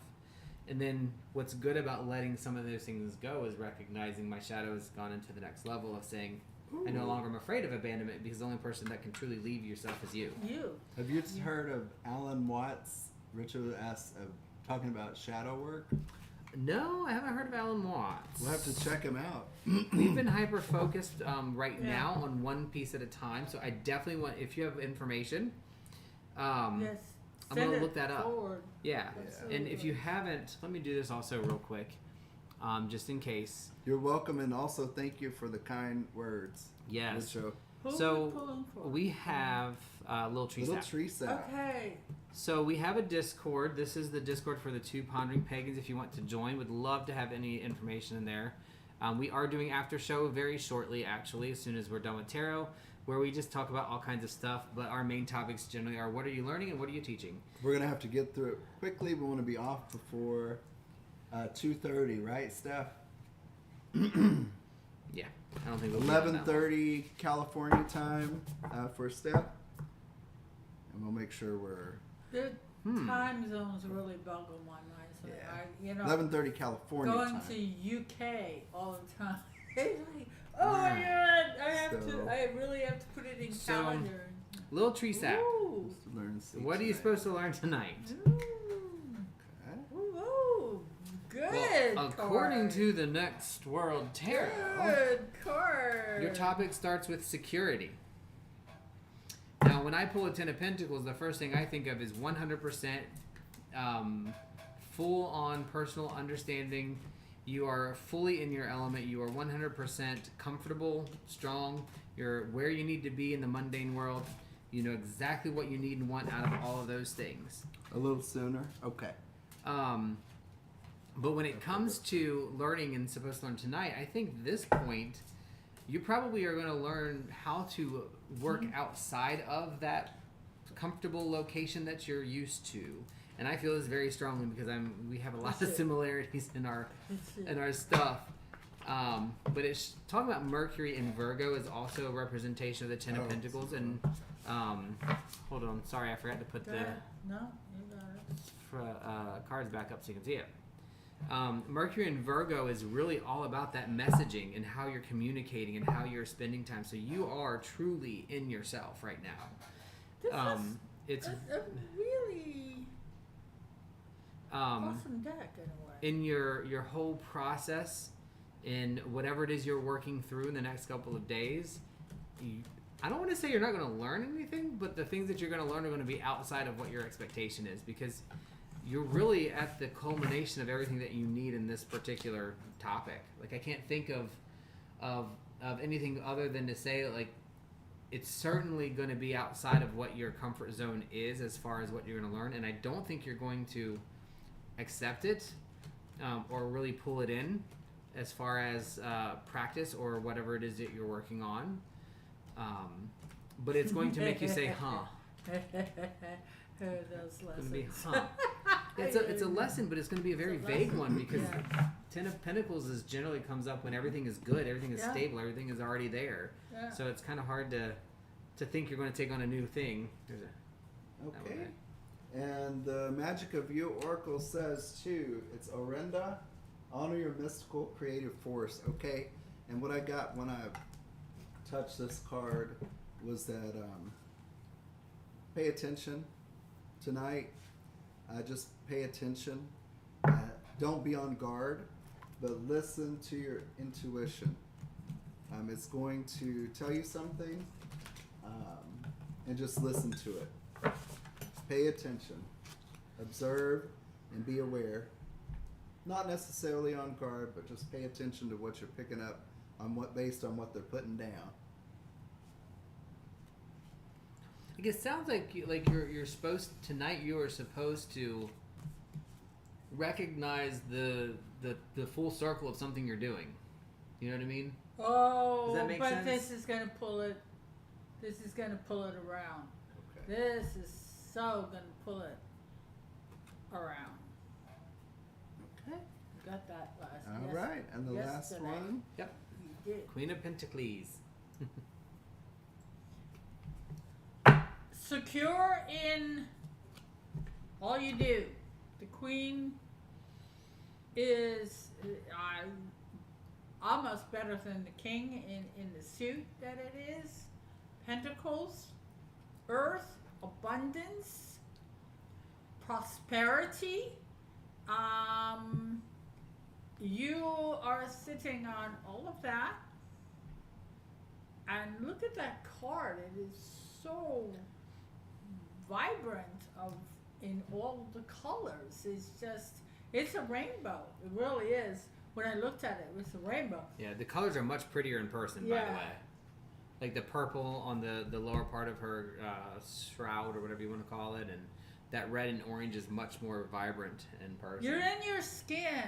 And then what's good about letting some of those things go is recognizing my shadow has gone into the next level of saying, I no longer am afraid of abandonment because the only person that can truly leave yourself is you. Have you heard of Alan Watts? Richard asked talking about shadow work. No, I haven't heard of Alan Watts. We'll have to check him out. We've been hyper focused right Yeah. now on one piece at a time, so I definitely want, if you have information, Yes. I'm Send gonna it look that up. forward. Yeah. Absolutely. And if you haven't, let me do this also real quick, just in case. You're welcome, and also thank you for the kind words. Yes. Richo. Who are So we pulling for? we have Little Tree Little Sap. tree sap. Okay. So we have a Discord. This is the Discord for the 2 Pondering Pagans. If you want to join, would love to have any information in there. We are doing after show very shortly, actually, as soon as we're done with tarot, where we just talk about all kinds of stuff. But our main topics generally are what are you learning and what are you teaching. We're gonna have to get through it quickly. We want to be off before 2:30, right, Steph? Yeah, I don't think we'll be on that long. 11:30 California time for Steph. And And we'll make sure we're The time zones really boggle my mind. So Yeah. I, 11:30 California going time. to UK all the time. It's like, oh my god, I really have to put it in So, calendar. Little tree sap. Ooh. Supposed to learn C What are you tonight. supposed to learn tonight? Ooh. Okay. Ooh. Good. Well, according card. to the Next World Tarot, Good card. your topic starts with security. Now, when I pull a Ten of Pentacles, the first thing I think of is 100% full-on personal understanding. You are fully in your element. You are 100% comfortable, strong. You're where you need to be in the mundane world. You know exactly what you need and want out of all of those things. A little sooner. Okay. But when it comes to learning and supposed to learn tonight, I think this point, you probably are going to learn how to work outside of that comfortable location that you're used to. And I feel this very strongly because we have a lot of similarities in our stuff. But it's talking about Mercury in Virgo is also a representation of the Ten of Pentacles. And hold on, sorry, I forgot to put the No, you got it. cards back up so you can see it. Mercury in Virgo is really all about that messaging and how you're communicating and how you're spending time. So you are truly in yourself right now. This is a really awesome deck in a way. in your whole process, in whatever it is you're working through in the next couple of days. I don't want to say you're not going to learn anything, but the things that you're going to learn are going to be outside of what your expectation is, because you're really at the culmination of everything that you need in this particular topic. Like, I can't think of anything other than to say, like, it's certainly going to be outside of what your comfort zone is as far as what you're going to learn, and I don't think you're going to accept it or really pull it in as far as practice or whatever it is that you're working on. But it's going to make you say, huh. Those lessons. It's going to be, huh. It's a lesson, but it's going to be a very vague one, because Ten of Pentacles is generally comes up when everything is good, everything is stable, everything is already there. Yeah. So it's kind of hard to think you're going to take on a new thing. There's a, Okay. And the Magic of You Oracle says too, it's Orenda, honor your mystical creative force. Okay. And what I got when I touched this card was that pay attention tonight. Just pay attention. Don't be on guard, but listen to your intuition. It's going to tell you something, and just listen to it. Pay attention, observe, and be aware. Not necessarily on guard, but just pay attention to what you're picking up based on what they're putting down. Like, it sounds like you're supposed tonight. You are supposed to recognize the full circle of something you're doing. You know what I mean? Oh, Does that make but sense? this is gonna pull it. This is gonna pull it around. Okay. This is so gonna pull it around. Okay. You got that last. All right. And the last yesterday. one. Yep. You did. Queen of Pentacles. Secure in all you do. The Queen is almost better than the King in the suit that it is. Pentacles, Earth, abundance, prosperity. You are sitting on all of that. And look at that card. It is so vibrant in all the colors. It's a rainbow. It really is. When I looked at it, it's a rainbow. Yeah, the colors are much prettier in person, by the way. Like the purple on the lower part of her shroud, or whatever you want to call it, and that red and orange is much more vibrant in person. You're in your skin.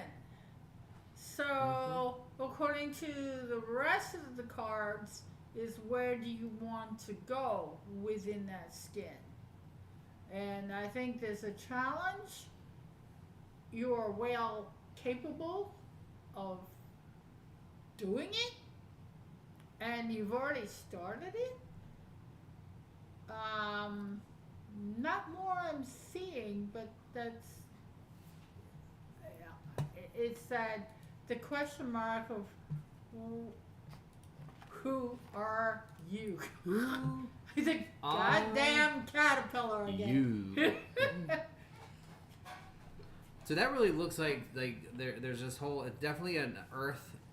So, according to the rest of the cards, is where do you want to go within that skin? And I think there's a challenge. You are well capable of doing it, and you've already started it. not more I'm seeing, but that's, it's that the question mark of who are you? The goddamn caterpillar again. You. So that really looks like there's this whole, it's definitely an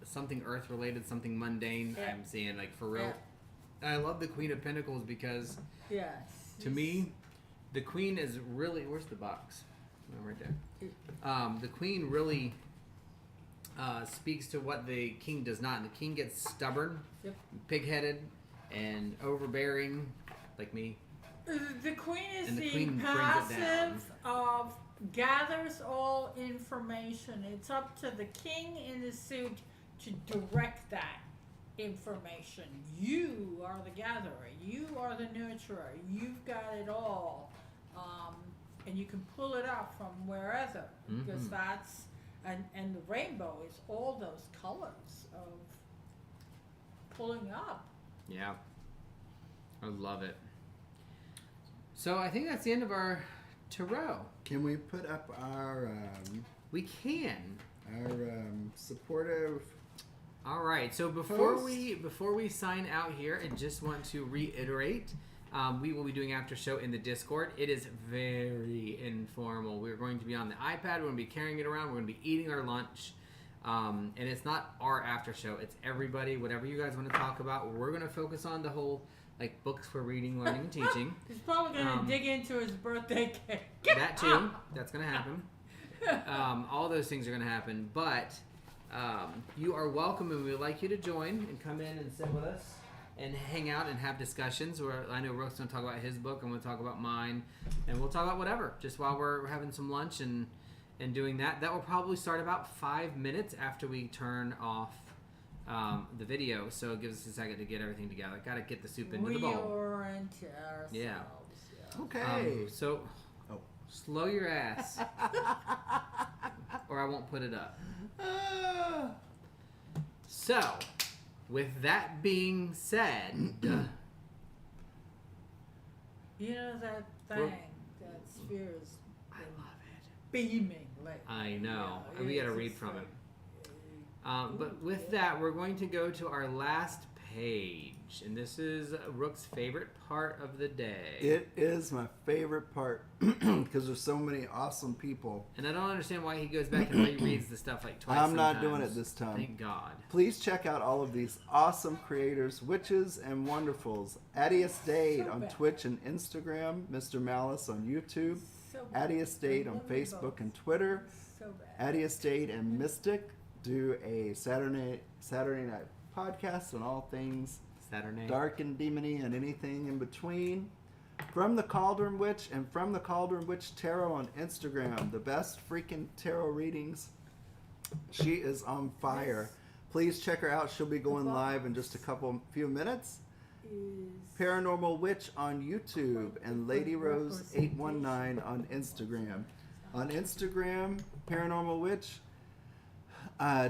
something earth related, something mundane. Yeah. I'm seeing, like, for real. Yeah. I love the Queen of Pentacles because Yes. to me, the Queen is really, where's the box? Oh, right there. The Queen really speaks to what the King does not. And the King gets stubborn, Yep. pig-headed, and overbearing, like me. The Queen is And the the Queen brings it passive of gathers all information. It's up to the King in the suit to direct that information. You are the gatherer. You are the nurturer. You've got it all. And you can pull it up from wherever. Because Mhm. that's, and the rainbow is all those colors of pulling up. Yeah. I love it. So I think that's the end of our tarot. Can we put up our We can. supportive? All right. So before Post. we sign out here, I just want to reiterate, we will be doing after show in the Discord. It is very informal. We're going to be on the iPad. We're going to be carrying it around. We're going to be eating our lunch. And it's not our after show. It's everybody. Whatever you guys want to talk about. We're going to focus on the whole, like, books for reading, learning, and teaching. He's probably going to dig into his birthday cake. That too. That's going to happen. All those things are going to happen. But you are welcome, and we would like you to join and come in and sit with us and hang out and have discussions. Where I know Rook's going to talk about his book. I'm going to talk about mine. And we'll talk about whatever, just while we're having some lunch and doing that. That will probably start about 5 minutes after we turn off the video. So it gives us a second to get everything together. Got to get the soup into the bowl. Reorient ourselves. Yeah. Okay. So Oh. slow your ass, or I won't put it up. So, with that being said, You know that Well- thing, that sphere is I love it. beaming. Like, I know. yeah, We got to it's read just from like, it. But with that, we're going to go to our last page, and this is Rook's favorite part of the day. It is my favorite part because there's so many awesome people. And I don't understand why he goes back and rereads the stuff like twice. I'm not sometimes. doing it this time. Thank God. Please check out all of these awesome creators, witches and wonderfuls. Adius Dade So on bad. Twitch and Instagram, Mr. Malice on YouTube, so bad. Adius Dade I on love them Facebook both. and Twitter. So bad. Adius Dade and Mystic do a Saturday night podcast on all things Saturday. dark and demony and anything in between. From the Cauldron Witch and From the Cauldron Witch Tarot on Instagram, the best freaking tarot readings. She is on fire. Please check her out. She'll be going live in just a few minutes. Is Paranormal Witch on YouTube and Lady Rose 819 on Instagram. On Instagram, Paranormal Witch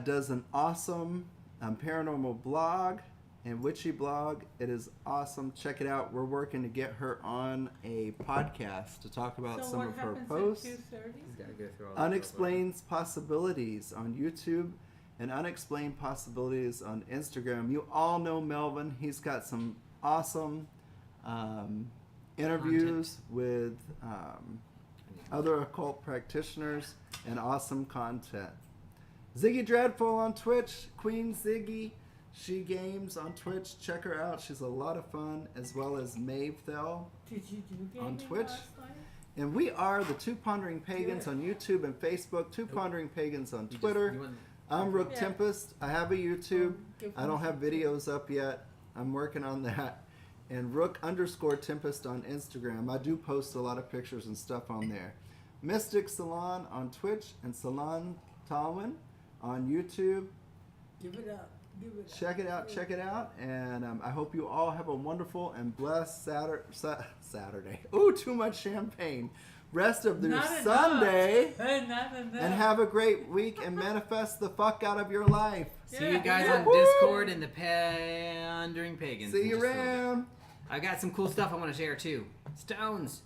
does an awesome paranormal blog and witchy blog. It is awesome. Check it out. We're working to get her on a podcast to talk about so some what of her happens posts. at 2:30? He's got to go through all that Unexplained Possibilities on YouTube and Unexplained Possibilities on Instagram. You all know Melvin. He's got some awesome interviews with other occult practitioners and awesome content. Ziggy Dreadful on Twitch, Queen Ziggy. She games on Twitch. Check her out. She's a lot of fun, as well as Maeve Thel. Did you do On gaming Twitch? last night? And we are the Two Pondering Pagans on YouTube and Facebook, Two Pondering Pagans on Twitter. I'm Rook Yeah. Tempest. I have a YouTube. Give I don't me have some- videos up yet. I'm working on that. And Rook_Tempest on Instagram. I do post a lot of pictures and stuff on there. Mystic Salon on Twitch and Salon Talwin on YouTube. Give it up. Give it up. Check it out. Check it out. And I hope you all have a wonderful and blessed Saturday. Ooh, too much champagne. Rest of the Not enough. Sunday. Not enough. And have a great week and manifest the fuck out of your life. See you guys Yeah. on Discord and the Pandering Pagans. See in you just a little bit. around. I got some cool stuff I want to share too. Stones.